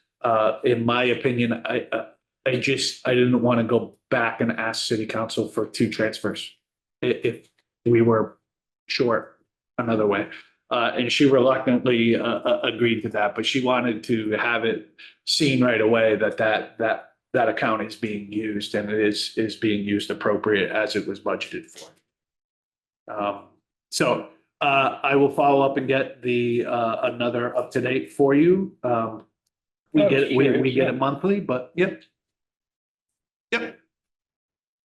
in my opinion, I didn't want to go back and ask city council for 2 transfers if we were short another way. And she reluctantly agreed to that, but she wanted to have it seen right away that account is being used and it is being used appropriate as it was budgeted for. So I will follow up and get another up to date for you. We get it monthly, but yep.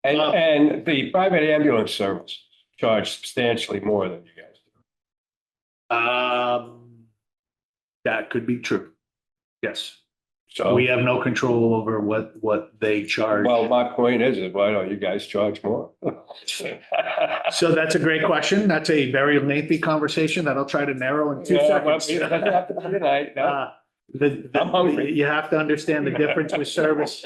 And the private ambulance service charge substantially more than you guys That could be true. Yes. do. So, We have no control over what they charge. well, my point is why don't you guys charge more? So that's a great question. That's a very lengthy conversation that I'll try to narrow in 2 Yeah, well, seconds. it doesn't have to be tonight, no. I'm hungry. You have to understand the difference with service.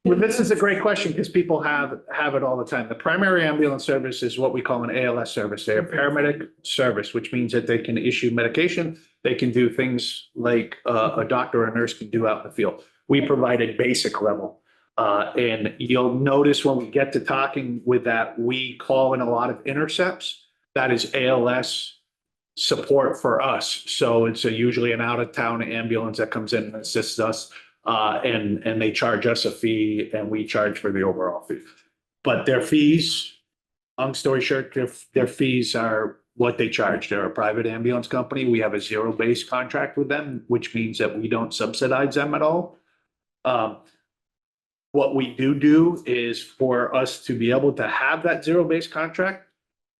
Well, this is a great question because people have it all the time. The primary ambulance service is what we call an ALS service. They're a paramedic service, which means that they can issue medication. They can do things like a doctor or a nurse can do out in the field. We provide a basic level. And you'll notice when we get to talking with that, we call in a lot of intercepts. That is ALS support for us. So it's usually an out-of-town ambulance that comes in and assists us. And they charge us a fee and we charge for the overall fee. But their fees, long story short, their fees are what they charge. They're a private ambulance company. We have a zero-based contract with them, which means that we don't subsidize them at all. What we do is for us to be able to have that zero-based contract,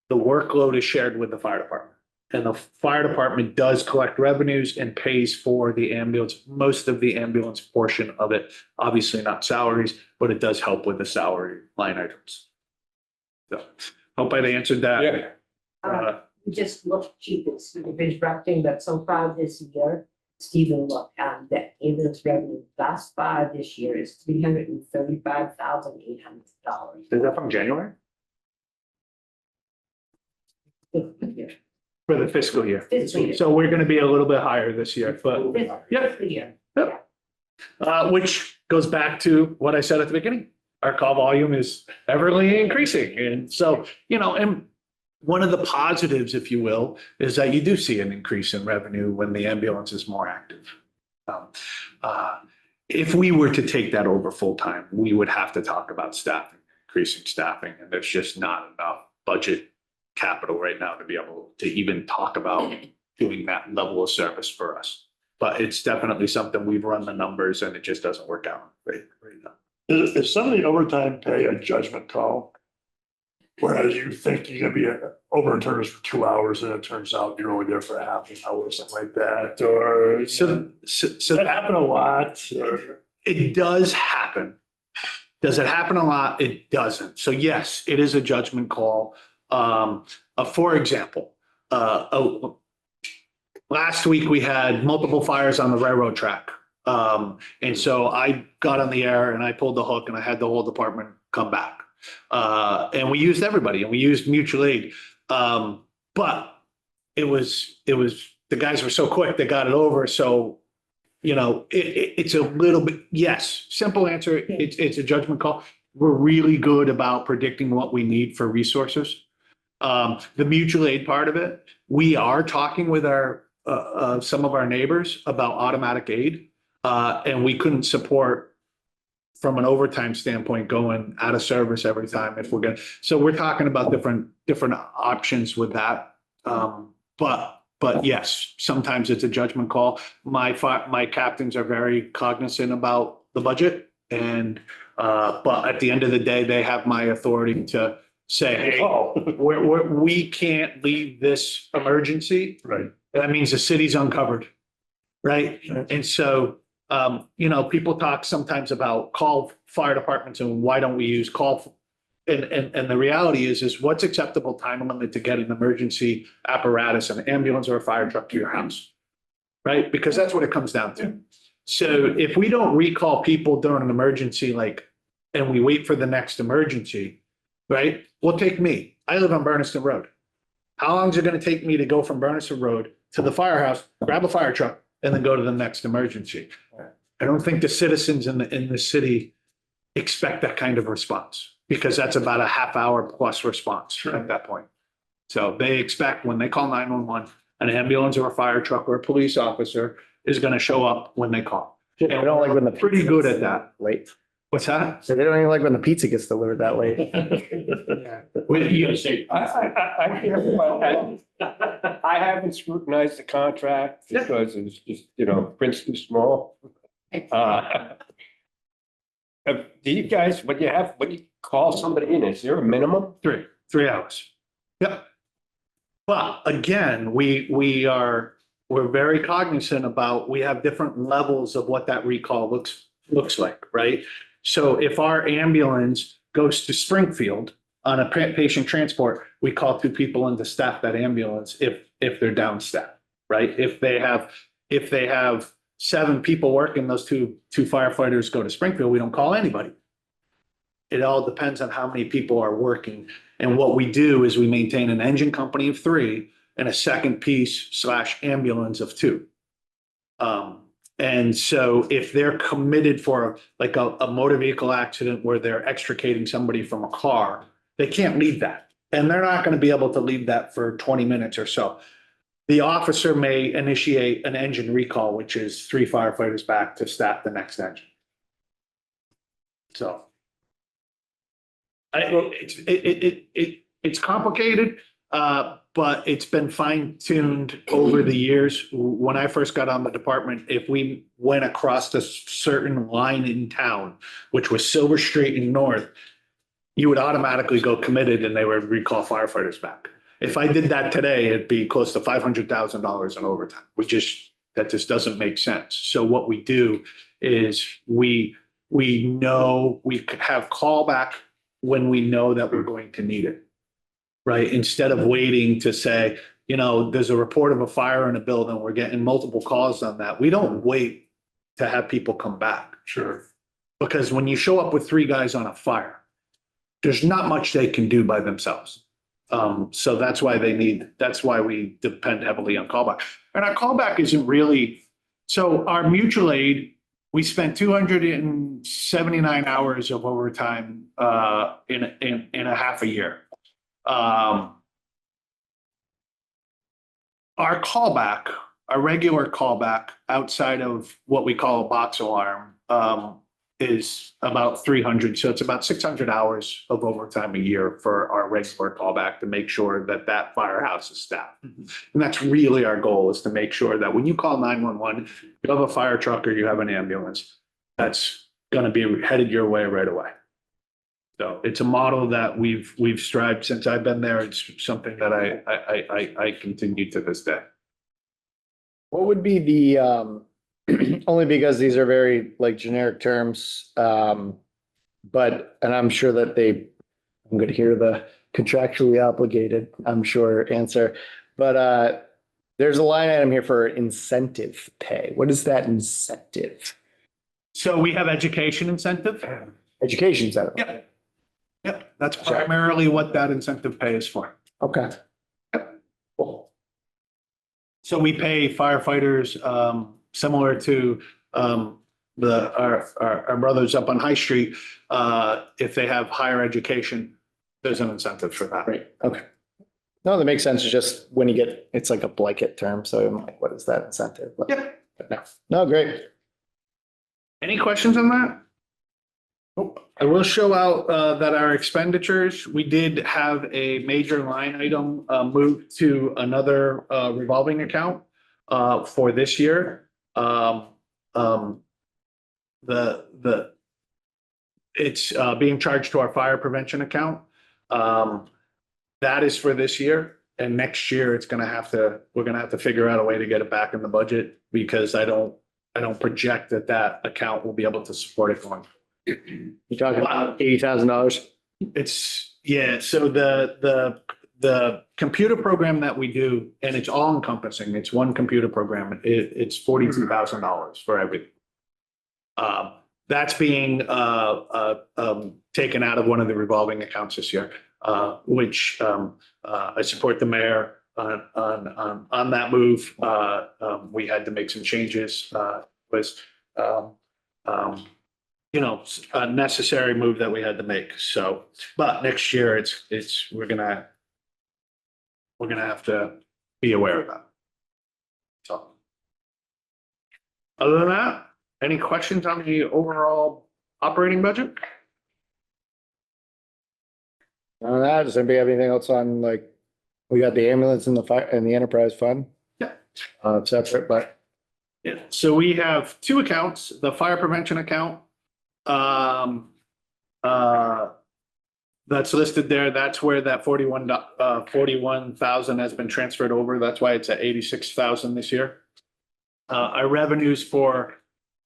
the workload is shared with the fire department. And the fire department does collect revenues and pays for the ambulance, most of the ambulance portion of it. Obviously not salaries, but it does help with the salary line items. So hope I'd answered that. Yeah. We just looked cheap, it's been drafting, but so far this year, Stephen looked, the ambulance revenue thus far this year is $335,800. Is that from January? For the fiscal year. Fiscal year. So we're gonna be a little bit higher this year, but yeah, year. which goes back to what I said at the beginning. Our call volume is everly increasing. And so, you know, and one of the positives, if you will, is that you do see an increase in revenue when the ambulance is more active. If we were to take that over full-time, we would have to talk about staffing, increasing staffing, and there's just not enough budget capital right now to be able to even talk about doing that level of service for us. But it's definitely something we've run the numbers and it just doesn't work out right now. Is some of the overtime pay a judgment call? Whereas you think you're gonna be overturned for 2 hours and it turns out you're only there for a half an hour or something like that, or So that happen a lot, or? it does happen. Does it happen a lot? It doesn't. So yes, it is a judgment call. For example, last week we had multiple fires on the railroad track. And so I got on the air and I pulled the hook and I had the whole department come back. And we used everybody and we used mutual aid. But it was, the guys were so quick, they got it over. So, you know, it's a little bit, yes, simple answer. It's a judgment call. We're really good about predicting what we need for resources. The mutual aid part of it, we are talking with our, some of our neighbors about automatic aid. And we couldn't support from an overtime standpoint, going out of service every time if we're gonna, so we're talking about different options with that. But yes, sometimes it's a judgment call. My captains are very cognizant about the budget and, but at the end of the day, they have my authority to say, hey, we can't leave this emergency. Right. That means the city's uncovered, right? And so, you know, people talk sometimes about call fire departments and why don't we use call? And the reality is what's acceptable time limit to get an emergency apparatus, an ambulance or a fire truck to your house? Right? Because that's what it comes down to. So if we don't recall people during an emergency, like, and we wait for the next emergency, right? Well, take me. I live on Berniston Road. How long is it going to take me to go from Berniston Road to the firehouse, grab a fire truck, and then go to the next emergency? I don't think the citizens in the city expect that kind of response because that's about a half hour plus response at that point. So they expect when they call 911, an ambulance or a fire truck or a police officer is going to show up when they call. They don't like when the Pretty pizza good gets at that. late. What's that? So they don't even like when the pizza gets delivered that late. I haven't scrutinized the contract because it's just, you know, Prince too small. Do you guys, when you call somebody in, is there a minimum? 3 hours. Yep. But again, we're very cognizant about, we have different levels of what that recall looks like, right? So if our ambulance goes to Springfield on a patient transport, we call 2 people in to staff that ambulance if they're down staff, right? If they have 7 people working, those two firefighters go to Springfield, we don't call anybody. It all depends on how many people are working. And what we do is we maintain an engine company of 3 and a second piece / ambulance of 2. And so if they're committed for like a motor vehicle accident where they're extricating somebody from a car, they can't leave that. And they're not going to be able to leave that for 20 minutes or so. The officer may initiate an engine recall, which is 3 firefighters back to staff the next engine. So it's complicated, but it's been fine-tuned over the years. When I first got on the department, if we went across a certain line in town, which was Silver Street and North, you would automatically go committed and they would recall firefighters back. If I did that today, it'd be close to $500,000 in overtime, that just doesn't make sense. So what we do is we know we could have callback when we know that we're going to need it, right? Instead of waiting to say, you know, there's a report of a fire in a building, we're getting multiple calls on that. We don't wait to have people come back. Sure. Because when you show up with 3 guys on a fire, there's not much they can do by themselves. So that's why that's why we depend heavily on callback. And our callback isn't really, so our mutual aid, we spent 279 hours of overtime in a half a year. Our callback, our regular callback outside of what we call a box alarm, is about 300. So it's about 600 hours of overtime a year for our regular callback to make sure that that firehouse is staffed. And that's really our goal, is to make sure that when you call 911, you have a fire truck or you have an ambulance, that's going to be headed your way right away. So it's a model that we've strived since I've been there. It's something that I continue to this day. What would be the, only because these are very like generic terms, but, and I'm sure that I'm going to hear the contractually obligated, I'm sure, answer, but there's a line item here for incentive pay. What is that incentive? So we have education incentive. Education incentive. Yep. Yep, that's primarily what that incentive pay is for. Okay. Cool. So we pay firefighters, similar to, our brothers up on High Street. If they have higher education, there's an incentive for that. Right, okay. No, that makes sense. It's just when you get, it's like a blanket term, so I'm like, what is that incentive? But- Yep. but no, great. Any questions on that? Nope. I will show out that our expenditures, we did have a major line item moved to another revolving account for this year. It's being charged to our fire prevention account. That is for this year, and next year we're gonna have to figure out a way to get it back in the budget, because I don't project that account will be able to support it going. You're talking about $80,000? It's, yeah, so the computer program that we do, and it's all encompassing, it's one computer program, it's $42,000 for everything. That's being taken out of one of the revolving accounts this year, which I support the mayor on that move. We had to make some changes, a necessary move that we had to make. So, but next year we're gonna have to be aware of that. So, other than that, any questions on the overall operating budget? Does anybody have anything else on, like, we got the ambulance and the fire and the enterprise fund? Yeah. Separate, but Yeah, so we have two accounts, the fire prevention account. That's listed there. That's where that 41,000 has been transferred over. That's why it's at 86,000 this year. Our revenues for,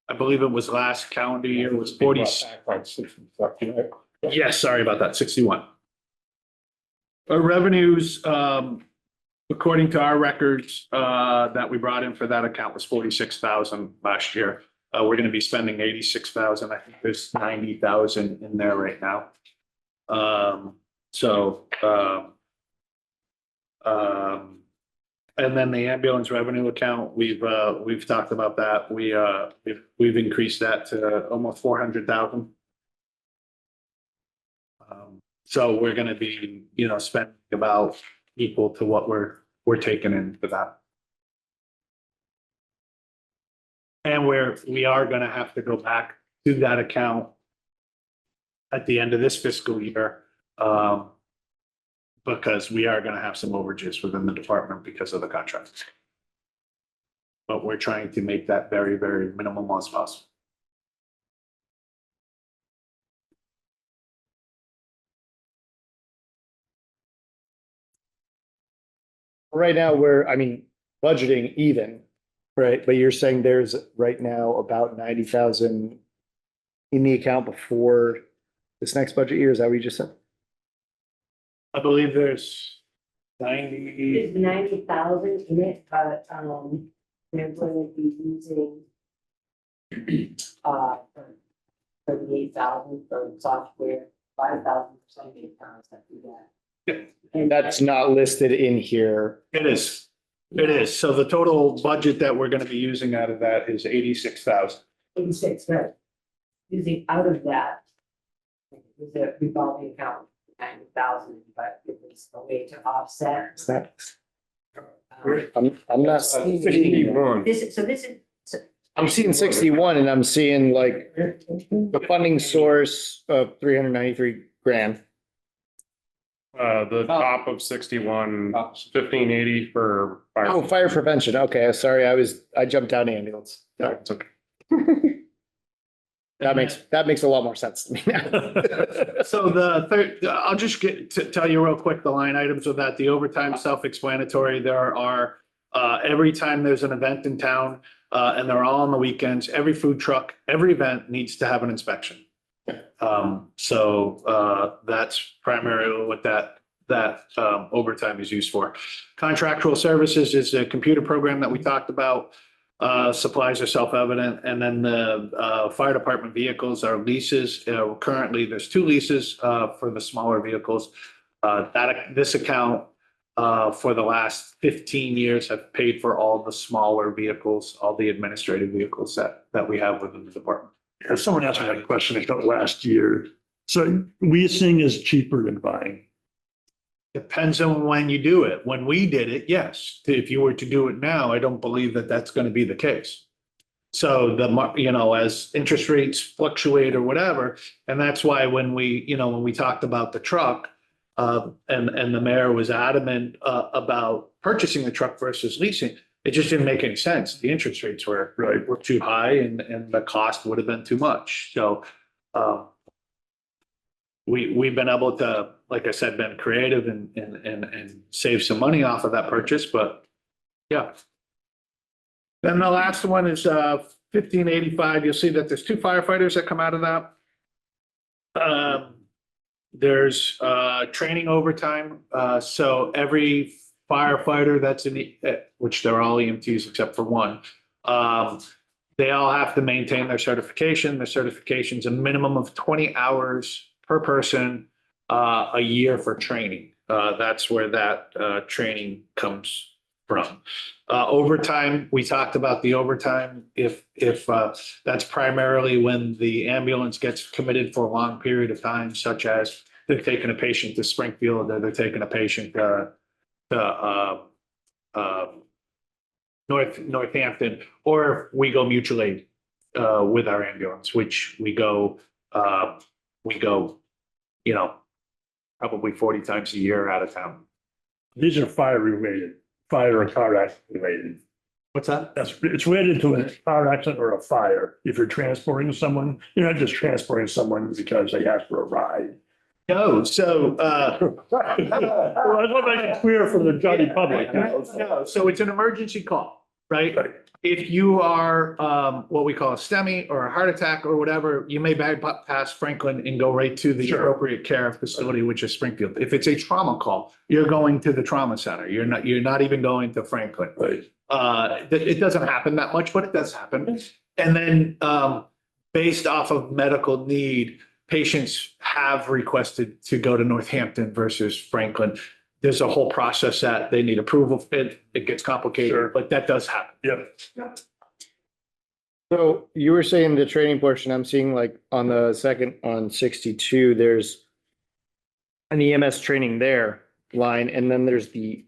I believe it was last calendar year, was 40. Yes, sorry about that, 61. Our revenues, according to our records, that we brought in for that account was 46,000 last year. We're gonna be spending 86,000. I think there's 90,000 in there right now. And then the ambulance revenue account, we've talked about that. We've increased that to almost 400,000. So we're gonna be, spending about equal to what we're taking in for that. And we are gonna have to go back to that account at the end of this fiscal year, because we are gonna have some overages within the department because of the contract. But we're trying to make that very, very minimum as possible. right now budgeting even, right? But you're saying there's right now about 90,000 in the account before this next budget year. Is that what you just said? I believe there's 90. There's 90,000 in it, but, they're going to be using 38,000 for software, 5,000 for some of the accounts that do that. And That's not listed in here. It is. It is. So the total budget that we're gonna be using out of that is 86,000. 86, right? Using out of that, is a revolving account, 90,000, but it was a way to offset. Is that? I'm not seeing. 61. This is, I'm seeing 61 and I'm seeing like the funding source of 393 grand. The top of 61, 1580 for fire. Oh, fire prevention. Okay, sorry, I jumped down ambulance. No, it's okay. That makes a lot more sense to me now. So the third, I'll just get to tell you real quick, the line items of that, the overtime self-explanatory, there are, every time there's an event in town, and they're all on the weekends, every food truck, every event needs to have an inspection. That's primarily what that overtime is used for. Contractual services is a computer program that we talked about. Supplies are self-evident, and then the fire department vehicles are leases. Currently, there's 2 leases for the smaller vehicles. This account for the last 15 years have paid for all the smaller vehicles, all the administrative vehicles that we have within the department. Someone asked me that question, I thought last year. So leasing is cheaper than buying. Depends on when you do it. When we did it, yes. If you were to do it now, I don't believe that that's going to be the case. So as interest rates fluctuate or whatever, and that's why when we talked about the truck, and the mayor was adamant about purchasing the truck versus leasing, it just didn't make any sense. The interest rates were too high and the cost would have been too much. So we've been able to, like I said, been creative and save some money off of that purchase, but yeah. Then the last one is 1585. You'll see that there's 2 firefighters that come out of that. There's training overtime. So every firefighter that's in which they're all EMTs except for one, they all have to maintain their certification. Their certification's a minimum of 20 hours per person a year for training. That's where that training comes from. Overtime, we talked about the overtime. If that's primarily when the ambulance gets committed for a long period of time, such as they're taking a patient to Springfield, or they're taking a patient to Northampton, or we go mutual aid with our ambulance, which we go, probably 40 times a year out of town. These are fire related, fire or car accident related. What's that? It's related to a car accident or a fire. If you're transporting someone, you're not just transporting someone because they asked for a ride. No, so Well, I want to make it clear for the Johnny public. No, so it's an emergency call, right? If you are what we call a STEMI or a heart attack or whatever, you may bypass Franklin and go right to the appropriate care facility, which is Springfield. If it's a trauma call, you're going to the trauma center. You're not even going to Franklin. It doesn't happen that much, but it does happen. And then based off of medical need, patients have requested to go to Northampton versus Franklin. There's a whole process that they need approval. It gets complicated, but that does happen. Yep. So you were saying the training portion, I'm seeing like on the second, on 62, there's an EMS training there line, and then there's the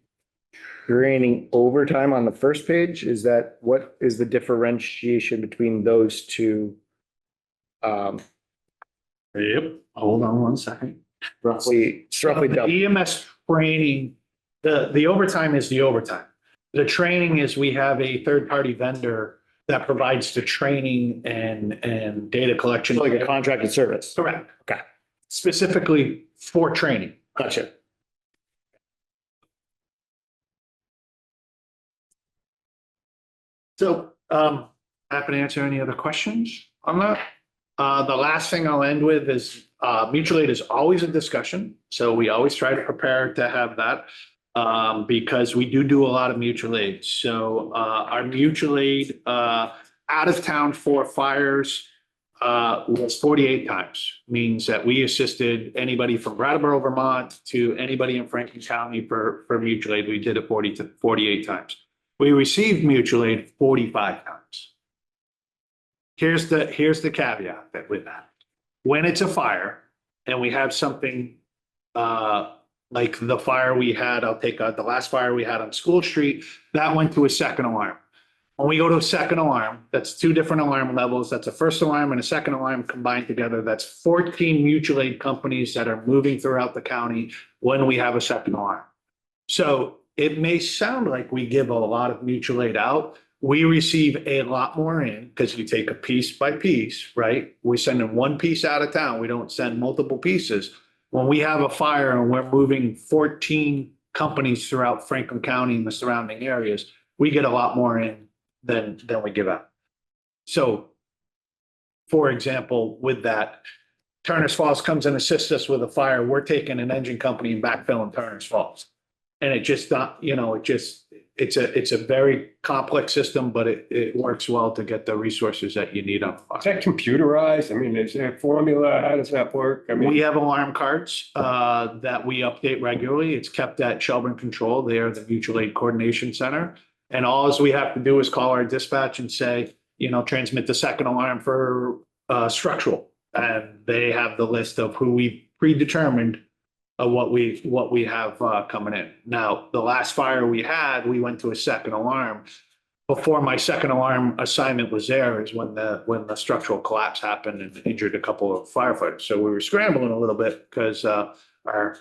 training overtime on the first page. What is the differentiation between those two? Yep. Hold on one second. Roughly double. The EMS training, the overtime is the overtime. The training is we have a third-party vendor that provides the training and data collection. Like a contracted service. Correct. Okay. Specifically for training. Gotcha. So, happy to answer any other questions on that. The last thing I'll end with is, mutual aid is always a discussion. So we always try to prepare to have that, because we do a lot of mutual aid. So, our mutual aid, out of town for fires, was 48 times. Means that we assisted anybody from Brattleboro, Vermont to anybody in Franklin County for mutual aid. We did it 48 times. We received mutual aid 45 times. Here's the caveat that with that. When it's a fire and we have something like the fire we had, I'll take the last fire we had on School Street, that went to a second alarm. When we go to a second alarm, that's two different alarm levels. That's a first alarm and a second alarm combined together. That's 14 mutual aid companies that are moving throughout the county when we have a second alarm. So it may sound like we give a lot of mutual aid out. We receive a lot more in because you take a piece by piece, right? We send in one piece out of town. We don't send multiple pieces. When we have a fire and we're moving 14 companies throughout Franklin County and the surrounding areas, we get a lot more in than we give out. So, for example, with that, Turner's Falls comes and assists us with a fire. We're taking an engine company and backfilling Turner's Falls. And it just not, it's a very complex system, but it works well to get the resources that you need on fire. Is that computerized? I mean, is there a formula? How does that work? I mean, We have alarm cards that we update regularly. It's kept at Shelburne Control. They are the Mutual Aid Coordination Center. And all we have to do is call our dispatch and say, transmit the second alarm for structural. And they have the list of who we predetermined of what we have coming in. Now, the last fire we had, we went to a second alarm. Before my second alarm assignment was there is when the structural collapse happened and injured a couple of firefighters. So we were scrambling a little bit because our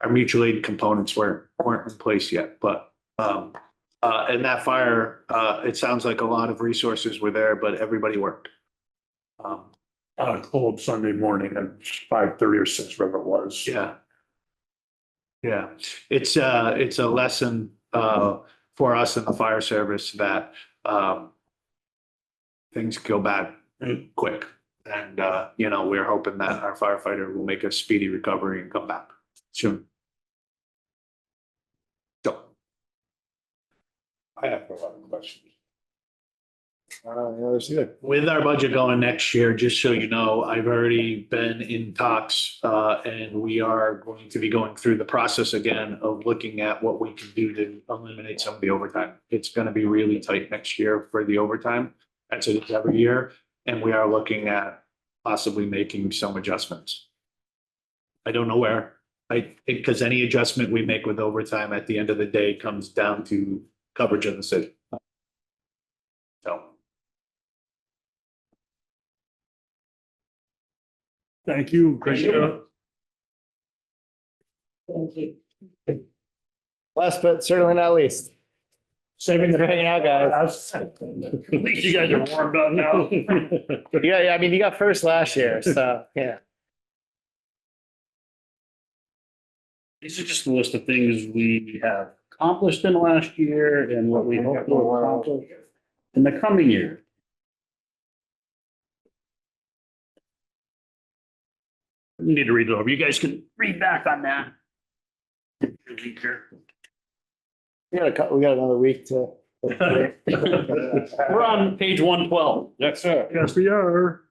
mutual aid components weren't in place yet. But in that fire, it sounds like a lot of resources were there, but everybody worked. Cold Sunday morning at 5:30 or 6, whatever it was. Yeah. Yeah, it's a lesson for us in the fire service that things go bad quick. And we're hoping that our firefighter will make a speedy recovery and come back soon. So. I have a lot of questions. With our budget going next year, just so you know, I've already been in talks, and we are going to be going through the process again of looking at what we can do to eliminate some of the overtime. It's gonna be really tight next year for the overtime. That's it every year, and we are looking at possibly making some adjustments. I don't know where, because any adjustment we make with overtime at the end of the day comes down to coverage of the city. So. Thank you. Appreciate it. Thank you. Last but certainly not least. Saving Thanks for hanging out, guys. At least you guys are warmed up now. Yeah, I mean, you got first last year, so, yeah. These are just a list of things we have accomplished in the last year and what we hope to accomplish in the coming year. You need to read it over. You guys can read back on that. We got another week to. We're on page 112. Yes, sir. Yes, we are.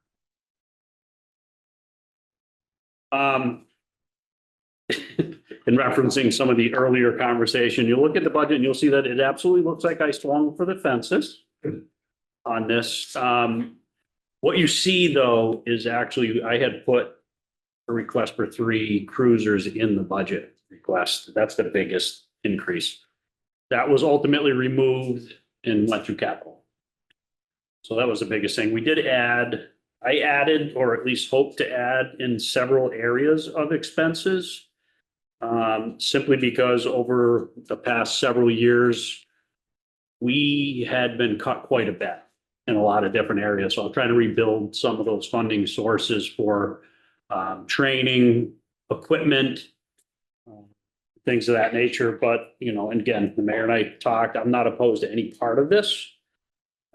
In referencing some of the earlier conversation, you look at the budget and you'll see that it absolutely looks like I swung for the fences on this. What you see though is actually I had put a request for 3 cruisers in the budget request. That's the biggest increase. That was ultimately removed and went through capital. So that was the biggest thing. I added, or at least hope to add in several areas of expenses. Simply because over the past several years, we had been cut quite a bit in a lot of different areas. So I'm trying to rebuild some of those funding sources for training, equipment, things of that nature. But, and again, the mayor and I talked, I'm not opposed to any part of this.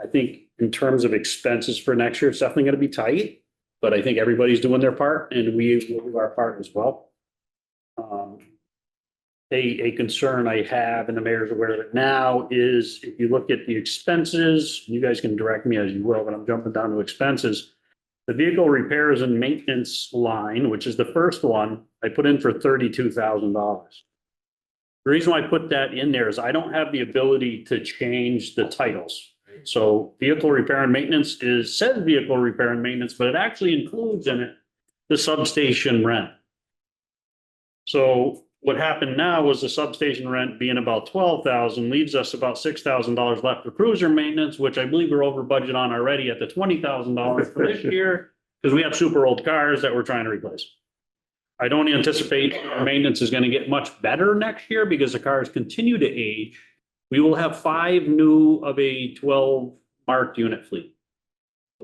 I think in terms of expenses for next year, it's definitely going to be tight, but I think everybody's doing their part and we will do our part as well. A concern I have, and the mayor's aware of it now, is if you look at the expenses, you guys can direct me as you will, but I'm jumping down to expenses. The vehicle repairs and maintenance line, which is the first one, I put in for $32,000. The reason why I put that in there is I don't have the ability to change the titles. So vehicle repair and maintenance says vehicle repair and maintenance, but it actually includes in it the substation rent. So what happened now was the substation rent being about 12,000 leaves us about $6,000 left for cruiser maintenance, which I believe we're over budget on already at the $20,000 for this year, because we have super old cars that we're trying to replace. I don't anticipate our maintenance is going to get much better next year because the cars continue to age. We will have 5 new of a 12 marked unit fleet.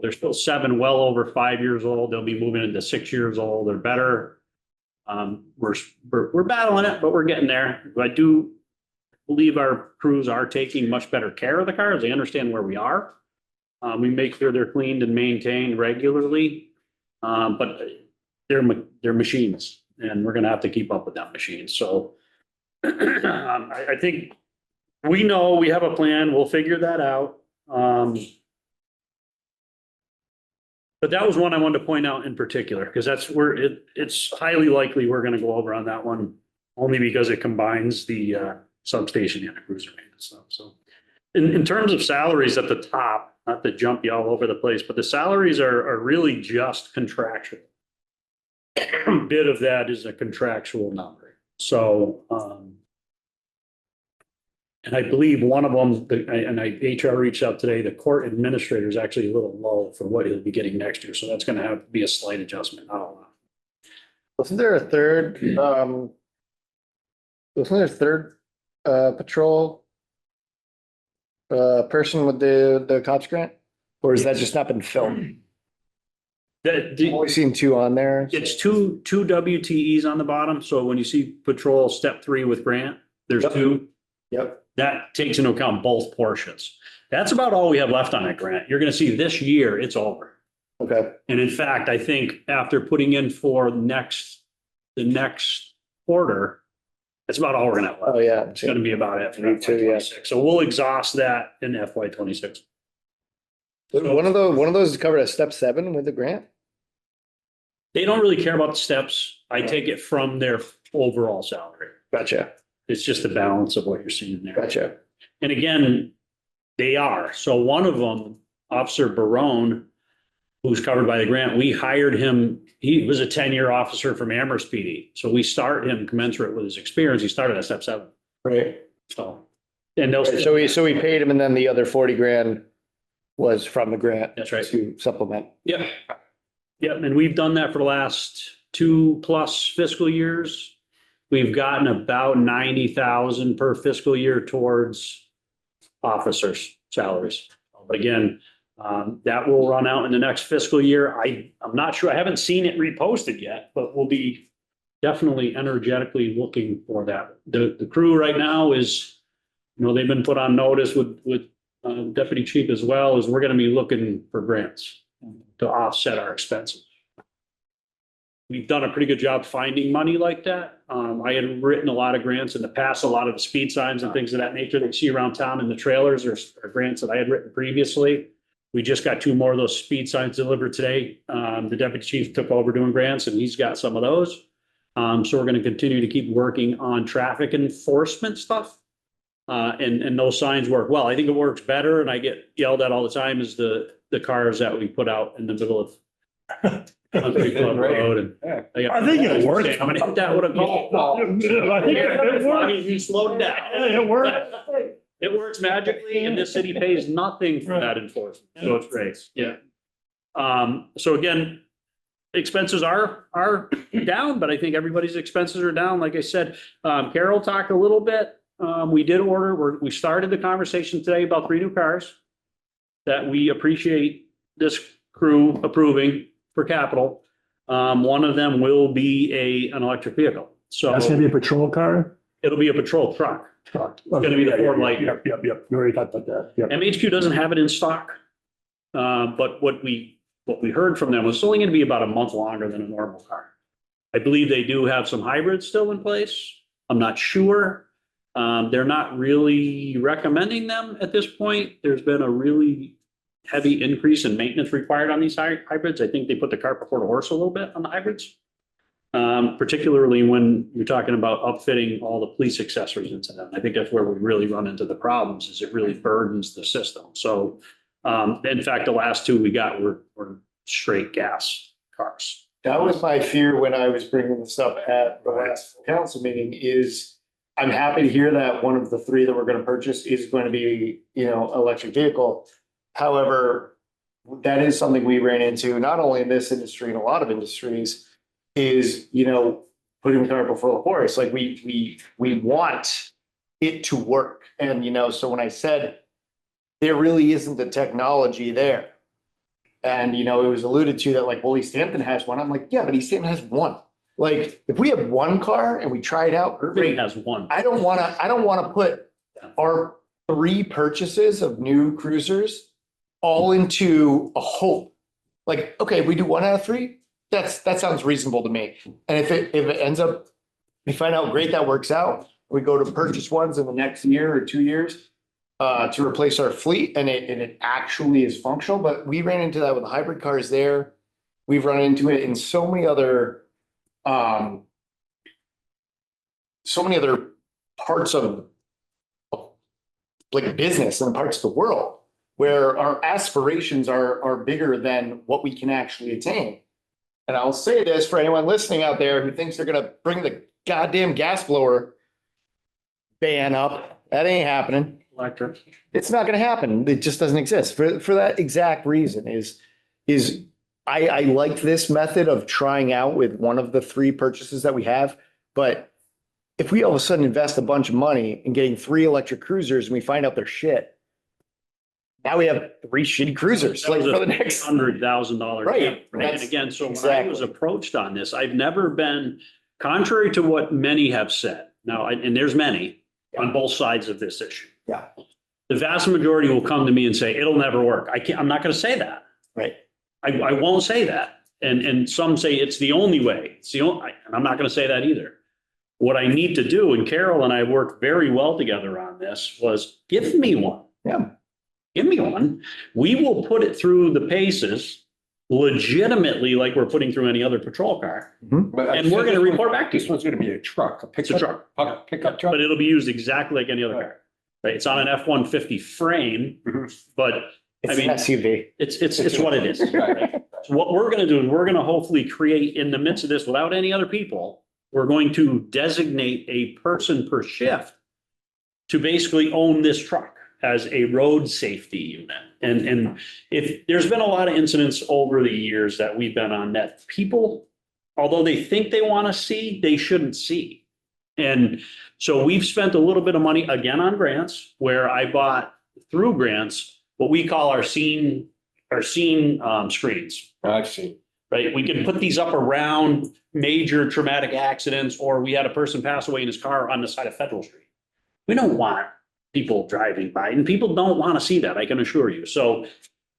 There's still 7 well over 5 years old. They'll be moving into 6 years old or better. We're battling it, but we're getting there. I do believe our crews are taking much better care of the cars. They understand where we are. We make sure they're cleaned and maintained regularly. But they're machines, and we're gonna have to keep up with that machine. So I think we know we have a plan. We'll figure that out. But that was one I wanted to point out in particular, because that's where it's highly likely we're gonna go over on that one, only because it combines the substation and the cruiser maintenance stuff. So in terms of salaries at the top, not to jump you all over the place, but the salaries are really just contractual. A bit of that is a contractual number. So and I believe one of them, HR reached out today, the court administrator is actually a little low for what he'll be getting next year. So that's going to have to be a slight adjustment. I don't know. Wasn't there a third patrol person with the cops grant? Or is that just not been filmed? I've only seen 2 on there. It's two WTEs on the bottom. So when you see patrol step 3 with grant, there's 2. Yep. That takes into account both portions. That's about all we have left on that grant. You're going to see this year, it's over. Okay. And in fact, I think after putting in for the next quarter, that's about all we're going to have left. Oh, yeah. It's going to be about it for Me too, yeah. FY26. So we'll exhaust that in FY26. One of those is covered at step 7 with the grant? They don't really care about the steps. I take it from their overall salary. Gotcha. It's just the balance of what you're seeing there. Gotcha. And again, they are. So one of them, Officer Barone, who's covered by the grant, we hired him. He was a 10-year officer from Amherst PD. So we start him commensurate with his experience. He started at step 7. Right. So, and those. So we paid him, and then the other 40 grand was from the grant. That's right. To supplement. Yep. Yep. And we've done that for the last 2+ fiscal years. We've gotten about 90,000 per fiscal year towards officers' salaries. But again, that will run out in the next fiscal year. I'm not sure. I haven't seen it reposted yet, but we'll be definitely energetically looking for that. The crew right now is, they've been put on notice with Deputy Chief as well, is we're going to be looking for grants to offset our expenses. We've done a pretty good job finding money like that. I had written a lot of grants in the past, a lot of the speed signs and things of that nature that you see around town in the trailers are grants that I had written previously. We just got 2 more of those speed signs delivered today. The deputy chief took over doing grants and he's got some of those. So we're going to continue to keep working on traffic enforcement stuff. And those signs work well. I think it works better, and I get yelled at all the time, is the cars that we put out in the middle of Country Club Road. And I think it works. I'm gonna hit that with a golf ball. I think it works. You slowed down. It works. It works magically, and this city pays nothing for that enforcement, so it's great, yeah. So again, expenses are down, but I think everybody's expenses are down. Like I said, Carol talked a little bit. We did order, we started the conversation today about 3 new cars that we appreciate this crew approving for capital. One of them will be an electric vehicle. So That's gonna be a patrol car? it'll be a patrol truck. It's gonna be the Ford Lightning. Yep. You already talked about that. Yep. MHQ doesn't have it in stock. But what we heard from them was it's only gonna be about a month longer than a normal car. I believe they do have some hybrids still in place. I'm not sure. They're not really recommending them at this point. There's been a really heavy increase in maintenance required on these hybrids. I think they put the cart before the horse a little bit on the hybrids. Particularly when you're talking about upfitting all the police accessories into them. I think that's where we really run into the problems, is it really burdens the system. So, in fact, the last two we got were straight gas cars. That was my fear when I was bringing this up at the last council meeting is I'm happy to hear that one of the three that we're going to purchase is going to be, electric vehicle. However, that is something we ran into not only in this industry, in a lot of industries, is, putting the cart before the horse. Like we want it to work. And, so when I said there really isn't the technology there. And, it was alluded to that like, well, East Hampton has one. I'm like, yeah, but East Hampton has one. Like, if we have one car and we try it out, Irving has one. I don't wanna put our 3 purchases of new cruisers all into a hope. Like, okay, if we do 1 out of 3, that sounds reasonable to me. And if it ends up, we find out great that works out, we go to purchase ones in the next year or 2 years to replace our fleet, and it actually is functional. But we ran into that with the hybrid cars there. We've run into it in so many other parts of like business and parts of the world where our aspirations are bigger than what we can actually attain. And I'll say this for anyone listening out there who thinks they're gonna bring the goddamn gas blower ban up. That ain't happening. Electric. It's not gonna happen. It just doesn't exist for that exact reason is I like this method of trying out with one of the 3 purchases that we have. But if we all of a sudden invest a bunch of money in getting 3 electric cruisers and we find out they're shit, now we have 3 shitty cruisers like for the next $100,000. Right. And again, so when I Exactly. was approached on this, I've never been, contrary to what many have said. Now, and there's many on both sides of this issue. Yeah. The vast majority will come to me and say, it'll never work. I'm not going to say that. Right. I won't say that. And some say it's the only way. It's the only, and I'm not going to say that either. What I need to do, and Carol and I worked very well together on this, was give me one. Yeah. Give me one. We will put it through the paces legitimately like we're putting through any other patrol car. Mm-hmm. And we're going to report back to you. This one's gonna be a truck, a It's a truck. pickup truck. But it'll be used exactly like any other car. Right? It's on an F-150 frame, but It's I mean, an SUV. it's what it is. Right? So what we're going to do is we're going to hopefully create in the midst of this without any other people, we're going to designate a person per shift to basically own this truck as a road safety unit. And if there's been a lot of incidents over the years that we've been on that people, although they think they want to see, they shouldn't see. And so we've spent a little bit of money again on grants where I bought through grants what we call our scene screens. I've seen. Right? We can put these up around major traumatic accidents, or we had a person pass away in his car on the side of Federal Street. We don't want people driving by, and people don't want to see that, I can assure you. So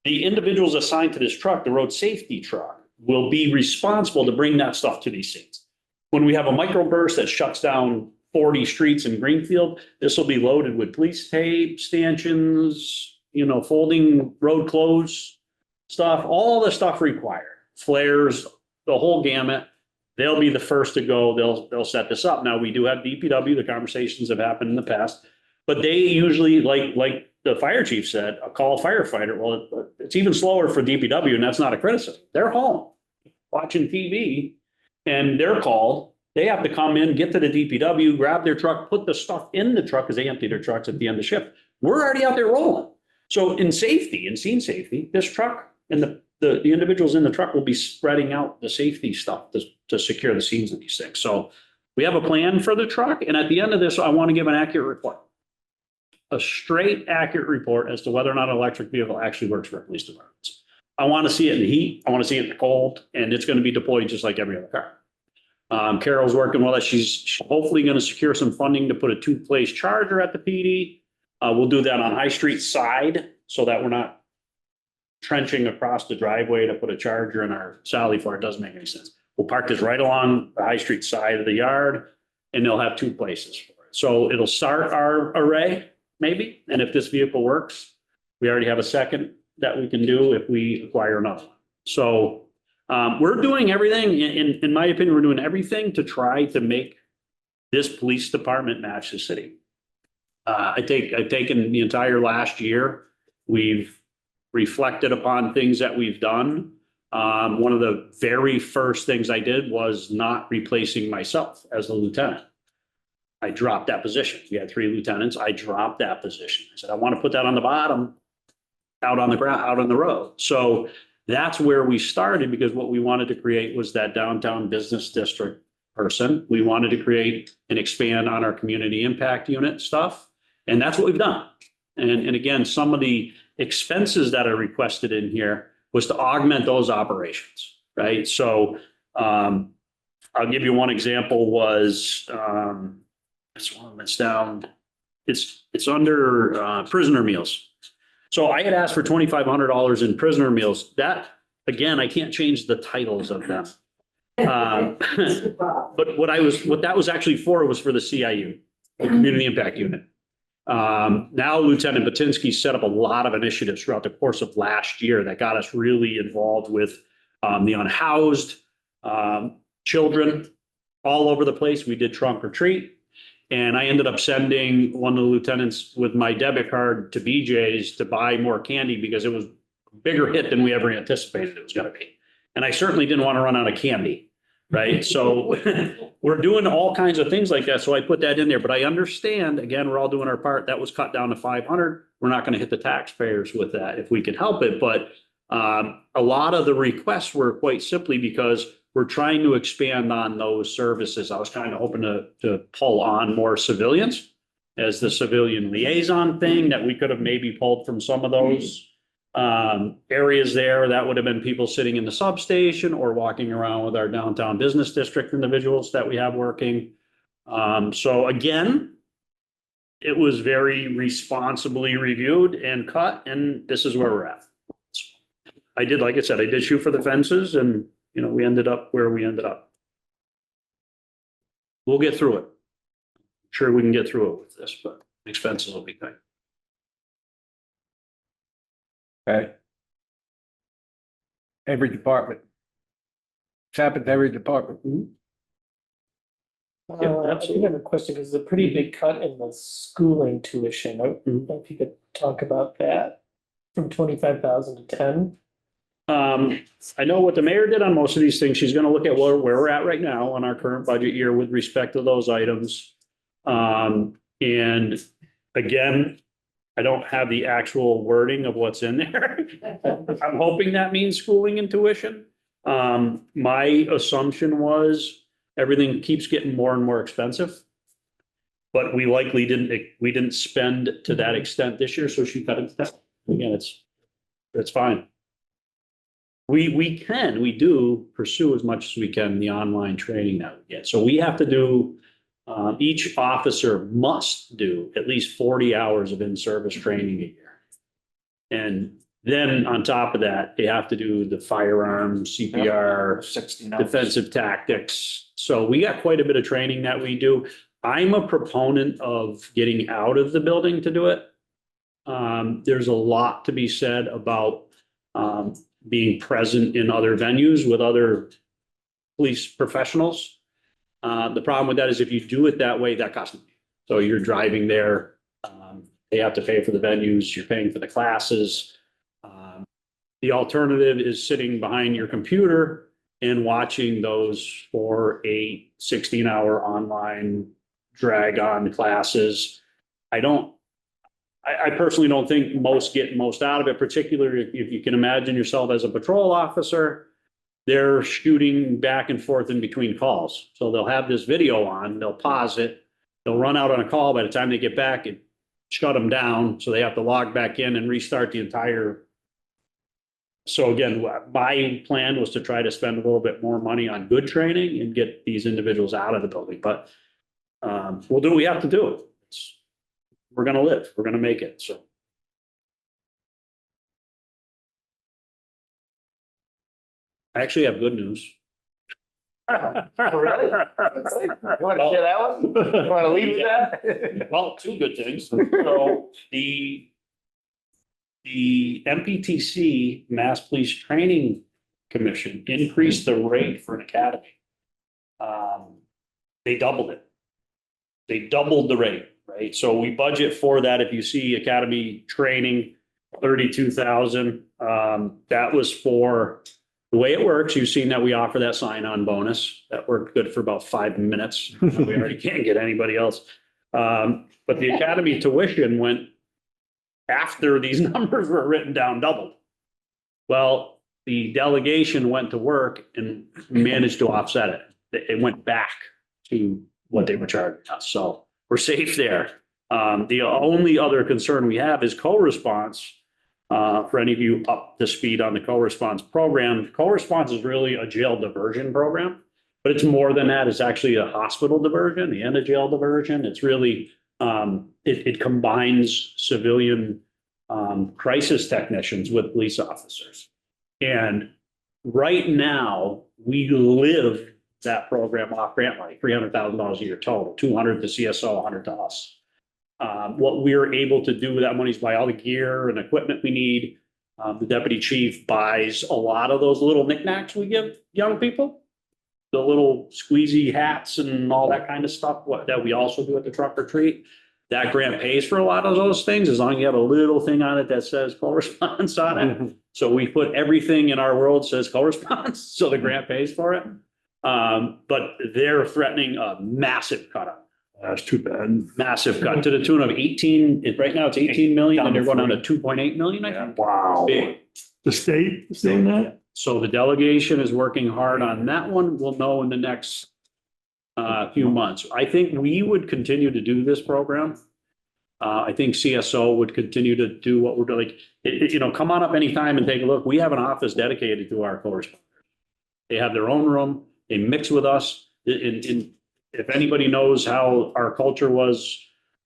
the individuals assigned to this truck, the road safety truck, will be responsible to bring that stuff to these scenes. When we have a microburst that shuts down 40 streets in Greenfield, this will be loaded with police tape, stanchions, folding road clothes stuff, all the stuff required, flares, the whole gamut. They'll be the first to go. They'll set this up. Now, we do have DPW. The conversations have happened in the past, but they usually, like the fire chief said, call a firefighter. Well, it's even slower for DPW, and that's not a criticism. They're home watching TV, and they're called. They have to come in, get to the DPW, grab their truck, put the stuff in the truck because they empty their trucks at the end of shift. We're already out there rolling. So in safety, in scene safety, this truck and the individuals in the truck will be spreading out the safety stuff to secure the scenes of these things. So we have a plan for the truck. And at the end of this, I want to give an accurate report. A straight, accurate report as to whether or not an electric vehicle actually works for police departments. I want to see it in the heat. I want to see it in the cold, and it's going to be deployed just like every other car. Carol's working with us. She's hopefully going to secure some funding to put a 2-place charger at the PD. We'll do that on High Street side so that we're not trenching across the driveway to put a charger in our Sally for. It doesn't make any sense. We'll park this right along the High Street side of the yard, and they'll have 2 places for it. So it'll start our array, maybe. And if this vehicle works, we already have a second that we can do if we acquire another one. So we're doing everything, in my opinion, we're doing everything to try to make this police department match the city. I've taken the entire last year. We've reflected upon things that we've done. One of the very first things I did was not replacing myself as a lieutenant. I dropped that position. We had 3 lieutenants. I dropped that position. I said, I want to put that on the bottom, out on the ground, out on the road. So that's where we started, because what we wanted to create was that downtown business district person. We wanted to create and expand on our community impact unit stuff. And that's what we've done. And again, some of the expenses that are requested in here was to augment those operations, right? So I'll give you one example was, it's one that's down, it's under prisoner meals. So I had asked for $2,500 in prisoner meals. That, again, I can't change the titles of them. But what that was actually for was for the CIU, the Community Impact Unit. Now Lieutenant Batinsky set up a lot of initiatives throughout the course of last year that got us really involved with the unhoused, children all over the place. We did trunk or treat. And I ended up sending one of the lieutenants with my debit card to BJ's to buy more candy because it was a bigger hit than we ever anticipated it was going to be. And I certainly didn't want to run out of candy, right? So we're doing all kinds of things like that. So I put that in there, but I understand, again, we're all doing our part. That was cut down to 500. We're not going to hit the taxpayers with that if we can help it. But a lot of the requests were quite simply because we're trying to expand on those services. I was kind of hoping to pull on more civilians as the civilian liaison thing that we could have maybe pulled from some of those areas there. That would have been people sitting in the substation or walking around with our downtown business district individuals that we have working. So again, it was very responsibly reviewed and cut, and this is where we're at. I did, like I said, I did shoot for the fences, and we ended up where we ended up. We'll get through it. Sure, we can get through it with this, but expenses will be tight. Okay. Every department. It's happened to every department. I have a question, because it's a pretty big cut in the schooling tuition. I don't know if you could talk about that from 25,000 to 10. I know what the mayor did on most of these things. She's going to look at where we're at right now on our current budget year with respect to those items. And again, I don't have the actual wording of what's in there. I'm hoping that means schooling and tuition. My assumption was everything keeps getting more and more expensive. But we likely didn't spend to that extent this year, so she cut it down. Again, it's fine. We do pursue as much as we can the online training that we get. So we have to do, each officer must do at least 40 hours of in-service training a year. And then on top of that, they have to do the firearms, CPR, 16 defensive tactics. So we got quite a bit of training that we do. I'm a proponent of getting out of the building to do it. There's a lot to be said about being present in other venues with other police professionals. The problem with that is if you do it that way, that costs money. So you're driving there, they have to pay for the venues, you're paying for the classes. The alternative is sitting behind your computer and watching those 4, 8, 16-hour online drag on classes. I personally don't think most get most out of it, particularly if you can imagine yourself as a patrol officer. They're shooting back and forth in between calls. So they'll have this video on, they'll pause it, they'll run out on a call. By the time they get back, it shut them down. So they have to log back in and restart the entire. So again, my plan was to try to spend a little bit more money on good training and get these individuals out of the building. But we'll do what we have to do. We're going to live. We're going to make it. So. I actually have good news. Really? You want to share that one? You want to leave with that? Well, 2 good things. So the the MPTC, Mass Police Training Commission, increased the rate for an academy. They doubled it. They doubled the rate, right? So we budget for that. If you see academy training, 32,000. That was for the way it works. You've seen that we offer that sign-on bonus. That worked good for about 5 minutes. We already can't get anybody else. But the academy tuition went after these numbers were written down doubled. Well, the delegation went to work and managed to offset it. It went back to what they were charging us. So we're safe there. The only other concern we have is co-response. For any of you up to speed on the co-response program, co-response is really a jail diversion program, but it's more than that. It's actually a hospital diversion and a jail diversion. It's really, it combines civilian crisis technicians with police officers. And right now, we live that program off grant money, $300,000 a year total, 200 to CSO, 100 to us. What we're able to do with that money is buy all the gear and equipment we need. The deputy chief buys a lot of those little knickknacks we give young people, the little squeezy hats and all that kind of stuff that we also do at the truck or treat. That grant pays for a lot of those things as long as you have a little thing on it that says co-response on it. So we put everything in our world says co-response, so the grant pays for it. But they're threatening a massive cut up. That's too bad. Massive cut to the tune of 18, right now it's 18 million and they're going down to 2.8 million, I think. Wow. Big. The state is doing that? So the delegation is working hard on that one. We'll know in the next few months. I think we would continue to do this program. I think CSO would continue to do what we're doing. Come on up anytime and take a look. We have an office dedicated to our correspondents. They have their own room. They mix with us. If anybody knows how our culture was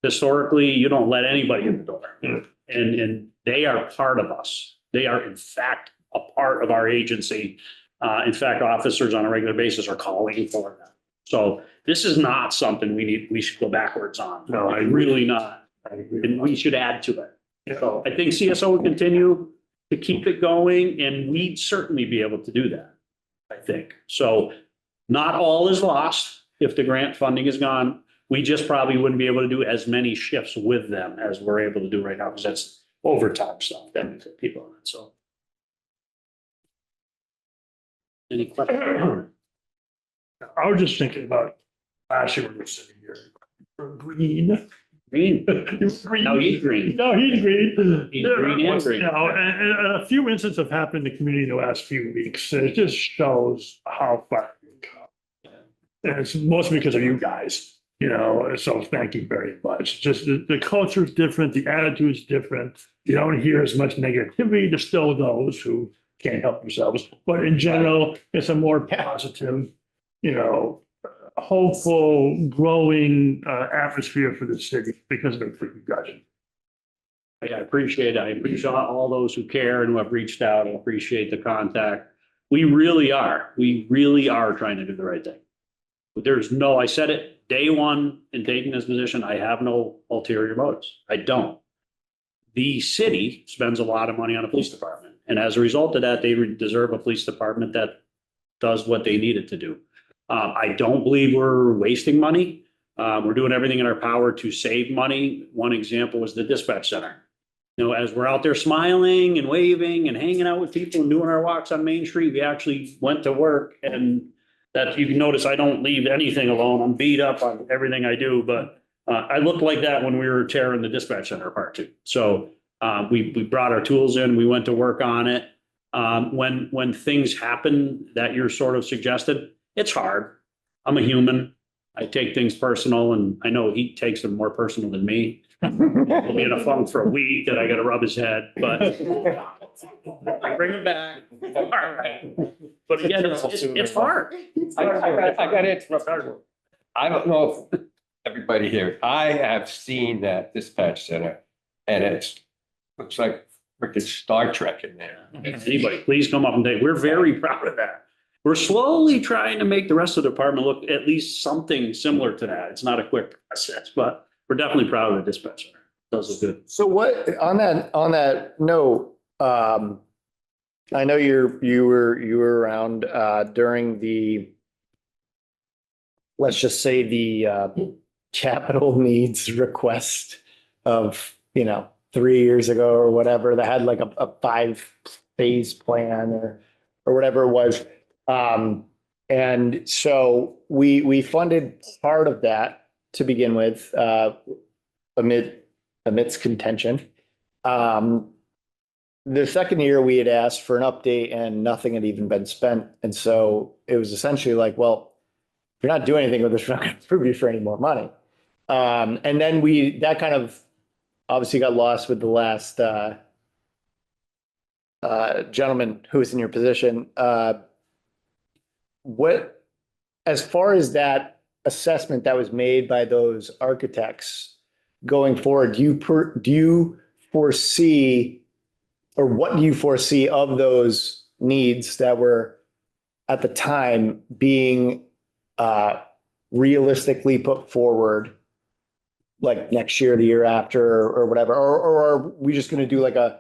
historically, you don't let anybody in the door. And they are part of us. They are in fact a part of our agency. In fact, officers on a regular basis are calling for them. So this is not something we should go backwards on. No, I really not. And we should add to it. So I think CSO will continue to keep it going and we'd certainly be able to do that, I think. So not all is lost. If the grant funding is gone, we just probably wouldn't be able to do as many shifts with them as we're able to do right now, because that's overtime stuff that we put people on. So. Any questions? I was just thinking about last year when we were sitting here. Green. Green. Green. No, he's green. No, he's green. He's green and green. And a few incidents have happened in the community in the last few weeks. And it just shows how far we've come. And it's mostly because of you guys, so thank you very much. Just the culture is different, the attitude is different. You don't hear as much negativity. There's still those who can't help themselves. But in general, it's a more positive, hopeful, growing atmosphere for the city because of you guys. I appreciate it. I appreciate all those who care and who have reached out. I appreciate the contact. We really are trying to do the right thing. I said it day one in taking this position, I have no ulterior motives. I don't. The city spends a lot of money on a police department. And as a result of that, they deserve a police department that does what they need it to do. I don't believe we're wasting money. We're doing everything in our power to save money. One example was the dispatch center. As we're out there smiling and waving and hanging out with people and doing our walks on Main Street, we actually went to work, and that you can notice I don't leave anything alone. I'm beat up on everything I do, but I looked like that when we were tearing the dispatch center apart too. So we brought our tools in, we went to work on it. When things happen that you're sort of suggested, it's hard. I'm a human. I take things personal, and I know he takes them more personal than me. He'll be in a funk for a week and I got to rub his head, but I bring him back. All right. But again, it's hard. I got to interrupt. I don't know if everybody here, I have seen that dispatch center and looks like freaking Star Trek in there. Anybody, please come up and take, we're very proud of that. We're slowly trying to make the rest of the department look at least something similar to that. It's not a quick process, but we're definitely proud of the dispatch center. does look good. So what, on that note, I know you were around, during the, let's just say the, capital needs request of, 3 years ago or whatever, that had like a 5-phase plan or whatever it was. And so we funded part of that to begin with, amidst contention. The second year we had asked for an update and nothing had even been spent. And so it was essentially like, well, if you're not doing anything with this, we're not going to approve you for any more money. And then that kind of obviously got lost with the last gentleman who was in your position. What, as far as that assessment that was made by those architects going forward, do you foresee, or what do you foresee of those needs that were at the time being realistically put forward, like next year, the year after, or whatever? Or are we just going to do like a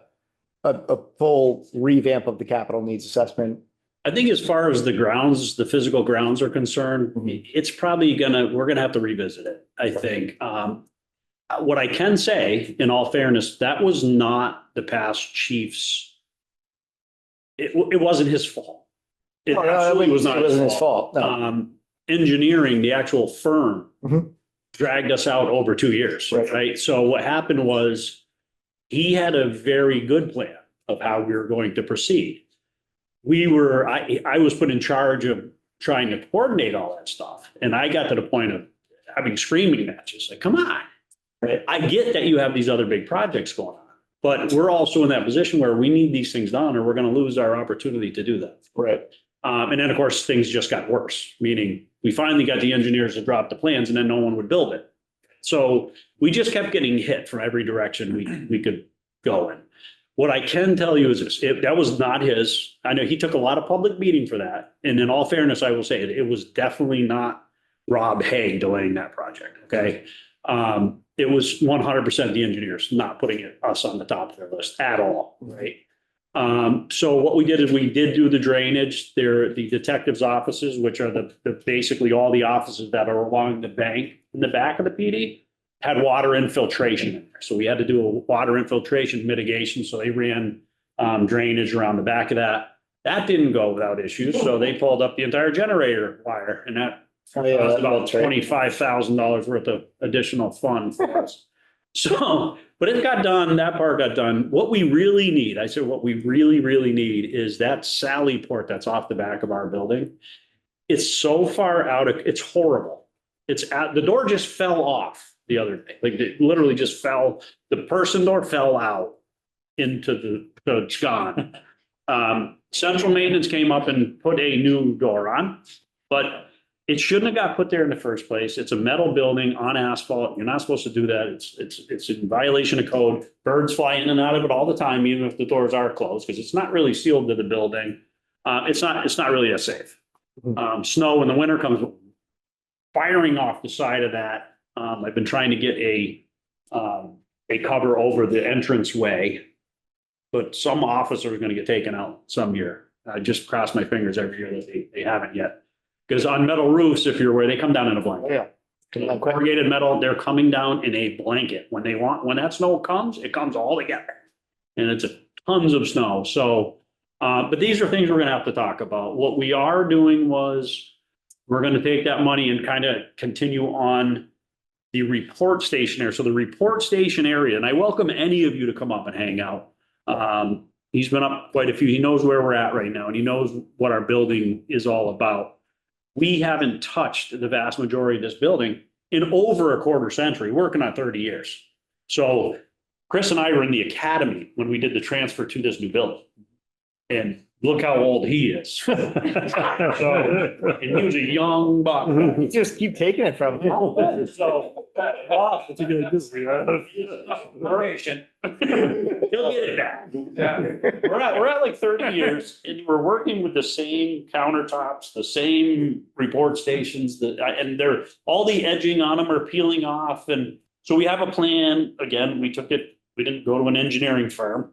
full revamp of the capital needs assessment? I think as far as the grounds, the physical grounds are concerned, it's probably we're gonna have to revisit it, I think. What I can say, in all fairness, that was not the past chief's. It wasn't his fault. It absolutely was not. It wasn't his fault. No. Engineering, the actual firm, dragged us out over 2 years, right? So what happened was he had a very good plan of how we were going to proceed. I was put in charge of trying to coordinate all that stuff. And I got to the point of having screaming matches, like, come on. Right? I get that you have these other big projects going on, but we're also in that position where we need these things done or we're going to lose our opportunity to do that. Right. And then of course, things just got worse, meaning we finally got the engineers to drop the plans and then no one would build it. So we just kept getting hit from every direction we could go in. What I can tell you is this, that was not his. I know he took a lot of public meeting for that. And in all fairness, I will say it was definitely not Rob Hay delaying that project, okay? It was 100% the engineers not putting us on the top of their list at all, right? So what we did is we did do the drainage. There, the detectives' offices, which are the basically all the offices that are along the bank in the back of the PD, had water infiltration in there. So we had to do a water infiltration mitigation. So they ran drainage around the back of that. That didn't go without issues. So they pulled up the entire generator wire and that was about $25,000 worth of additional fund for us. So, but it got done. That part got done. What we really need, I said, what we really, really need is that Sally port that's off the back of our building. It's so far out of, it's horrible. The door just fell off the other day. Like it literally just fell. The person door fell out into it's gone. Central maintenance came up and put a new door on, but it shouldn't have got put there in the first place. It's a metal building on asphalt. You're not supposed to do that. It's in violation of code. Birds fly in and out of it all the time, even if the doors are closed, because it's not really sealed to the building. It's not really as safe. Snow in the winter comes firing off the side of that. I've been trying to get a cover over the entranceway, but some officer is going to get taken out some year. I just cross my fingers every year that they haven't yet. Because on metal roofs, if you're aware, they come down in a blanket. Yeah. Corrugated metal, they're coming down in a blanket. When that snow comes, it comes all together. And it's tons of snow. So, but these are things we're going to have to talk about. What we are doing was we're going to take that money and kind of continue on the report station area. So the report station area, and I welcome any of you to come up and hang out. He's been up quite a few. He knows where we're at right now and he knows what our building is all about. We haven't touched the vast majority of this building in over a quarter century, working on 30 years. So Chris and I were in the academy when we did the transfer to this new building. And look how old he is. And he was a young buck. You just keep taking it from him. So That's a good duration. He'll get it back. Yeah. We're at like 30 years and we're working with the same countertops, the same report stations and they're all the edging on them are peeling off. And So we have a plan. Again, we didn't go to an engineering firm.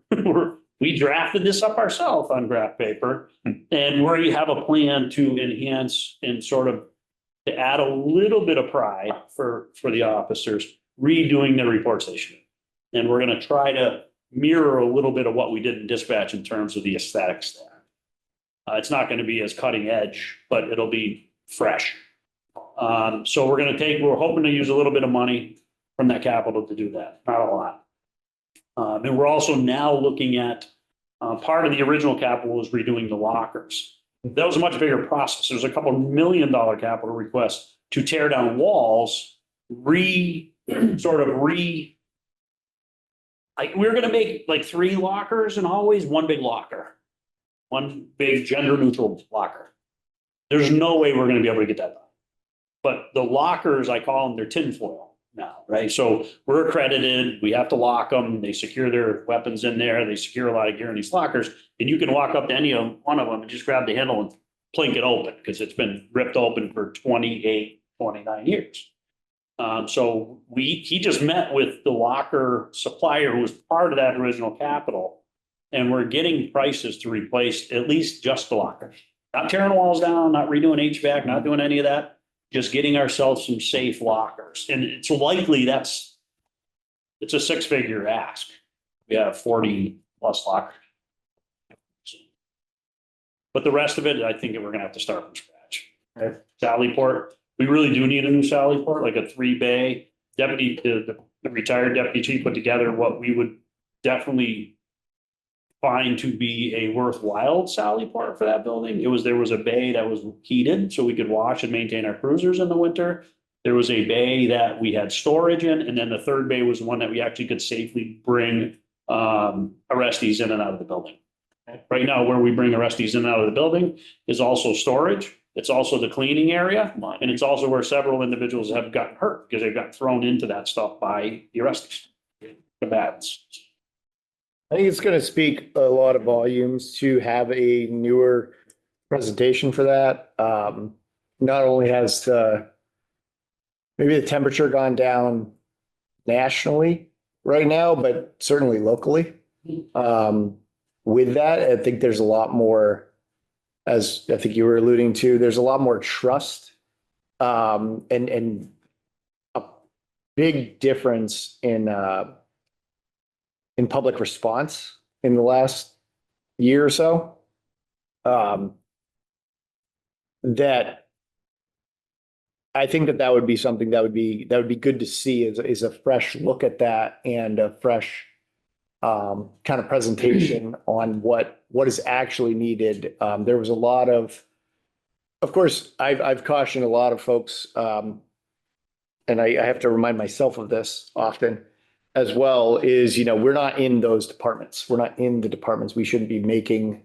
We drafted this up ourselves on graph paper. And we have a plan to enhance and sort of to add a little bit of pride for the officers, redoing the report station. And we're gonna try to mirror a little bit of what we did in dispatch in terms of the aesthetics there. It's not gonna be as cutting edge, but it'll be fresh. So we're hoping to use a little bit of money from that capital to do that, not a lot. And we're also now looking at, part of the original capital was redoing the lockers. That was a much bigger process. There was a couple $1 million capital request to tear down walls, like, we're gonna make like 3 lockers and always one big locker. One big gender neutral locker. There's no way we're gonna be able to get that done. But the lockers, I call them, they're tinfoil now, right? So we're accredited, we have to lock them, they secure their weapons in there, they secure a lot of gear in these lockers. And you can walk up to any of one of them and just grab the handle and plink it open, because it's been ripped open for 28, 29 years. So he just met with the locker supplier who was part of that original capital. And we're getting prices to replace at least just the lockers. Not tearing the walls down, not redoing HVAC, not doing any of that. Just getting ourselves some safe lockers. And it's likely it's a 6-figure ask. We have 40+ lockers. But the rest of it, I think we're gonna have to start from scratch. Right. Sallyport, we really do need a new Sallyport, like a 3-bay. The retired deputy chief put together what we would definitely find to be a worthwhile Sallyport for that building. There was a bay that was heated so we could wash and maintain our cruisers in the winter. There was a bay that we had storage in, and then the third bay was one that we actually could safely bring arrestees in and out of the building. Right now, where we bring arrestees in and out of the building is also storage. It's also the cleaning area, and it's also where several individuals have gotten hurt because they've got thrown into that stuff by the arrestees, the bats. I think it's going to speak a lot of volumes to have a newer presentation for that. Not only has maybe the temperature gone down nationally right now, but certainly locally. With that, I think there's a lot more, as I think you were alluding to, there's a lot more trust and a big difference in public response in the last year or so. That I think that would be something that would be good to see is a fresh look at that and a fresh kind of presentation on what is actually needed. There was a lot of course, I've cautioned a lot of folks, and I have to remind myself of this often as well, is, we're not in those departments. We're not in the departments. We shouldn't be making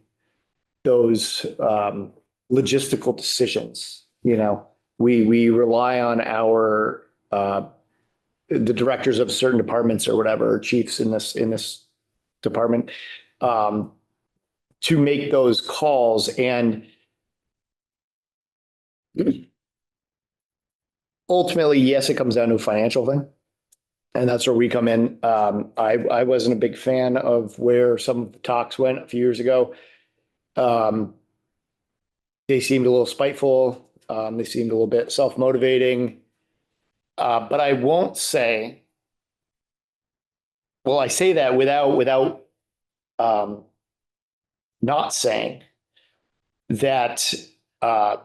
those logistical decisions. We rely on the directors of certain departments or whatever, chiefs in this department, to make those calls. And ultimately, yes, it comes down to a financial thing. And that's where we come in. I wasn't a big fan of where some of the talks went a few years ago. They seemed a little spiteful. They seemed a little bit self-motivating. But I won't say, well, I say that without not saying that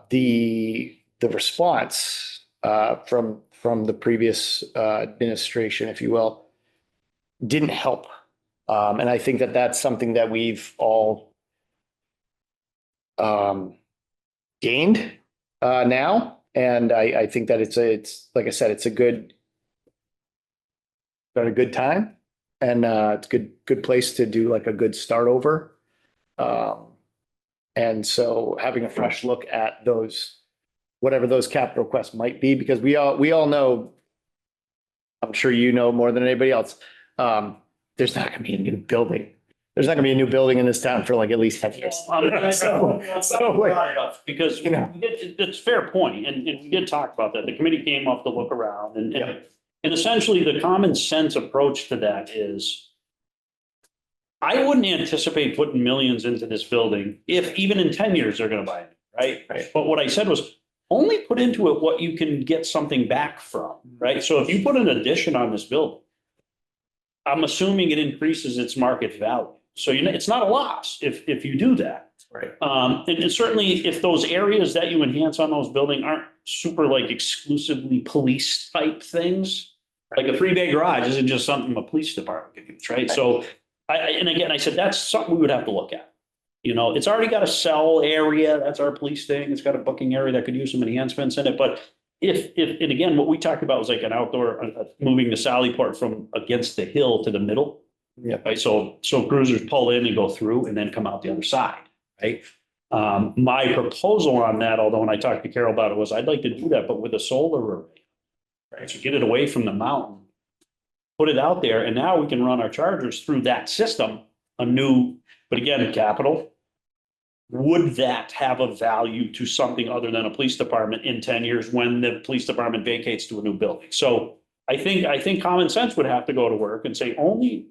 the response from the previous administration, if you will, didn't help. And I think that that's something that we've all gained now. And I think that it's like I said, it's a good time, and it's a good place to do like a good start over. And so having a fresh look at those, whatever those capital requests might be, because we all know, I'm sure you know more than anybody else, there's not gonna be a new building. There's not gonna be a new building in this town for like at least 10 years. Because it's a fair point, and we did talk about that. The committee came up to look around, and And essentially, the common sense approach to that is I wouldn't anticipate putting millions into this building if even in 10 years they're gonna buy it, right? But what I said was only put into it what you can get something back from, right? So if you put an addition on this building, I'm assuming it increases its market value. So it's not a loss if you do that. Right. And certainly if those areas that you enhance on those buildings aren't super like exclusively police type things, like a 3-bay garage isn't just something a police department can use, right? So and again, I said, that's something we would have to look at. You know, it's already got a cell area. That's our police thing. It's got a booking area that could use some enhancements in it. But and again, what we talked about was like an outdoor, moving the Sallyport from against the hill to the middle. Yeah. Right. So cruisers pull in and go through and then come out the other side. Right. My proposal on that, although when I talked to Carol about it, was I'd like to do that, but with a solar array. Right. So get it away from the mountain, put it out there, and now we can run our chargers through that system, but again, capital. Would that have a value to something other than a police department in 10 years when the police department vacates to a new building? So I think common sense would have to go to work and say only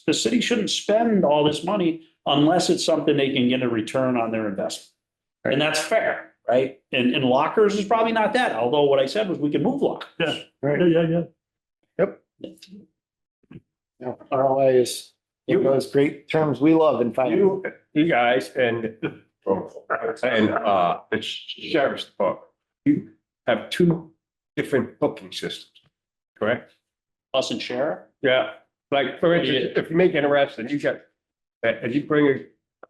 the city shouldn't spend all this money unless it's something they can get a return on their investment. And that's fair, right? And lockers is probably not that, although what I said was we can move lockers. Yeah. Right. Yeah. Yep. No, ROI is one of those great terms we love in finance. You guys and the sheriff's department, you have 2 different booking systems, correct? Us and sheriff? Yeah, like for instance, if you make an arrest and you get, and you bring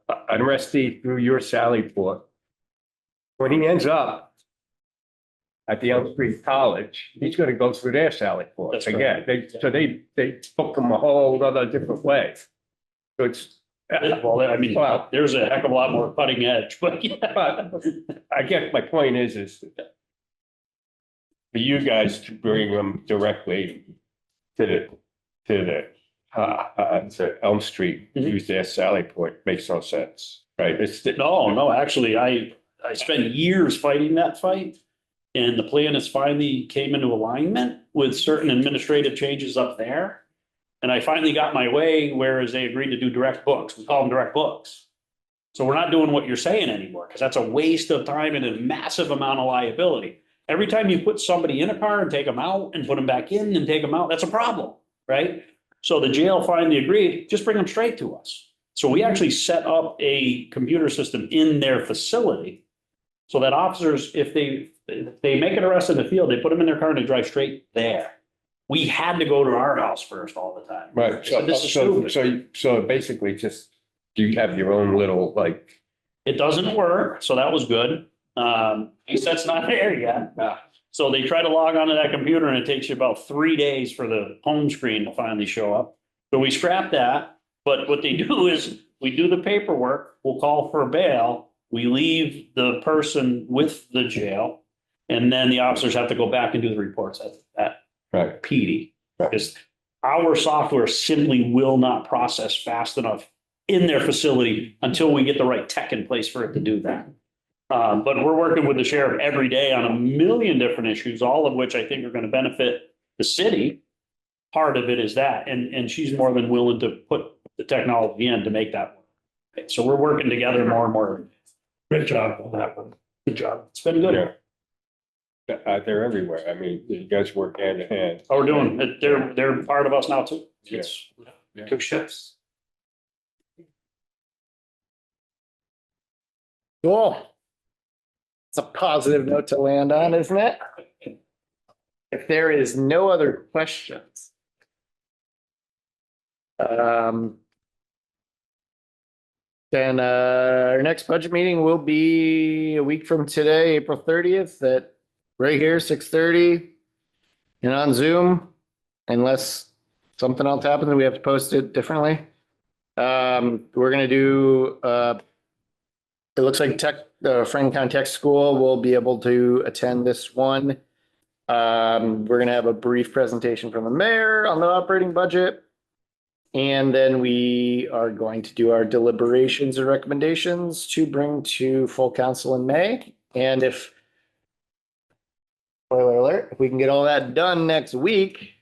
an arrestee through your Sallyport, when he ends up at the Elm Street College, he's gonna go through their Sallyport That's again. They book him a whole other different way. So it's. Well, I mean, Well, there's a heck of a lot more cutting edge, but yeah. but I guess my point is for you guys to bring them directly to Elm Street, use their Sallyport, makes no sense, right? No, actually, I spent years fighting that fight. And the plan is finally came into alignment with certain administrative changes up there. And I finally got my way, whereas they agreed to do direct books. We call them direct books. So we're not doing what you're saying anymore, because that's a waste of time and a massive amount of liability. Every time you put somebody in a car and take them out and put them back in and take them out, that's a problem, right? So the jail finally agreed, just bring them straight to us. So we actually set up a computer system in their facility so that officers, if they make an arrest in the field, they put them in their car and they drive straight there. We had to go to our house first all the time. Right, So this is stupid. so basically just, you have your own little like. It doesn't work, so that was good. That's not there yet. So they try to log onto that computer and it takes you about 3 days for the home screen to finally show up. So we scrap that, but what they do is we do the paperwork, we'll call for a bail, we leave the person with the jail, and then the officers have to go back and do the reports at Right. PD. Because our software simply will not process fast enough in their facility until we get the right tech in place for it to do that. But we're working with the sheriff every day on a million different issues, all of which I think are going to benefit the city. Part of it is that, and she's more than willing to put the technology in to make that work. So we're working together more and more. Great job on that one. Good job. It's been good. Yeah. They're everywhere. I mean, you guys work hand in hand. Oh, we're doing it. They're part of us now too. It's two shifts. Cool. It's a positive note to land on, isn't it? If there is no other questions. Then our next budget meeting will be a week from today, April 30th, at right here, 6:30. And on Zoom, unless something else happens, we have to post it differently. We're gonna do it looks like Franklin Tech School will be able to attend this one. We're gonna have a brief presentation from the mayor on the operating budget. And then we are going to do our deliberations and recommendations to bring to full council in May. And if, spoiler alert, if we can get all that done next week,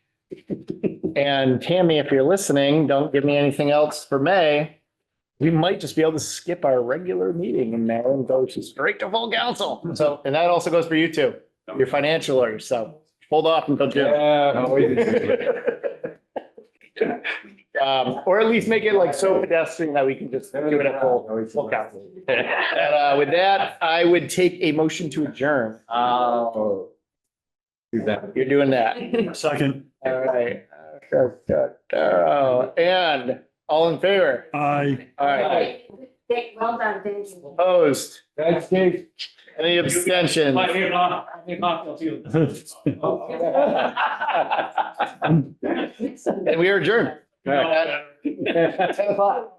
And Tammy, if you're listening, don't give me anything else for May. We might just be able to skip our regular meeting in May and go straight to full council. So, and that also goes for you too, your financial lawyer. So hold off until June. Or at least make it like so pedestrian that we can just give it a full council. And with that, I would take a motion to adjourn. You're doing that. Second. All right. And all in favor? Aye. All right. Well done, Dave. Opposed? Any abstentions? And we are adjourned. 10 o'clock.